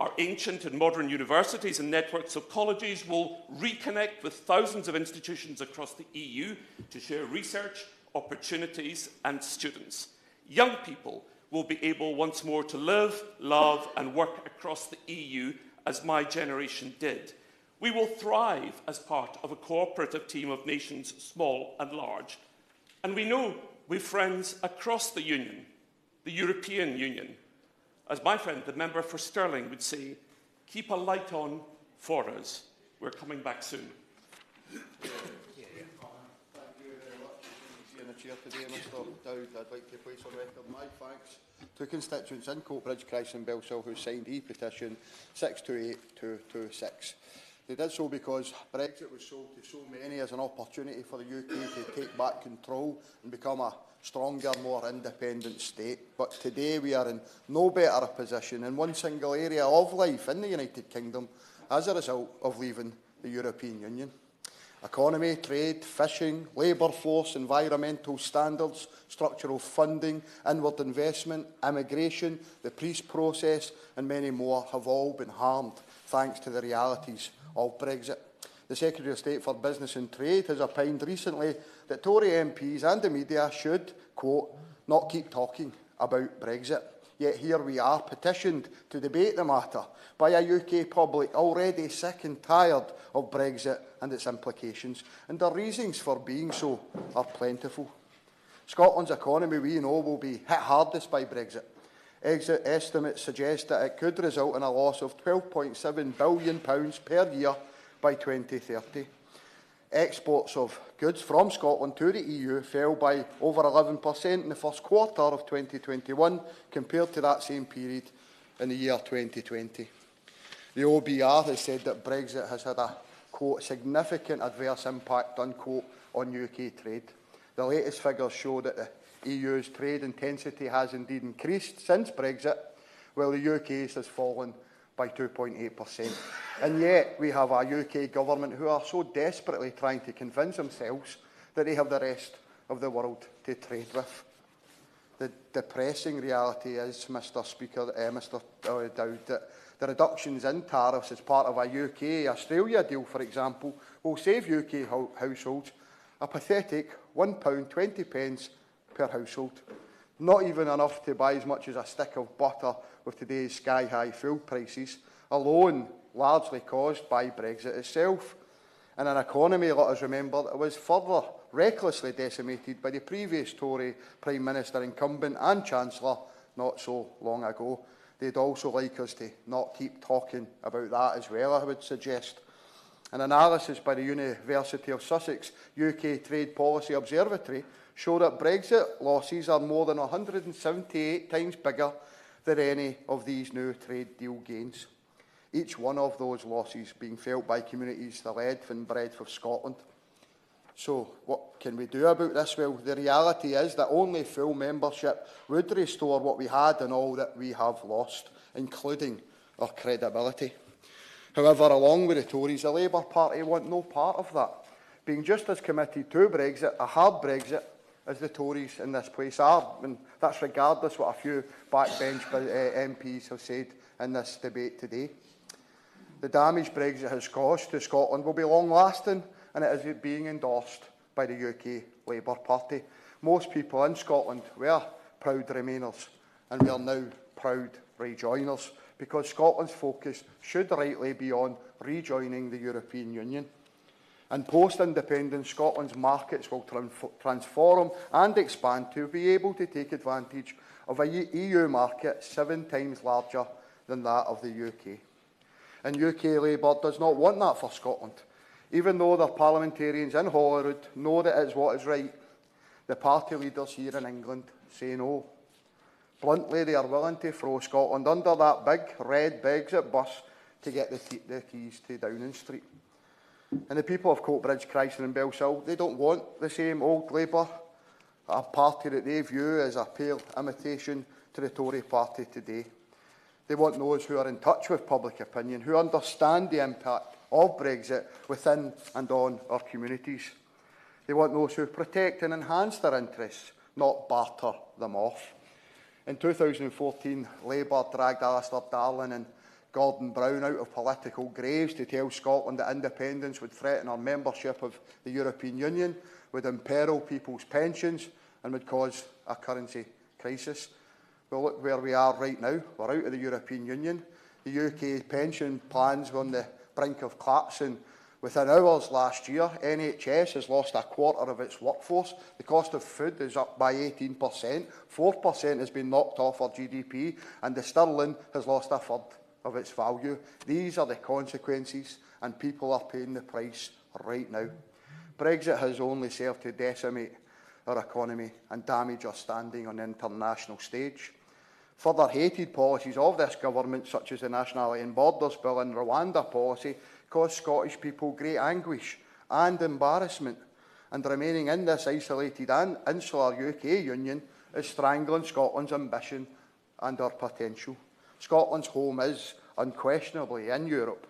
Our ancient and modern universities and networks of colleges will reconnect with thousands of institutions across the EU to share research, opportunities and students. Young people will be able once more to live, love and work across the EU as my generation did. We will thrive as part of a cooperative team of nations, small and large. And we know we've friends across the Union, the European Union. As my friend, the member for Stirling, would say, keep a light on for us. We're coming back soon. Chair today, Mr Dowd, I'd like to place on record my thanks to constituents in Coatbridge, Christ and Bellshill who signed E-petition 628226. They did so because Brexit was sold to so many as an opportunity for the UK to take back control and become a stronger, more independent state. But today we are in no better a position in one single area of life in the United Kingdom as a result of leaving the European Union. Economy, trade, fishing, labour force, environmental standards, structural funding, inward investment, immigration, the peace process and many more have all been harmed thanks to the realities of Brexit. The Secretary of State for Business and Trade has opined recently that Tory MPs and the media should, quote, not keep talking about Brexit. Yet here we are, petitioned to debate the matter by a UK public already sick and tired of Brexit and its implications, and the reasons for being so are plentiful. Scotland's economy, we know, will be hit hardest by Brexit. Exit estimates suggest that it could result in a loss of £12.7 billion per year by 2030. Exports of goods from Scotland to the EU fell by over 11% in the first quarter of 2021 compared to that same period in the year 2020. The OBR has said that Brexit has had a, quote, significant adverse impact, unquote, on UK trade. The latest figures show that the EU's trade intensity has indeed increased since Brexit, while the UK's has fallen by 2.8%. And yet we have a UK government who are so desperately trying to convince themselves that they have the rest of the world to trade with. The depressing reality is, Mr Speaker, Mr Dowd, that the reductions in tariffs as part of a UK-Australia deal, for example, will save UK households a pathetic £1.20 per household. Not even enough to buy as much as a stick of butter with today's sky-high food prices, alone largely caused by Brexit itself. And an economy, let us remember, that was further recklessly decimated by the previous Tory Prime Minister incumbent and Chancellor not so long ago. They'd also like us to not keep talking about that as well, I would suggest. An analysis by the University of Sussex UK Trade Policy Observatory show that Brexit losses are more than 178 times bigger than any of these new trade deal gains. Each one of those losses being felt by communities the lead and breadth of Scotland. So what can we do about this? Well, the reality is that only full membership would restore what we had and all that we have lost, including our credibility. However, along with the Tories, the Labour Party want no part of that, being just as committed to Brexit, a hard Brexit, as the Tories in this place are. And that's regardless what a few backbench MPs have said in this debate today. The damage Brexit has caused to Scotland will be long-lasting, and it is being endorsed by the UK Labour Party. Most people in Scotland were proud Remainers, and we are now proud rejoiners, because Scotland's focus should rightly be on rejoining the European Union. And post-independence, Scotland's markets will transform and expand to be able to take advantage of a EU market 7 times larger than that of the UK. And UK Labour does not want that for Scotland. Even though their parliamentarians in Holyrood know that it's what is right, the party leaders here in England say no. Bluntly, they are willing to throw Scotland under that big red Brexit bus to get the keys to Downing Street. And the people of Coatbridge, Christland and Bellshill, they don't want the same old Labour, a party that they view as a pale imitation to the Tory party today. They want those who are in touch with public opinion, who understand the impact of Brexit within and on our communities. They want those who protect and enhance their interests, not barter them off. In 2014, Labour dragged Alistair Darling and Gordon Brown out of political graves to tell Scotland that independence would threaten our membership of the European Union, would imperil people's pensions and would cause a currency crisis. Well, look where we are right now. We're out of the European Union. The UK pension plans were on the brink of collapsing. Within hours last year, NHS has lost a quarter of its workforce. The cost of food is up by 18%. 4% has been knocked off our GDP, and the sterling has lost a third of its value. These are the consequences, and people are paying the price right now. Brexit has only served to decimate our economy and damage our standing on the international stage. Further hated policies of this government, such as the Nationality and Borders Bill and Rwanda policy, cause Scottish people great anguish and embarrassment, and remaining in this isolated and insular UK union is strangling Scotland's ambition and our potential. Scotland's home is unquestionably in Europe,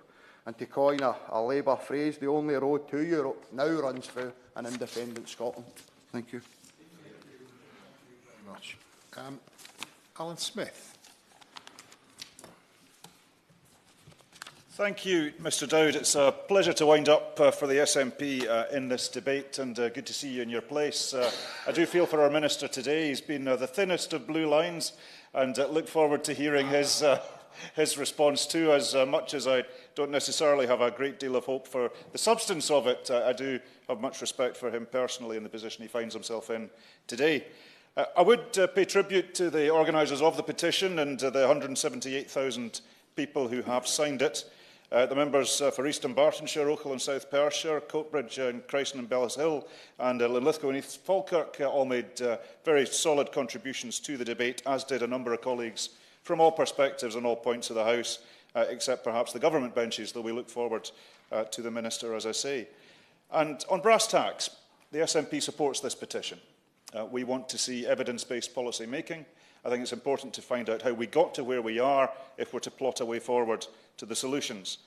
and to coin a Labour phrase, the only road to Europe now runs through an independent Scotland. Thank you. Very much. Alan Smith. Thank you, Mr Dowd. It's a pleasure to wind up for the SNP in this debate, and good to see you in your place. I do feel for our Minister today. He's been the thinnest of blue lines, and look forward to hearing his response too, as much as I don't necessarily have a great deal of hope for the substance of it. I do have much respect for him personally and the position he finds himself in today. I would pay tribute to the organisers of the petition and the 178,000 people who have signed it. The members for East Dunbartonshire, Ochil and South Perthshire, Coatbridge and Christland and Bellishill, and Linlithgow and East Falkirk all made very solid contributions to the debate, as did a number of colleagues from all perspectives and all points of the House, except perhaps the government benches, though we look forward to the Minister, as I say. And on brass tacks, the SNP supports this petition. We want to see evidence-based policy making. I think it's important to find out how we got to where we are if we're to plot a way forward to the solutions.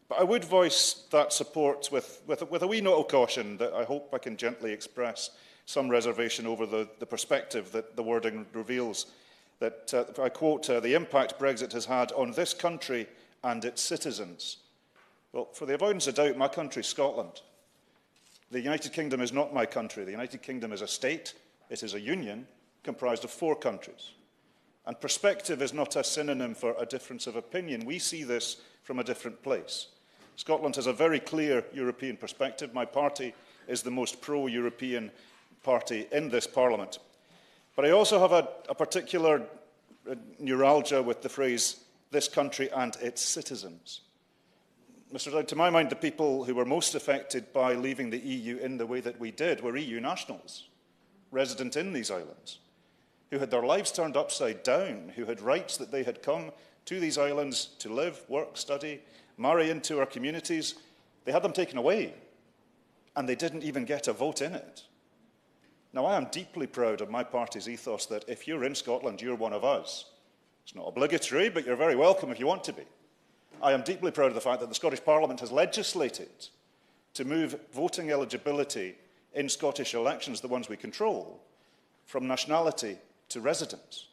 But I would voice that support with a wee note of caution that I hope I can gently express some reservation over the perspective that the wording reveals. That, I quote, the impact Brexit has had on this country and its citizens. Well, for the avoidance of doubt, my country is Scotland. The United Kingdom is not my country. The United Kingdom is a state. It is a union comprised of 4 countries. And perspective is not a synonym for a difference of opinion. We see this from a different place. Scotland has a very clear European perspective. My party is the most pro-European party in this Parliament. But I also have a particular neuralgia with the phrase, this country and its citizens. Mr Dowd, to my mind, the people who were most affected by leaving the EU in the way that we did were EU nationals, resident in these islands, who had their lives turned upside down, who had rights that they had come to these islands to live, work, study, marry into our communities. They had them taken away. and they didn't even get a vote in it. Now, I am deeply proud of my party's ethos that if you're in Scotland, you're one of us. It's not obligatory, but you're very welcome if you want to be. I am deeply proud of the fact that the Scottish Parliament has legislated to move voting eligibility in Scottish elections, the ones we control, from nationality to residence.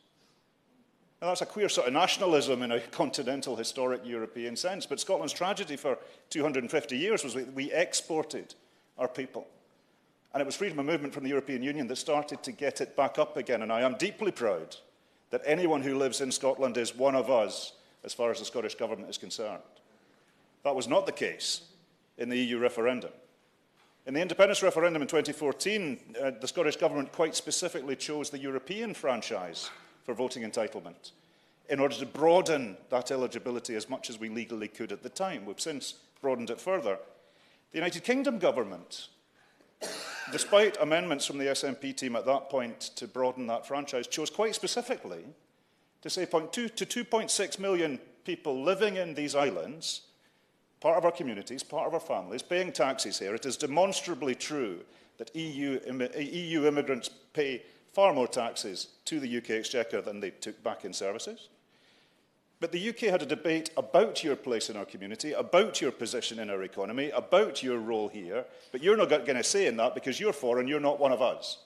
Now, that's a queer sort of nationalism in a continental, historic European sense, but Scotland's tragedy for 250 years was we exported our people. And it was freedom of movement from the European Union that started to get it back up again. And I am deeply proud that anyone who lives in Scotland is one of us as far as the Scottish Government is concerned. That was not the case in the EU referendum. In the independence referendum in 2014, the Scottish Government quite specifically chose the European franchise for voting entitlement in order to broaden that eligibility as much as we legally could at the time. We've since broadened it further. The United Kingdom Government, despite amendments from the SNP team at that point to broaden that franchise, chose quite specifically to say 2 to 2.6 million people living in these islands, part of our communities, part of our families, paying taxes here. It is demonstrably true that EU immigrants pay far more taxes to the UK Exchequer than they took back in services. But the UK had a debate about your place in our community, about your position in our economy, about your role here, but you're not going to say in that because you're foreign, you're not one of us.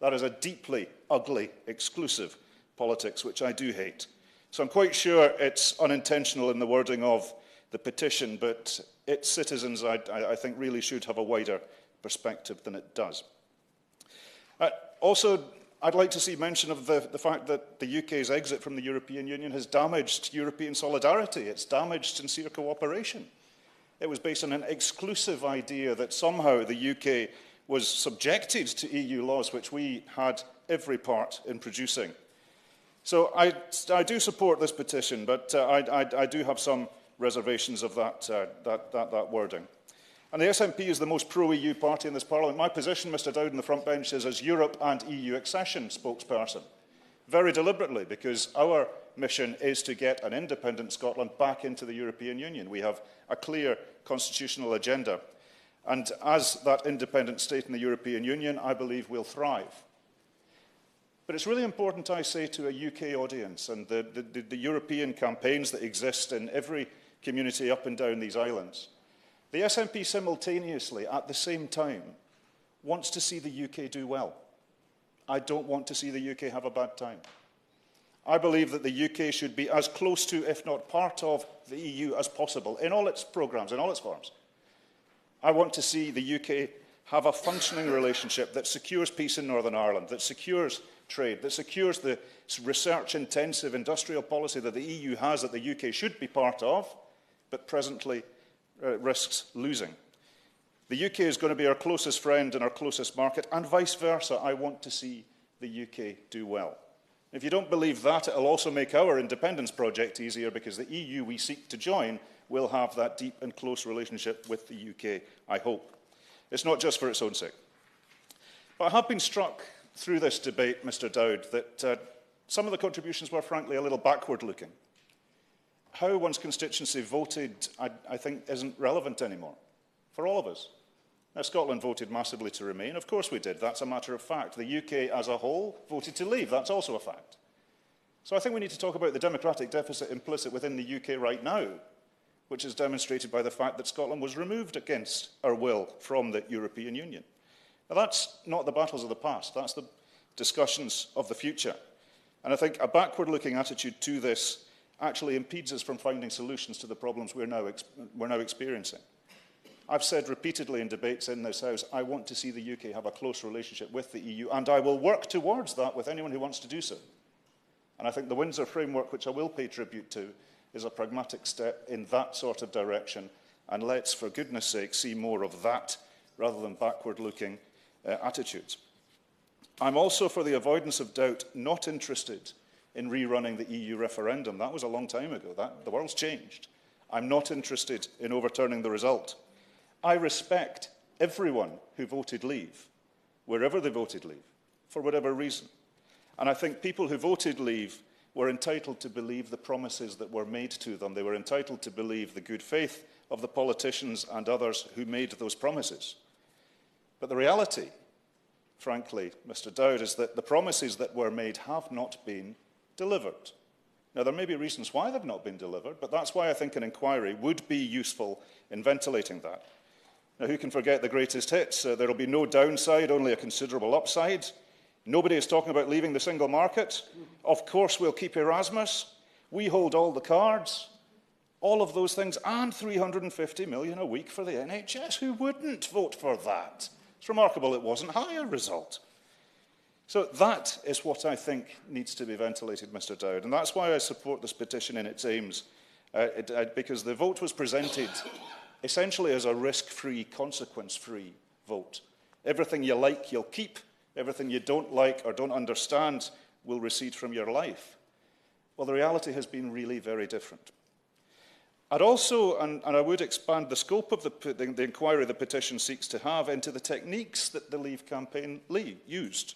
That is a deeply ugly, exclusive politics, which I do hate. So I'm quite sure it's unintentional in the wording of the petition, but its citizens, I think, really should have a wider perspective than it does. Also, I'd like to see mention of the fact that the UK's exit from the European Union has damaged European solidarity. It's damaged sincere cooperation. It was based on an exclusive idea that somehow the UK was subjected to EU laws, which we had every part in producing. So I do support this petition, but I do have some reservations of that wording. And the SNP is the most pro-EU party in this Parliament. My position, Mr Dowd, in the front bench is as Europe and EU accession spokesperson, very deliberately, because our mission is to get an independent Scotland back into the European Union. We have a clear constitutional agenda. And as that independent state in the European Union, I believe we'll thrive. But it's really important, I say, to a UK audience and the European campaigns that exist in every community up and down these islands. The SNP simultaneously, at the same time, wants to see the UK do well. I don't want to see the UK have a bad time. I believe that the UK should be as close to, if not part of, the EU as possible, in all its programmes, in all its forms. I want to see the UK have a functioning relationship that secures peace in Northern Ireland, that secures trade, that secures the research-intensive industrial policy that the EU has that the UK should be part of, but presently risks losing. The UK is going to be our closest friend and our closest market, and vice versa. I want to see the UK do well. If you don't believe that, it will also make our independence project easier, because the EU we seek to join will have that deep and close relationship with the UK, I hope. It's not just for its own sake. But I have been struck through this debate, Mr Dowd, that some of the contributions were frankly a little backward-looking. How one's constituency voted, I think, isn't relevant anymore for all of us. Now, Scotland voted massively to remain. Of course we did. That's a matter of fact. The UK as a whole voted to leave. That's also a fact. So I think we need to talk about the democratic deficit implicit within the UK right now, which is demonstrated by the fact that Scotland was removed against our will from the European Union. Now, that's not the battles of the past. That's the discussions of the future. And I think a backward-looking attitude to this actually impedes us from finding solutions to the problems we're now experiencing. I've said repeatedly in debates in this House, I want to see the UK have a close relationship with the EU, and I will work towards that with anyone who wants to do so. And I think the Windsor Framework, which I will pay tribute to, is a pragmatic step in that sort of direction, and let's, for goodness sake, see more of that rather than backward-looking attitudes. I'm also, for the avoidance of doubt, not interested in rerunning the EU referendum. That was a long time ago. The world's changed. I'm not interested in overturning the result. I respect everyone who voted leave, wherever they voted leave, for whatever reason. And I think people who voted leave were entitled to believe the promises that were made to them. They were entitled to believe the good faith of the politicians and others who made those promises. But the reality, frankly, Mr Dowd, is that the promises that were made have not been delivered. Now, there may be reasons why they've not been delivered, but that's why I think an inquiry would be useful in ventilating that. Now, who can forget the greatest hits? There will be no downside, only a considerable upside. Nobody is talking about leaving the single market. Of course, we'll keep Erasmus. We hold all the cards. All of those things, and 350 million a week for the NHS. Who wouldn't vote for that? It's remarkable it wasn't higher result. So that is what I think needs to be ventilated, Mr Dowd, and that's why I support this petition in its aims, because the vote was presented essentially as a risk-free, consequence-free vote. Everything you like, you'll keep. Everything you don't like or don't understand will recede from your life. Well, the reality has been really very different. I'd also, and I would expand the scope of the inquiry the petition seeks to have into the techniques that the Leave campaign used.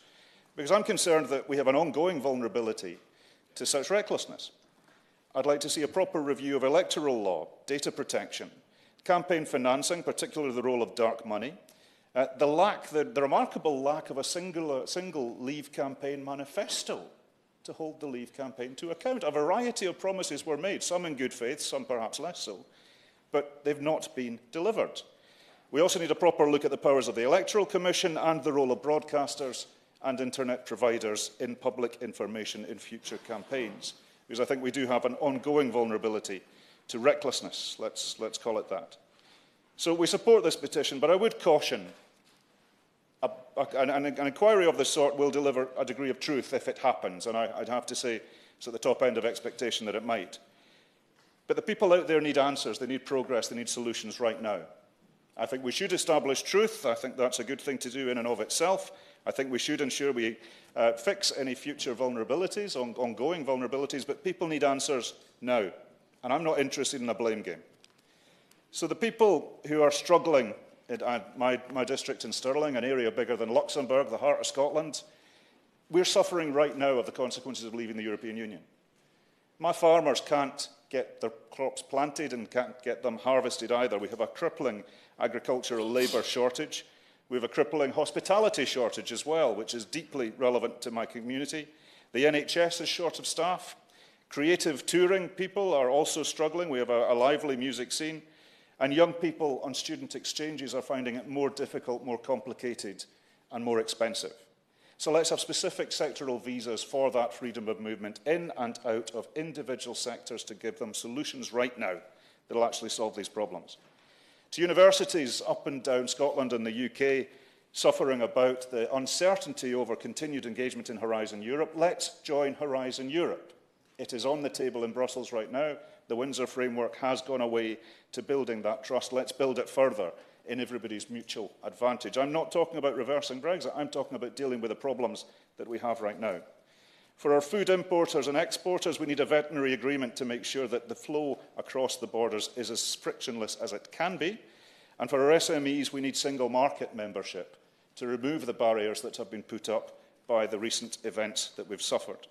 Because I'm concerned that we have an ongoing vulnerability to such recklessness. I'd like to see a proper review of electoral law, data protection, campaign financing, particularly the role of dark money, the remarkable lack of a single Leave campaign manifesto to hold the Leave campaign to account. A variety of promises were made, some in good faith, some perhaps less so, but they've not been delivered. We also need a proper look at the powers of the Electoral Commission and the role of broadcasters and internet providers in public information in future campaigns, because I think we do have an ongoing vulnerability to recklessness, let's call it that. So we support this petition, but I would caution an inquiry of this sort will deliver a degree of truth if it happens, and I'd have to say it's at the top end of expectation that it might. But the people out there need answers, they need progress, they need solutions right now. I think we should establish truth. I think that's a good thing to do in and of itself. I think we should ensure we fix any future vulnerabilities, ongoing vulnerabilities, but people need answers now. And I'm not interested in a blame game. So the people who are struggling in my district in Stirling, an area bigger than Luxembourg, the heart of Scotland, we're suffering right now of the consequences of leaving the European Union. My farmers can't get their crops planted and can't get them harvested either. We have a crippling agricultural labour shortage. We have a crippling hospitality shortage as well, which is deeply relevant to my community. The NHS is short of staff. Creative touring people are also struggling. We have a lively music scene. And young people on student exchanges are finding it more difficult, more complicated, and more expensive. So let's have specific sectoral visas for that freedom of movement in and out of individual sectors to give them solutions right now that will actually solve these problems. To universities up and down Scotland and the UK suffering about the uncertainty over continued engagement in Horizon Europe, let's join Horizon Europe. It is on the table in Brussels right now. The Windsor framework has gone away to building that trust. Let's build it further in everybody's mutual advantage. I'm not talking about reversing Brexit. I'm talking about dealing with the problems that we have right now. For our food importers and exporters, we need a veterinary agreement to make sure that the flow across the borders is as frictionless as it can be. And for our SMEs, we need single market membership to remove the barriers that have been put up by the recent events that we've suffered.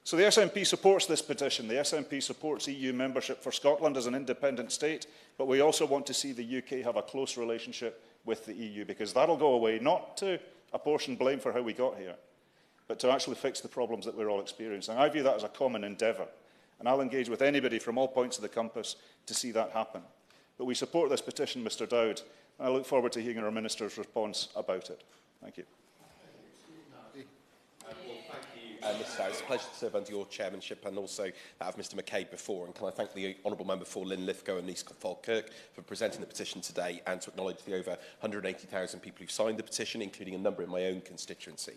So the SNP supports this petition. The SNP supports EU membership for Scotland as an independent state, but we also want to see the UK have a close relationship with the EU, because that'll go away, not to apportion blame for how we got here, but to actually fix the problems that we're all experiencing. I view that as a common endeavour, and I'll engage with anybody from all points of the compass to see that happen. But we support this petition, Mr Dowd, and I look forward to hearing our Minister's response about it. Thank you. Mr Dowd, it's a pleasure to serve under your chairmanship and also that of Mr McCabe before. And can I thank the Honourable Member for Linlithgow and East Falkirk for presenting the petition today, and to acknowledge the over 180,000 people who've signed the petition, including a number in my own constituency.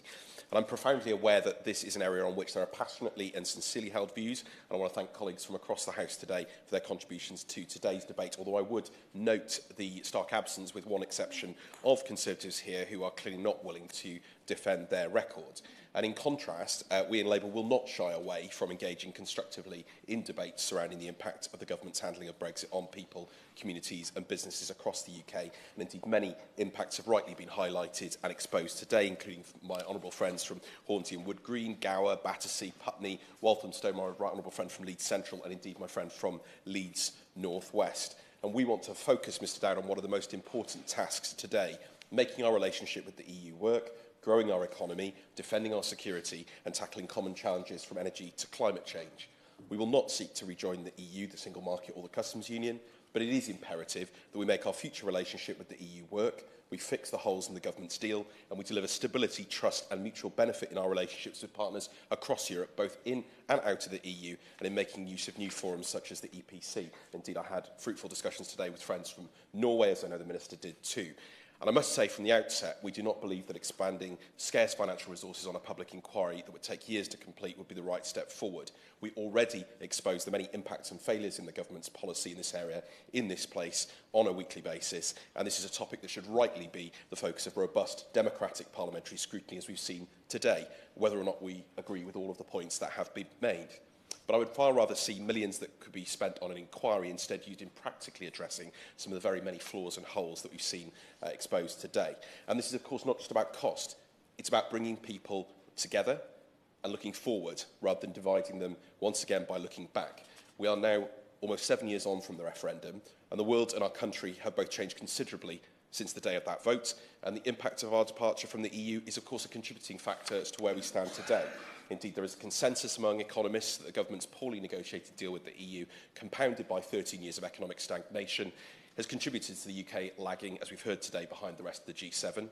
And I'm profoundly aware that this is an area on which there are passionately and sincerely held views, and I want to thank colleagues from across the House today for their contributions to today's debate, although I would note the stark absence, with one exception, of Conservatives here who are clearly not willing to defend their record. And in contrast, we in Labour will not shy away from engaging constructively in debates surrounding the impact of the government's handling of Brexit on people, communities and businesses across the UK. And indeed, many impacts have rightly been highlighted and exposed today, including my honourable friends from Hornsey and Wood Green, Gower, Battersea, Putney, Walthamstow, my right honourable friend from Leeds Central, and indeed my friend from Leeds North West. And we want to focus, Mr Dowd, on one of the most important tasks today, making our relationship with the EU work, growing our economy, defending our security and tackling common challenges from energy to climate change. We will not seek to rejoin the EU, the single market or the customs union, but it is imperative that we make our future relationship with the EU work, we fix the holes in the government's deal, and we deliver stability, trust and mutual benefit in our relationships with partners across Europe, both in and out of the EU, and in making use of new forums such as the EPC. Indeed, I had fruitful discussions today with friends from Norway, as I know the Minister did too. And I must say from the outset, we do not believe that expanding scarce financial resources on a public inquiry that would take years to complete would be the right step forward. We already expose the many impacts and failures in the government's policy in this area, in this place, on a weekly basis. And this is a topic that should rightly be the focus of robust democratic parliamentary scrutiny, as we've seen today, whether or not we agree with all of the points that have been made. But I would far rather see millions that could be spent on an inquiry instead used in practically addressing some of the very many flaws and holes that we've seen exposed today. And this is, of course, not just about cost. It's about bringing people together and looking forward rather than dividing them once again by looking back. We are now almost 7 years on from the referendum, and the world and our country have both changed considerably since the day of that vote, and the impact of our departure from the EU is, of course, a contributing factor as to where we stand today. Indeed, there is a consensus among economists that the government's poorly negotiated deal with the EU, compounded by 13 years of economic stagnation, has contributed to the UK lagging, as we've heard today, behind the rest of the G7.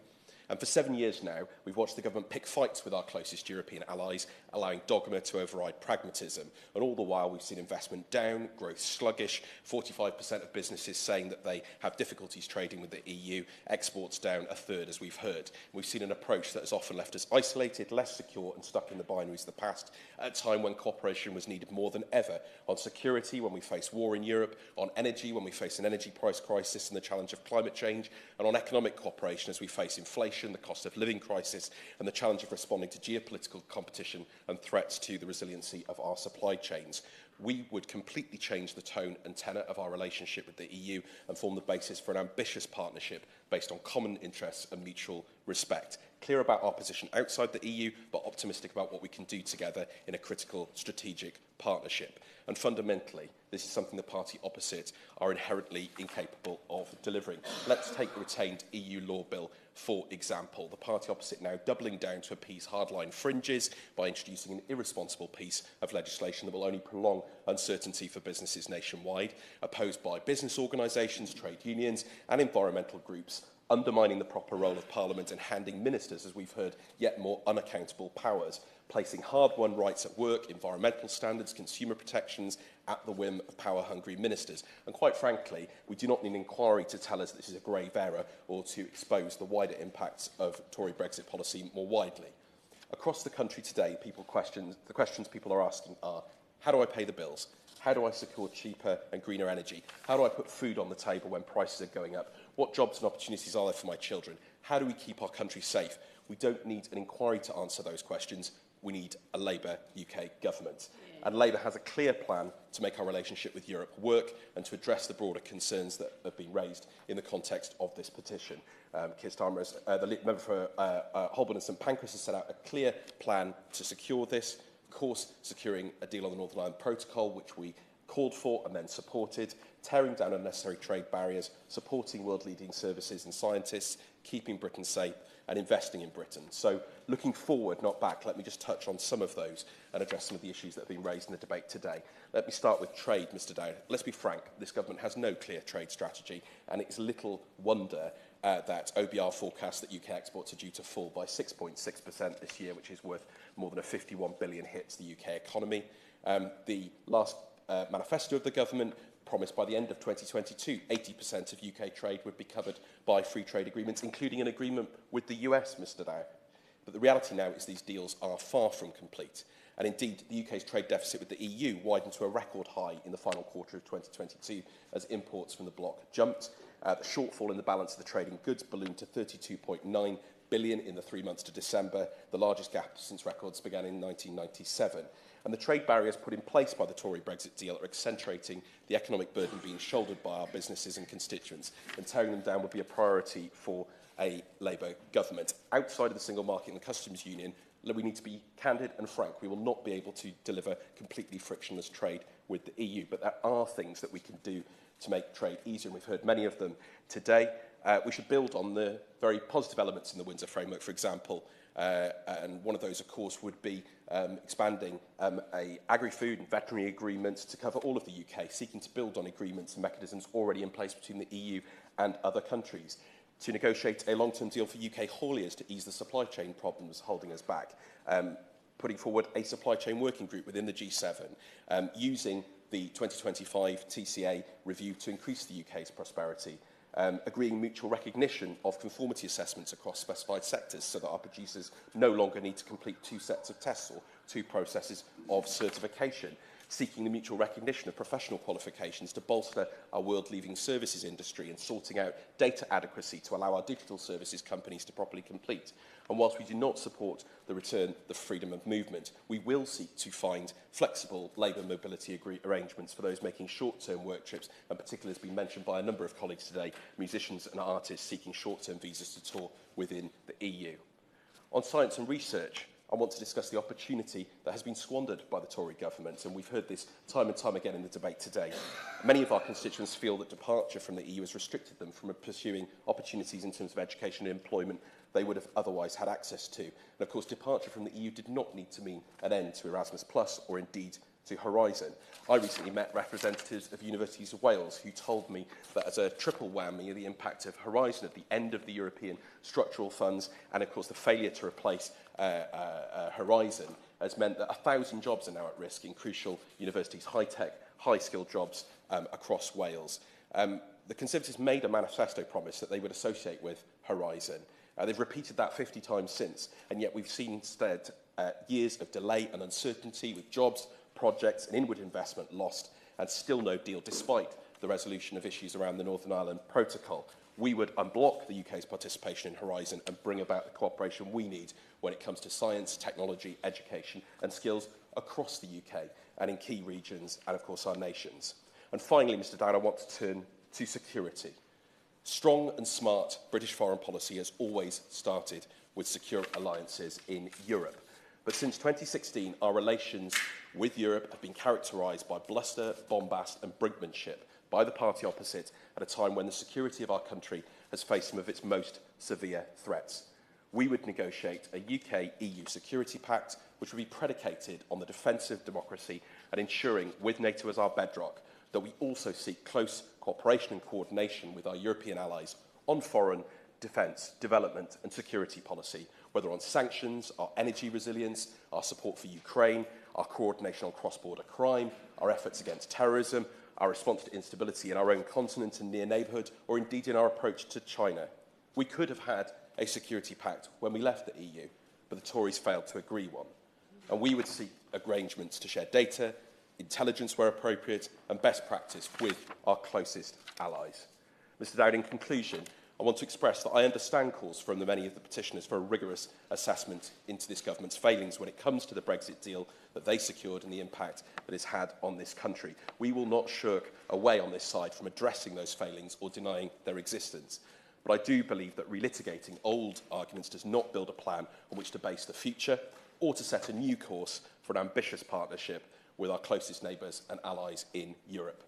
And for 7 years now, we've watched the government pick fights with our closest European allies, allowing dogma to override pragmatism. And all the while, we've seen investment down, growth sluggish, 45% of businesses saying that they have difficulties trading with the EU, exports down a third, as we've heard. We've seen an approach that has often left us isolated, less secure and stuck in the binaries of the past, at a time when cooperation was needed more than ever, on security when we face war in Europe, on energy when we face an energy price crisis and the challenge of climate change, and on economic cooperation as we face inflation, the cost of living crisis and the challenge of responding to geopolitical competition and threats to the resiliency of our supply chains. We would completely change the tone and tenor of our relationship with the EU and form the basis for an ambitious partnership based on common interests and mutual respect. Clear about our position outside the EU, but optimistic about what we can do together in a critical strategic partnership. And fundamentally, this is something the party opposite are inherently incapable of delivering. Let's take the retained EU law bill, for example. The party opposite now doubling down to appease hardline fringes by introducing an irresponsible piece of legislation that will only prolong uncertainty for businesses nationwide, opposed by business organisations, trade unions and environmental groups, undermining the proper role of Parliament and handing ministers, as we've heard, yet more unaccountable powers, placing hard-won rights at work, environmental standards, consumer protections at the whim of power-hungry ministers. And quite frankly, we do not need an inquiry to tell us this is a grave error or to expose the wider impacts of Tory Brexit policy more widely. Across the country today, the questions people are asking are, how do I pay the bills? How do I secure cheaper and greener energy? How do I put food on the table when prices are going up? What jobs and opportunities are there for my children? How do we keep our country safe? We don't need an inquiry to answer those questions. We need a Labour UK government. And Labour has a clear plan to make our relationship with Europe work and to address the broader concerns that have been raised in the context of this petition. Keir Starmer, the member for Holborn and St Pancras, has set out a clear plan to secure this. Of course, securing a deal on the Northern Ireland Protocol, which we called for and then supported, tearing down unnecessary trade barriers, supporting world-leading services and scientists, keeping Britain safe and investing in Britain. So looking forward, not back, let me just touch on some of those and address some of the issues that have been raised in the debate today. Let me start with trade, Mr Dowd. Let's be frank, this government has no clear trade strategy, and it's little wonder that OBR forecasts that UK exports are due to fall by 6.6% this year, which is worth more than a 51 billion hit to the UK economy. The last manifesto of the government promised by the end of 2022, 80% of UK trade would be covered by free trade agreements, including an agreement with the US, Mr Dowd. But the reality now is these deals are far from complete. And indeed, the UK's trade deficit with the EU widened to a record high in the final quarter of 2022 as imports from the bloc jumped. The shortfall in the balance of the trading goods ballooned to 32.9 billion in the 3 months to December, the largest gap since records began in 1997. And the trade barriers put in place by the Tory Brexit deal are accentuating the economic burden being shouldered by our businesses and constituents, and tearing them down would be a priority for a Labour government. Outside of the single market and the customs union, we need to be candid and frank. We will not be able to deliver completely frictionless trade with the EU, but there are things that we can do to make trade easier, and we've heard many of them today. We should build on the very positive elements in the Windsor Framework, for example, and one of those, of course, would be expanding agri-food and veterinary agreements to cover all of the UK, seeking to build on agreements and mechanisms already in place between the EU and other countries, to negotiate a long-term deal for UK hauliers to ease the supply chain problems holding us back, putting forward a supply chain working group within the G7, using the 2025 TCA review to increase the UK's prosperity, agreeing mutual recognition of conformity assessments across specified sectors so that our producers no longer need to complete 2 sets of tests or 2 processes of certification, seeking the mutual recognition of professional qualifications to bolster our world-leading services industry and sorting out data adequacy to allow our digital services companies to properly complete. And whilst we do not support the return of freedom of movement, we will seek to find flexible labour mobility arrangements for those making short-term work trips, and particularly, as has been mentioned by a number of colleagues today, musicians and artists seeking short-term visas to tour within the EU. On science and research, I want to discuss the opportunity that has been squandered by the Tory government, and we've heard this time and time again in the debate today. Many of our constituents feel that departure from the EU has restricted them from pursuing opportunities in terms of education and employment they would have otherwise had access to. And of course, departure from the EU did not need to mean an end to Erasmus Plus or indeed to Horizon. I recently met representatives of universities of Wales who told me that as a triple whammy, the impact of Horizon at the end of the European structural funds and of course the failure to replace Horizon has meant that 1,000 jobs are now at risk in crucial universities, high-tech, high-skilled jobs across Wales. The Conservatives made a manifesto promise that they would associate with Horizon. They've repeated that 50 times since, and yet we've seen instead years of delay and uncertainty with jobs, projects and inward investment lost, and still no deal despite the resolution of issues around the Northern Ireland Protocol. We would unblock the UK's participation in Horizon and bring about the cooperation we need when it comes to science, technology, education and skills across the UK and in key regions and, of course, our nations. And finally, Mr Dowd, I want to turn to security. Strong and smart British foreign policy has always started with secure alliances in Europe. But since 2016, our relations with Europe have been characterised by bluster, bombast and brinkmanship by the party opposite at a time when the security of our country has faced some of its most severe threats. We would negotiate a UK-EU security pact which would be predicated on the defence of democracy and ensuring, with NATO as our bedrock, that we also seek close cooperation and coordination with our European allies on foreign, defence, development and security policy, whether on sanctions, our energy resilience, our support for Ukraine, our coordination on cross-border crime, our efforts against terrorism, our response to instability in our own continent and near neighbourhood, or indeed in our approach to China. We could have had a security pact when we left the EU, but the Tories failed to agree one. And we would seek arrangements to share data, intelligence where appropriate, and best practice with our closest allies. Mr Dowd, in conclusion, I want to express that I understand calls from many of the petitioners for a rigorous assessment into this government's failings when it comes to the Brexit deal that they secured and the impact that it's had on this country. We will not shirk away on this side from addressing those failings or denying their existence. But I do believe that relitigating old arguments does not build a plan on which to base the future or to set a new course for an ambitious partnership with our closest neighbours and allies in Europe.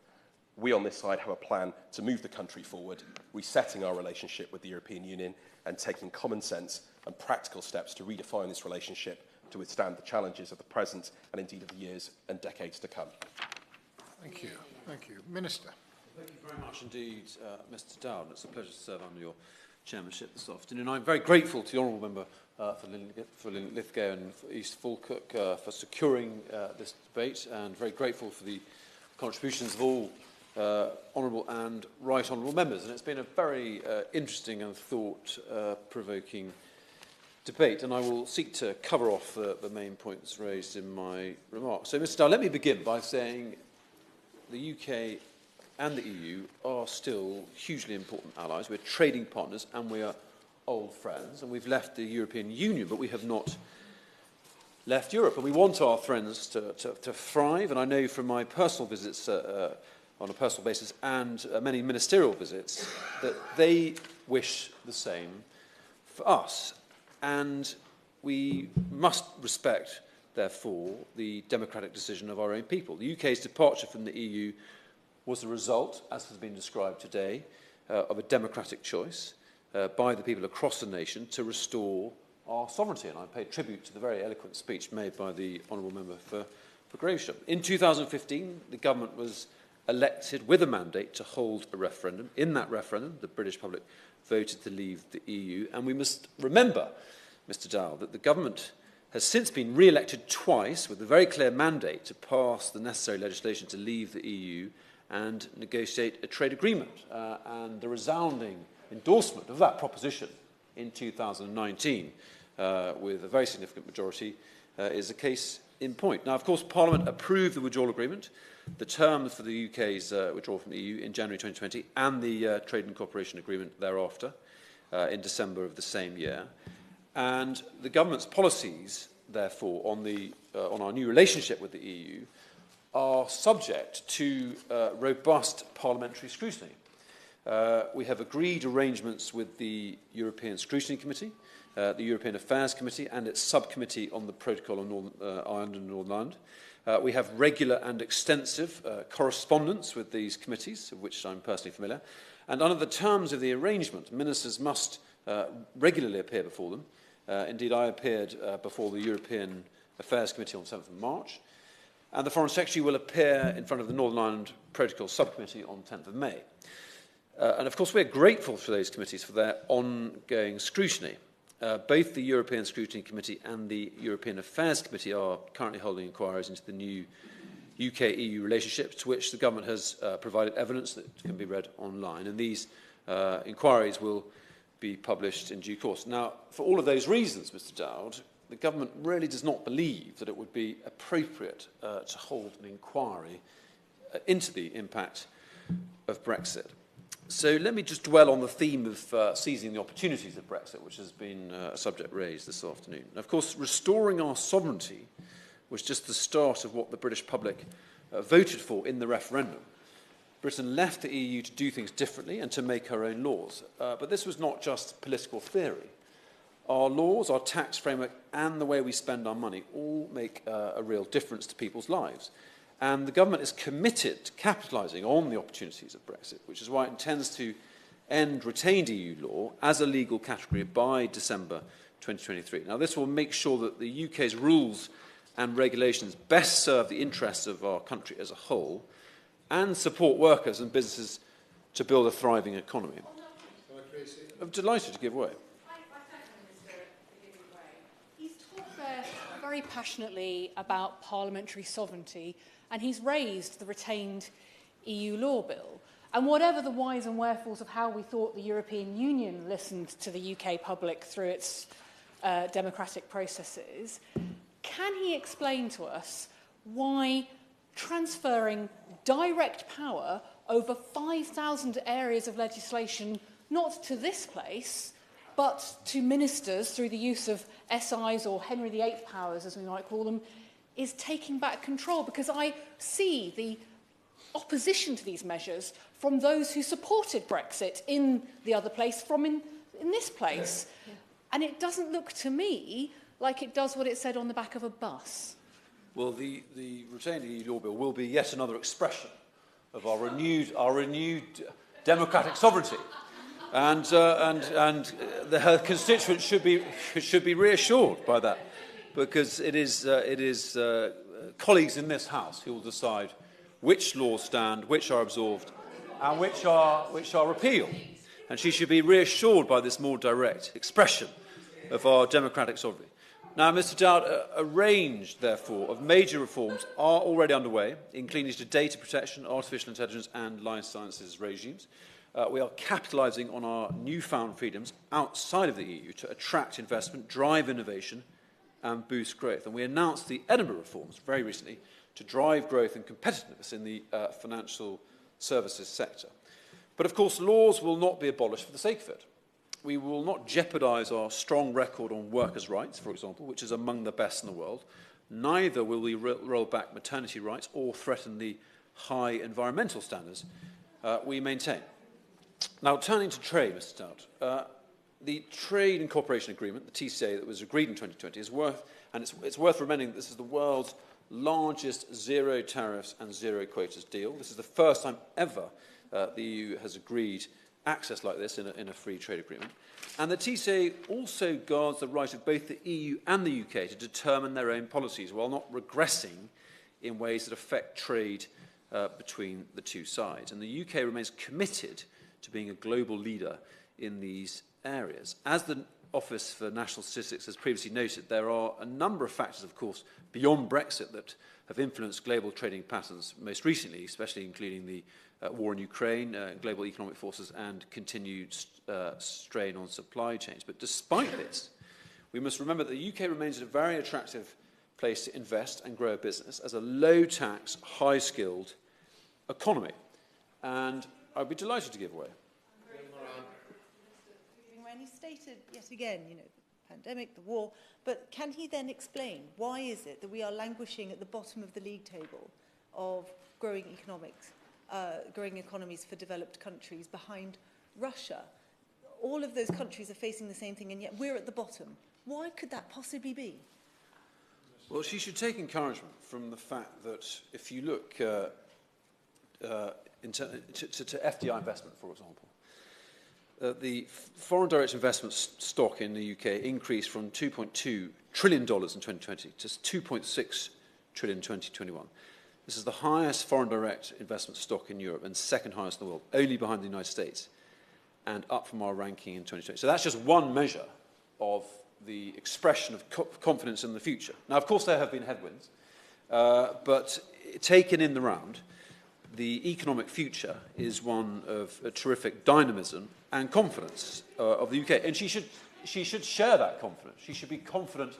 We on this side have a plan to move the country forward, resetting our relationship with the European Union and taking common sense and practical steps to redefine this relationship to withstand the challenges of the present and indeed of the years and decades to come. Thank you. Thank you. Minister. Thank you very much indeed, Mr Dowd. It's a pleasure to serve under your chairmanship this afternoon. I'm very grateful to the honourable member for Linlithgow and for East Falkirk for securing this debate, and very grateful for the contributions of all honourable and right honourable members. And it's been a very interesting and thought-provoking debate, and I will seek to cover off the main points raised in my remarks. So, Mr Dowd, let me begin by saying the UK and the EU are still hugely important allies. We're trading partners and we are old friends, and we've left the European Union, but we have not left Europe, and we want our friends to thrive. And I know from my personal visits on a personal basis and many ministerial visits that they wish the same for us, and we must respect, therefore, the democratic decision of our own people. The UK's departure from the EU was the result, as has been described today, of a democratic choice by the people across the nation to restore our sovereignty. And I pay tribute to the very eloquent speech made by the honourable member for Gravesham. In 2015, the government was elected with a mandate to hold a referendum. In that referendum, the British public voted to leave the EU. And we must remember, Mr Dowell, that the government has since been re-elected twice with a very clear mandate to pass the necessary legislation to leave the EU and negotiate a trade agreement. And the resounding endorsement of that proposition in 2019 with a very significant majority is a case in point. Now, of course, Parliament approved the withdrawal agreement, the terms for the UK's withdrawal from the EU in January 2020 and the Trade and Cooperation Agreement thereafter in December of the same year. And the government's policies, therefore, on our new relationship with the EU are subject to robust parliamentary scrutiny. We have agreed arrangements with the European Scrutiny Committee, the European Affairs Committee and its subcommittee on the Protocol on Northern Ireland and Northern Ireland. We have regular and extensive correspondence with these committees, of which I'm personally familiar. And under the terms of the arrangement, ministers must regularly appear before them. Indeed, I appeared before the European Affairs Committee on 7th of March. And the Foreign Secretary will appear in front of the Northern Ireland Protocol Subcommittee on 10th of May. And of course, we're grateful for those committees for their ongoing scrutiny. Both the European Scrutiny Committee and the European Affairs Committee are currently holding inquiries into the new UK-EU relationship, to which the government has provided evidence that can be read online. And these inquiries will be published in due course. Now, for all of those reasons, Mr Dowd, the government really does not believe that it would be appropriate to hold an inquiry into the impact of Brexit. So let me just dwell on the theme of seizing the opportunities of Brexit, which has been a subject raised this afternoon. And of course, restoring our sovereignty was just the start of what the British public voted for in the referendum. Britain left the EU to do things differently and to make her own laws. But this was not just political theory. Our laws, our tax framework, and the way we spend our money all make a real difference to people's lives. And the government is committed to capitalising on the opportunities of Brexit, which is why it intends to end retained EU law as a legal category by December 2023. Now, this will make sure that the UK's rules and regulations best serve the interests of our country as a whole and support workers and businesses to build a thriving economy. I'm delighted to give way. He's talked there very passionately about parliamentary sovereignty, and he's raised the retained EU law bill. And whatever the whys and wherefores of how we thought the European Union listened to the UK public through its democratic processes, can he explain to us why transferring direct power over 5,000 areas of legislation, not to this place, but to ministers through the use of SIs or Henry VIII powers, as we might call them, is taking back control? Because I see the opposition to these measures from those who supported Brexit in the other place, from in this place. Yeah. And it doesn't look to me like it does what it said on the back of a bus. Well, the retained EU law bill will be yet another expression of our renewed democratic sovereignty. And her constituents should be reassured by that, because it is colleagues in this House who will decide which laws stand, which are absorbed, and which are repealed. And she should be reassured by this more direct expression of our democratic sovereignty. Now, Mr Dowd, a range, therefore, of major reforms are already underway, including to data protection, artificial intelligence and life sciences regimes. We are capitalising on our newfound freedoms outside of the EU to attract investment, drive innovation and boost growth. And we announced the Edinburgh reforms very recently to drive growth and competitiveness in the financial services sector. But of course, laws will not be abolished for the sake of it. We will not jeopardise our strong record on workers' rights, for example, which is among the best in the world. Neither will we roll back maternity rights or threaten the high environmental standards we maintain. Now, turning to trade, Mr Dowd, the Trade and Cooperation Agreement, the TCA, that was agreed in 2020 is worth, and it's worth remembering that this is the world's largest zero tariffs and zero quotas deal. This is the first time ever the EU has agreed access like this in a free trade agreement. And the TCA also guards the right of both the EU and the UK to determine their own policies while not regressing in ways that affect trade between the two sides. And the UK remains committed to being a global leader in these areas. As the Office for National Statistics has previously noted, there are a number of factors, of course, beyond Brexit that have influenced global trading patterns most recently, especially including the war in Ukraine, global economic forces, and continued strain on supply chains. But despite this, we must remember that the UK remains a very attractive place to invest and grow a business as a low-tax, high-skilled economy. And I'd be delighted to give way. When he stated yet again, you know, the pandemic, the war, but can he then explain why is it that we are languishing at the bottom of the league table of growing economies for developed countries behind Russia? All of those countries are facing the same thing, and yet we're at the bottom. Why could that possibly be? Well, she should take encouragement from the fact that if you look to FDI investment, for example, the foreign direct investment stock in the UK increased from $2.2 trillion in 2020 to $2.6 trillion in 2021. This is the highest foreign direct investment stock in Europe and second highest in the world, only behind the United States, and up from our ranking in 2020. So that's just one measure of the expression of confidence in the future. Now, of course, there have been headwinds, but taken in the round, the economic future is one of a terrific dynamism and confidence of the UK. And she should share that confidence. She should be confident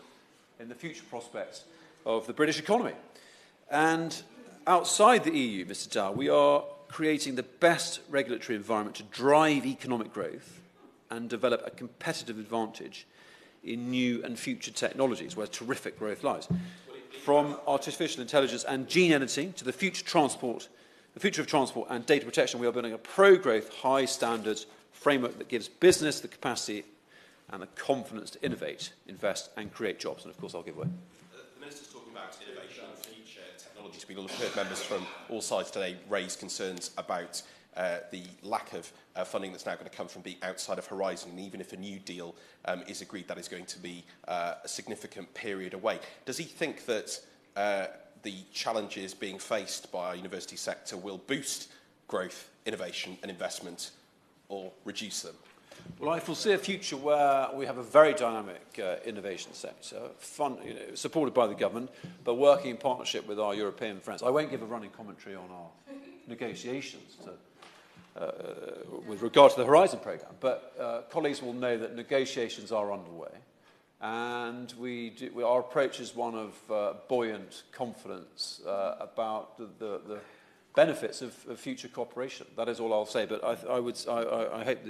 in the future prospects of the British economy. And outside the EU, Mr. Dow, we are creating the best regulatory environment to drive economic growth and develop a competitive advantage in new and future technologies where terrific growth lies. From artificial intelligence and gene editing to the future of transport and data protection, we are building a pro-growth, high-standards framework that gives business the capacity and the confidence to innovate, invest and create jobs. And of course, I'll give way. The Minister's talking about innovation and future technologies. We will have heard members from all sides today raise concerns about the lack of funding that's now going to come from being outside of Horizon. And even if a new deal is agreed, that is going to be a significant period away. Does he think that the challenges being faced by our university sector will boost growth, innovation and investment, or reduce them? Well, I foresee a future where we have a very dynamic innovation sector, supported by the government, but working in partnership with our European friends. I won't give a running commentary on our negotiations with regard to the Horizon programme, but colleagues will know that negotiations are underway. And our approach is one of buoyant confidence about the benefits of future cooperation. That is all I'll say. But I hope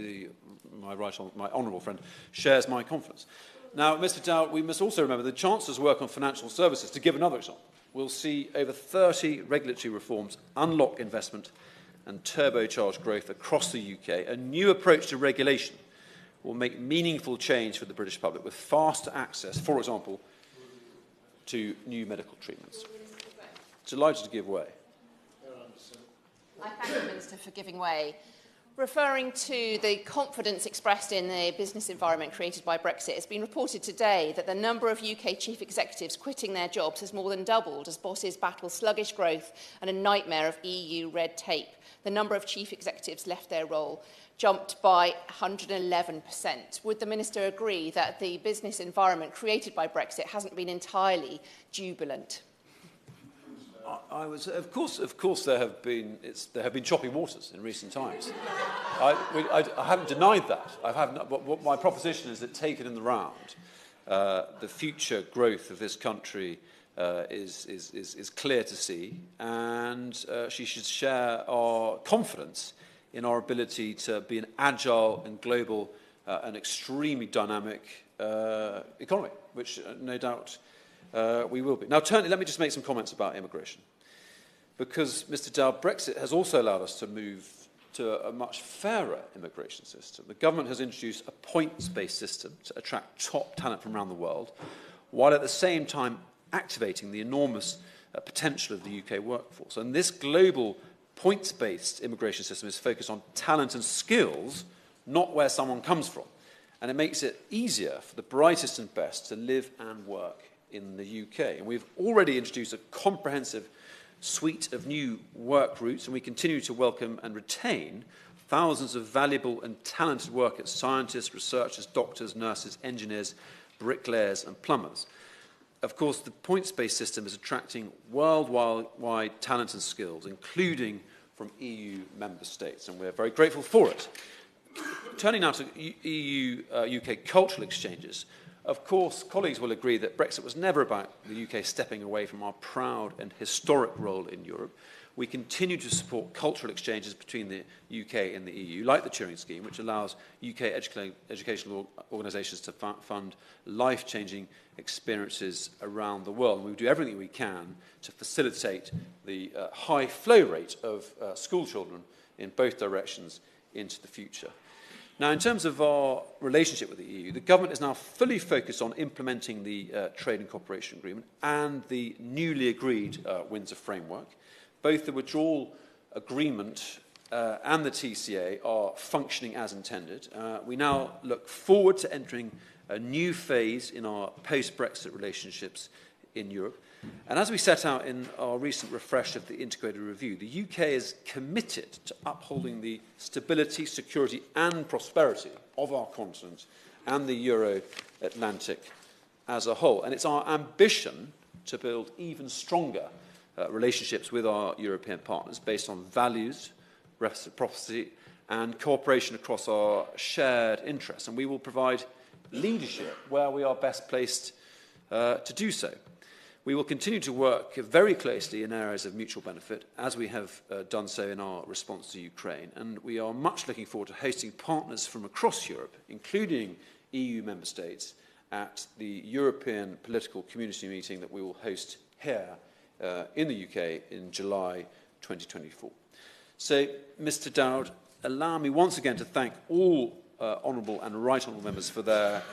my honourable friend shares my confidence. Now, Mr. Dow, we must also remember the Chancellor's work on financial services. To give another example, we'll see over 30 regulatory reforms unlock investment and turbocharge growth across the UK. A new approach to regulation will make meaningful change for the British public with faster access, for example, to new medical treatments. Delighted to give way. I thank the Minister for giving way. Referring to the confidence expressed in the business environment created by Brexit, it's been reported today that the number of UK chief executives quitting their jobs has more than doubled as bosses battle sluggish growth and a nightmare of EU red tape. The number of chief executives left their role jumped by 111%. Would the Minister agree that the business environment created by Brexit hasn't been entirely jubilant? Of course, there have been choppy waters in recent times. I haven't denied that. But my proposition is that, taken in the round, the future growth of this country is clear to see, and she should share our confidence in our ability to be an agile and global and extremely dynamic economy, which no doubt we will be. Now, let me just make some comments about immigration. Because, Mr. Dow, Brexit has also allowed us to move to a much fairer immigration system. The government has introduced a points-based system to attract top talent from around the world, while at the same time activating the enormous potential of the UK workforce. And this global points-based immigration system is focused on talent and skills, not where someone comes from. And it makes it easier for the brightest and best to live and work in the UK. And we've already introduced a comprehensive suite of new work routes, and we continue to welcome and retain thousands of valuable and talented workers, scientists, researchers, doctors, nurses, engineers, bricklayers and plumbers. Of course, the points-based system is attracting worldwide talent and skills, including from EU member states, and we're very grateful for it. Turning now to EU-UK cultural exchanges, of course, colleagues will agree that Brexit was never about the UK stepping away from our proud and historic role in Europe. We continue to support cultural exchanges between the UK and the EU, like the Turing Scheme, which allows UK educational organisations to fund life-changing experiences around the world. And we do everything we can to facilitate the high flow rate of school children in both directions into the future. Now, in terms of our relationship with the EU, the government is now fully focused on implementing the Trade and Cooperation Agreement and the newly agreed Windsor Framework. Both the withdrawal agreement and the TCA are functioning as intended. We now look forward to entering a new phase in our post-Brexit relationships in Europe. And as we set out in our recent refresh of the integrated review, the UK is committed to upholding the stability, security and prosperity of our continent and the Euro-Atlantic as a whole. And it's our ambition to build even stronger relationships with our European partners based on values, reciprocity and cooperation across our shared interests. And we will provide leadership where we are best placed to do so. We will continue to work very closely in areas of mutual benefit, as we have done so in our response to Ukraine. And we are much looking forward to hosting partners from across Europe, including EU member states, at the European Political Community meeting that we will host here in the UK in July 2024. So, Mr Dowd, allow me once again to thank all honourable and right honourable members for their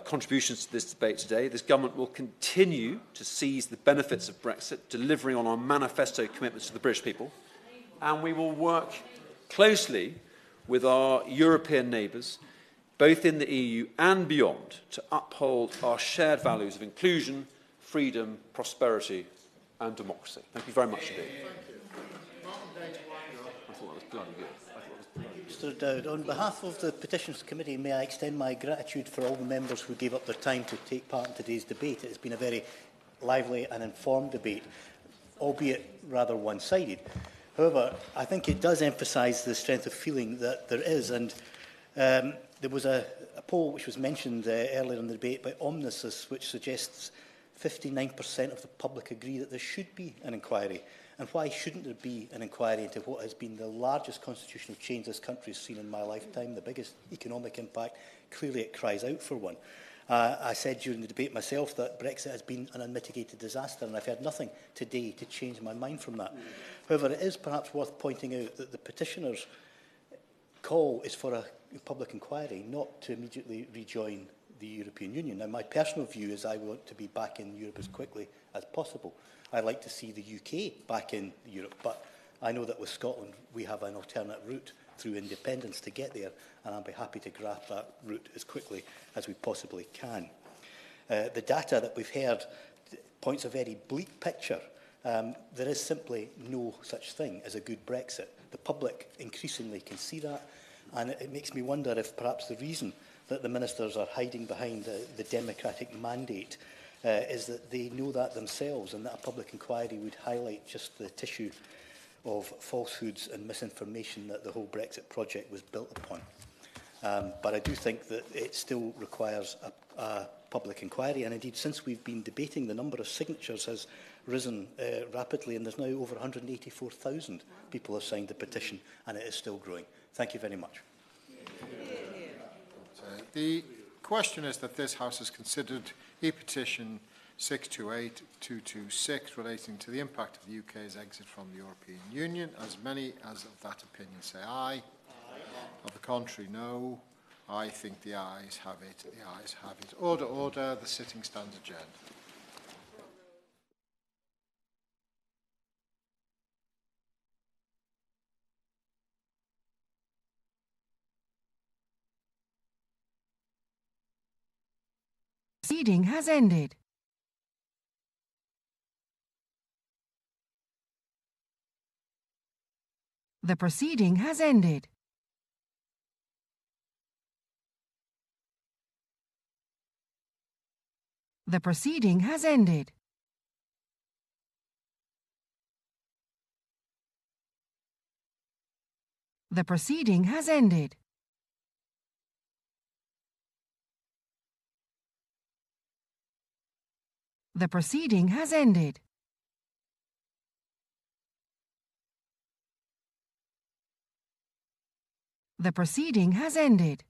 contributions to this debate today. This government will continue to seize the benefits of Brexit, delivering on our manifesto commitments to the British people, and we will work closely with our European neighbours, both in the EU and beyond, to uphold our shared values of inclusion, freedom, prosperity and democracy. Thank you very much indeed. I thought that was bloody good. Mr Dowd, on behalf of the Petitions Committee, may I extend my gratitude for all the members who gave up their time to take part in today's debate. It has been a very lively and informed debate, albeit rather one-sided. However, I think it does emphasise the strength of feeling that there is, and there was a poll which was mentioned earlier in the debate by Omnisus, which suggests 59% of the public agree that there should be an inquiry. And why shouldn't there be an inquiry into what has been the largest constitutional change this country has seen in my lifetime, the biggest economic impact? Clearly it cries out for one. I said during the debate myself that Brexit has been an unmitigated disaster, and I've heard nothing today to change my mind from that. However, it is perhaps worth pointing out that the petitioner's call is for a public inquiry, not to immediately rejoin the European Union. Now, my personal view is I want to be back in Europe as quickly as possible. I'd like to see the UK back in Europe, but I know that with Scotland we have an alternate route through independence to get there, and I'll be happy to grasp that route as quickly as we possibly can. The data that we've heard points a very bleak picture. There is simply no such thing as a good Brexit. The public increasingly can see that, and it makes me wonder if perhaps the reason that the ministers are hiding behind the democratic mandate is that they know that themselves, and that a public inquiry would highlight just the tissue of falsehoods and misinformation that the whole Brexit project was built upon. But I do think that it still requires a public inquiry, and indeed since we've been debating, the number of signatures has risen rapidly, and there's now over 184,000 people have signed the petition, and it is still growing. Thank you very much. The question is that this House has considered E-petition 628-226 relating to the impact of the UK's exit from the European Union. As many as of that opinion say aye. Of the contrary, no. I think the ayes have it. The ayes have it. Order, order. The sitting stands adjourned. proceeding has ended. The proceeding has ended. The proceeding has ended. The proceeding has ended. The proceeding has ended. The proceeding has ended.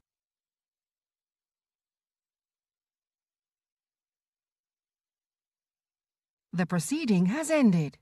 The proceeding has ended.